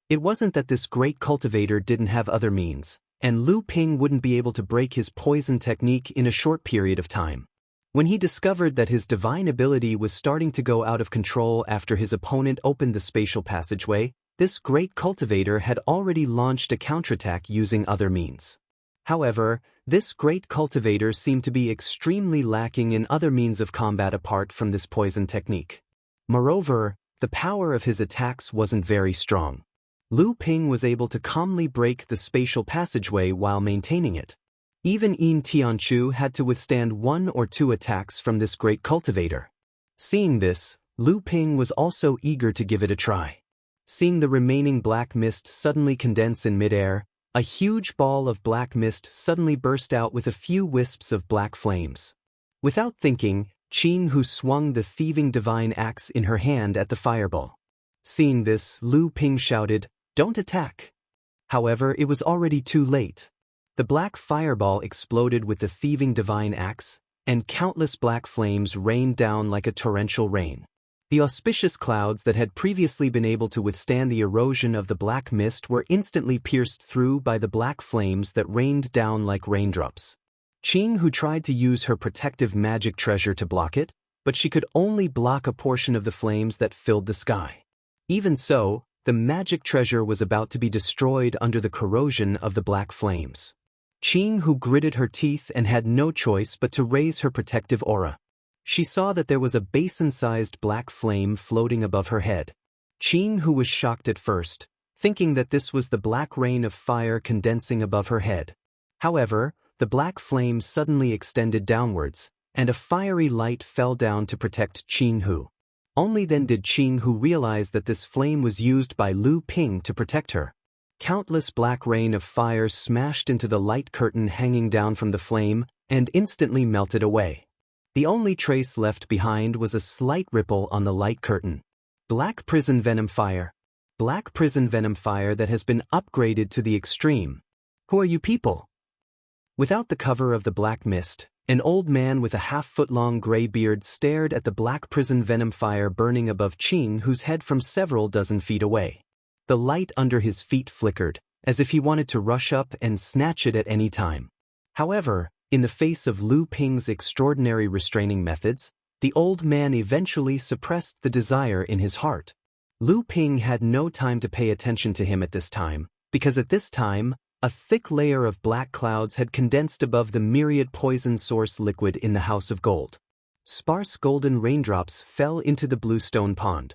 It wasn't that this great cultivator didn't have other means, and Lu Ping wouldn't be able to break his poison technique in a short period of time. When he discovered that his divine ability was starting to go out of control after his opponent opened the spatial passageway, this great cultivator had already launched a counterattack using other means. However, this great cultivator seemed to be extremely lacking in other means of combat apart from this poison technique. Moreover, the power of his attacks wasn't very strong. Lu Ping was able to calmly break the spatial passageway while maintaining it. Even Yin Tianchu had to withstand 1 or 2 attacks from this great cultivator. Seeing this, Lu Ping was also eager to give it a try. Seeing the remaining black mist suddenly condense in midair, a huge ball of black mist suddenly burst out with a few wisps of black flames. Without thinking, Qing Hu swung the thieving divine axe in her hand at the fireball. Seeing this, Lu Ping shouted, "Don't attack!" However, it was already too late. The black fireball exploded with the thieving divine axe, and countless black flames rained down like a torrential rain. The auspicious clouds that had previously been able to withstand the erosion of the black mist were instantly pierced through by the black flames that rained down like raindrops. Qing Hu tried to use her protective magic treasure to block it, but she could only block a portion of the flames that filled the sky. Even so, the magic treasure was about to be destroyed under the corrosion of the black flames. Qing Hu gritted her teeth and had no choice but to raise her protective aura. She saw that there was a basin-sized black flame floating above her head. Qing, who was shocked at first, thinking that this was the black rain of fire condensing above her head. However, the black flame suddenly extended downwards, and a fiery light fell down to protect Qing Hu. Only then did Qing Hu realize that this flame was used by Lu Ping to protect her. Countless black rain of fire smashed into the light curtain hanging down from the flame and instantly melted away. The only trace left behind was a slight ripple on the light curtain. Black prison venom fire. Black prison venom fire that has been upgraded to the extreme. Who are you people? Without the cover of the black mist, an old man with a half-foot-long gray beard stared at the black prison venom fire burning above Qing Hu's head from several dozen feet away. The light under his feet flickered, as if he wanted to rush up and snatch it at any time. However, in the face of Lu Ping's extraordinary restraining methods, the old man eventually suppressed the desire in his heart. Lu Ping had no time to pay attention to him at this time, because at this time, a thick layer of black clouds had condensed above the myriad poison source liquid in the House of Gold. Sparse golden raindrops fell into the bluestone pond.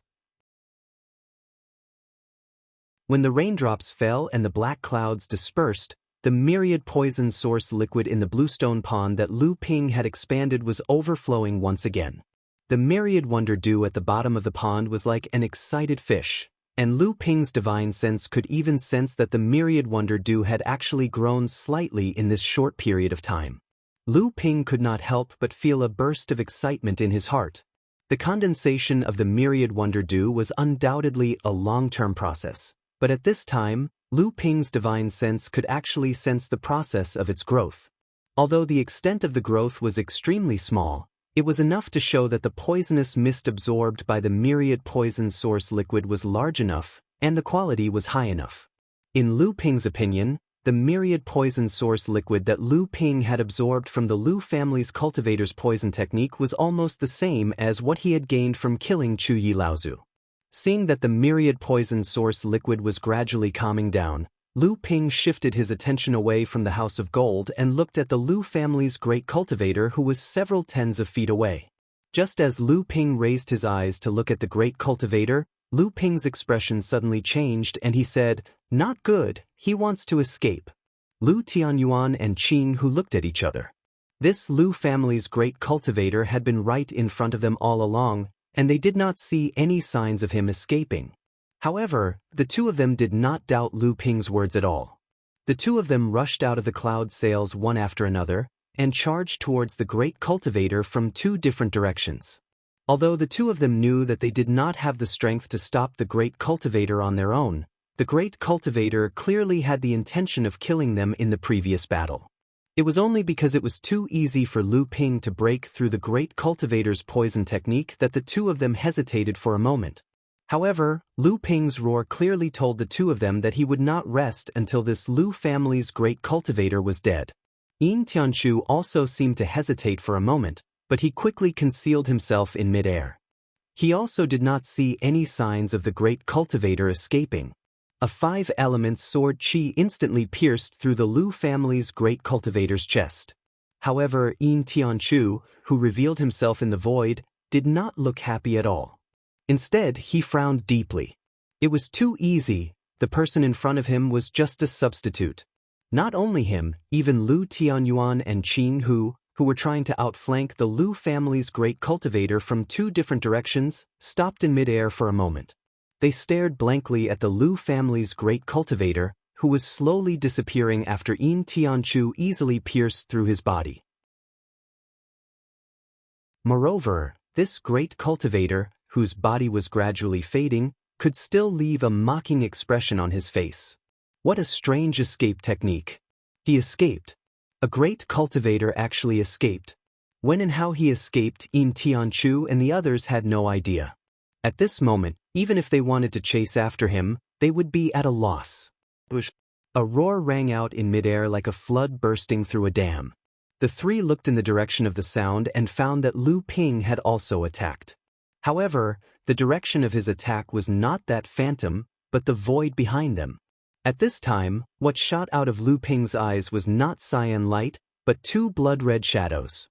When the raindrops fell and the black clouds dispersed, the myriad poison source liquid in the bluestone pond that Lu Ping had expanded was overflowing once again. The myriad wonder dew at the bottom of the pond was like an excited fish, and Lu Ping's divine sense could even sense that the myriad wonder dew had actually grown slightly in this short period of time. Lu Ping could not help but feel a burst of excitement in his heart. The condensation of the myriad wonder dew was undoubtedly a long-term process, but at this time, Lu Ping's divine sense could actually sense the process of its growth. Although the extent of the growth was extremely small, it was enough to show that the poisonous mist absorbed by the myriad poison source liquid was large enough, and the quality was high enough. In Lu Ping's opinion, the myriad poison source liquid that Lu Ping had absorbed from the Lu family's cultivator's poison technique was almost the same as what he had gained from killing Chu Yi Laozu. Seeing that the myriad poison source liquid was gradually calming down, Lu Ping shifted his attention away from the House of Gold and looked at the Lu family's great cultivator who was several tens of feet away. Just as Lu Ping raised his eyes to look at the great cultivator, Lu Ping's expression suddenly changed and he said, "Not good, he wants to escape." Lu Tianyuan and Qing Hu looked at each other. This Lu family's great cultivator had been right in front of them all along, and they did not see any signs of him escaping. However, the two of them did not doubt Lu Ping's words at all. The two of them rushed out of the cloud sails one after another, and charged towards the great cultivator from two different directions. Although the two of them knew that they did not have the strength to stop the great cultivator on their own, the great cultivator clearly had the intention of killing them in the previous battle. It was only because it was too easy for Lu Ping to break through the great cultivator's poison technique that the two of them hesitated for a moment. However, Lu Ping's roar clearly told the two of them that he would not rest until this Lu family's great cultivator was dead. Yin Tianchu also seemed to hesitate for a moment, but he quickly concealed himself in midair. He also did not see any signs of the great cultivator escaping. A 5-element sword chi instantly pierced through the Lu family's great cultivator's chest. However, Yin Tianchu, who revealed himself in the void, did not look happy at all. Instead, he frowned deeply. It was too easy, the person in front of him was just a substitute. Not only him, even Lu Tianyuan and Qing Hu, who were trying to outflank the Lu family's great cultivator from two different directions, stopped in midair for a moment. They stared blankly at the Lu family's great cultivator, who was slowly disappearing after Yin Tianchu easily pierced through his body. Moreover, this great cultivator, whose body was gradually fading, could still leave a mocking expression on his face. What a strange escape technique. He escaped. A great cultivator actually escaped. When and how he escaped, Yin Tianchu and the others had no idea. At this moment, even if they wanted to chase after him, they would be at a loss. A roar rang out in midair like a flood bursting through a dam. The three looked in the direction of the sound and found that Lu Ping had also attacked. However, the direction of his attack was not that phantom, but the void behind them. At this time, what shot out of Lu Ping's eyes was not cyan light, but two blood-red shadows.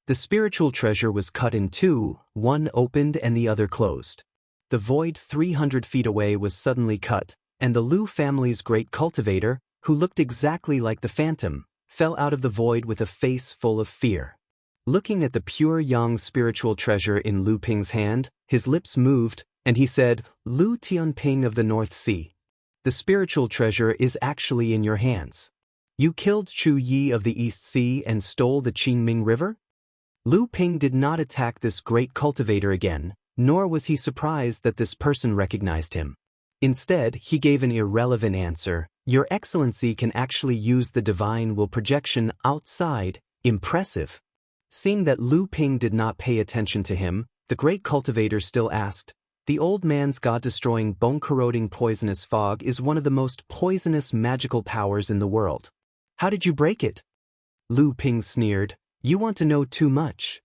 The spiritual treasure was cut in two, one opened and the other closed. the void 300 feet away was suddenly cut, and the Lu family's great cultivator, who looked exactly like the phantom, fell out of the void with a face full of fear. Looking at the pure yang spiritual treasure in Lu Ping's hand, his lips moved, and he said, "Lu Tianping of the North Sea, the spiritual treasure is actually in your hands. You killed Chu Yi of the East Sea and stole the Qingming River?" Lu Ping did not attack this great cultivator again, nor was he surprised that this person recognized him. Instead, he gave an irrelevant answer. "Your Excellency can actually use the divine will projection outside. Impressive." Seeing that Lu Ping did not pay attention to him, the great cultivator still asked, "The old man's god-destroying, bone-corroding poisonous fog is one of the most poisonous magical powers in the world. How did you break it?" Lu Ping sneered, "You want to know too much."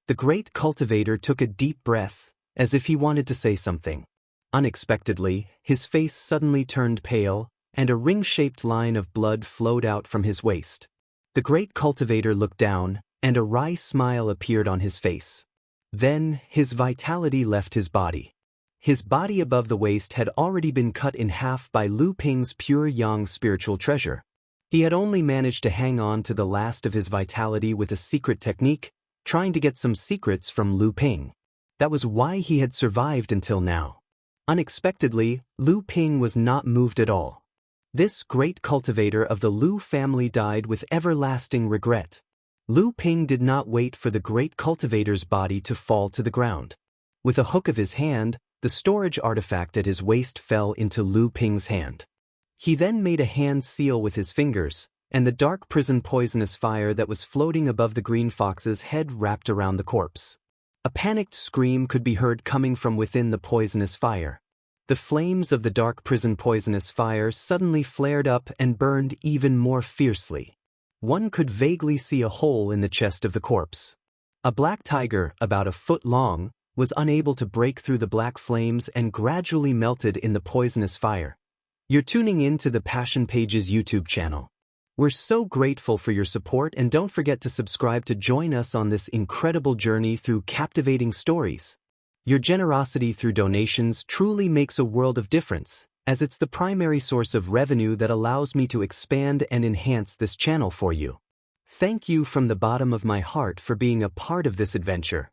The great cultivator took a deep breath, as if he wanted to say something. Unexpectedly, his face suddenly turned pale, and a ring-shaped line of blood flowed out from his waist. The great cultivator looked down, and a wry smile appeared on his face. Then, his vitality left his body. His body above the waist had already been cut in half by Lu Ping's pure yang spiritual treasure. He had only managed to hang on to the last of his vitality with a secret technique, trying to get some secrets from Lu Ping. That was why he had survived until now. Unexpectedly, Lu Ping was not moved at all. This great cultivator of the Lu family died with everlasting regret. Lu Ping did not wait for the great cultivator's body to fall to the ground. With a hook of his hand, the storage artifact at his waist fell into Lu Ping's hand. He then made a hand seal with his fingers, and the dark prison poisonous fire that was floating above the green fox's head wrapped around the corpse. A panicked scream could be heard coming from within the poisonous fire. The flames of the dark prison poisonous fire suddenly flared up and burned even more fiercely. One could vaguely see a hole in the chest of the corpse. A black tiger, about a foot long, was unable to break through the black flames and gradually melted in the poisonous fire. You're tuning in to the Passion Pages YouTube channel. We're so grateful for your support, and don't forget to subscribe to join us on this incredible journey through captivating stories. Your generosity through donations truly makes a world of difference, as it's the primary source of revenue that allows me to expand and enhance this channel for you. Thank you from the bottom of my heart for being a part of this adventure.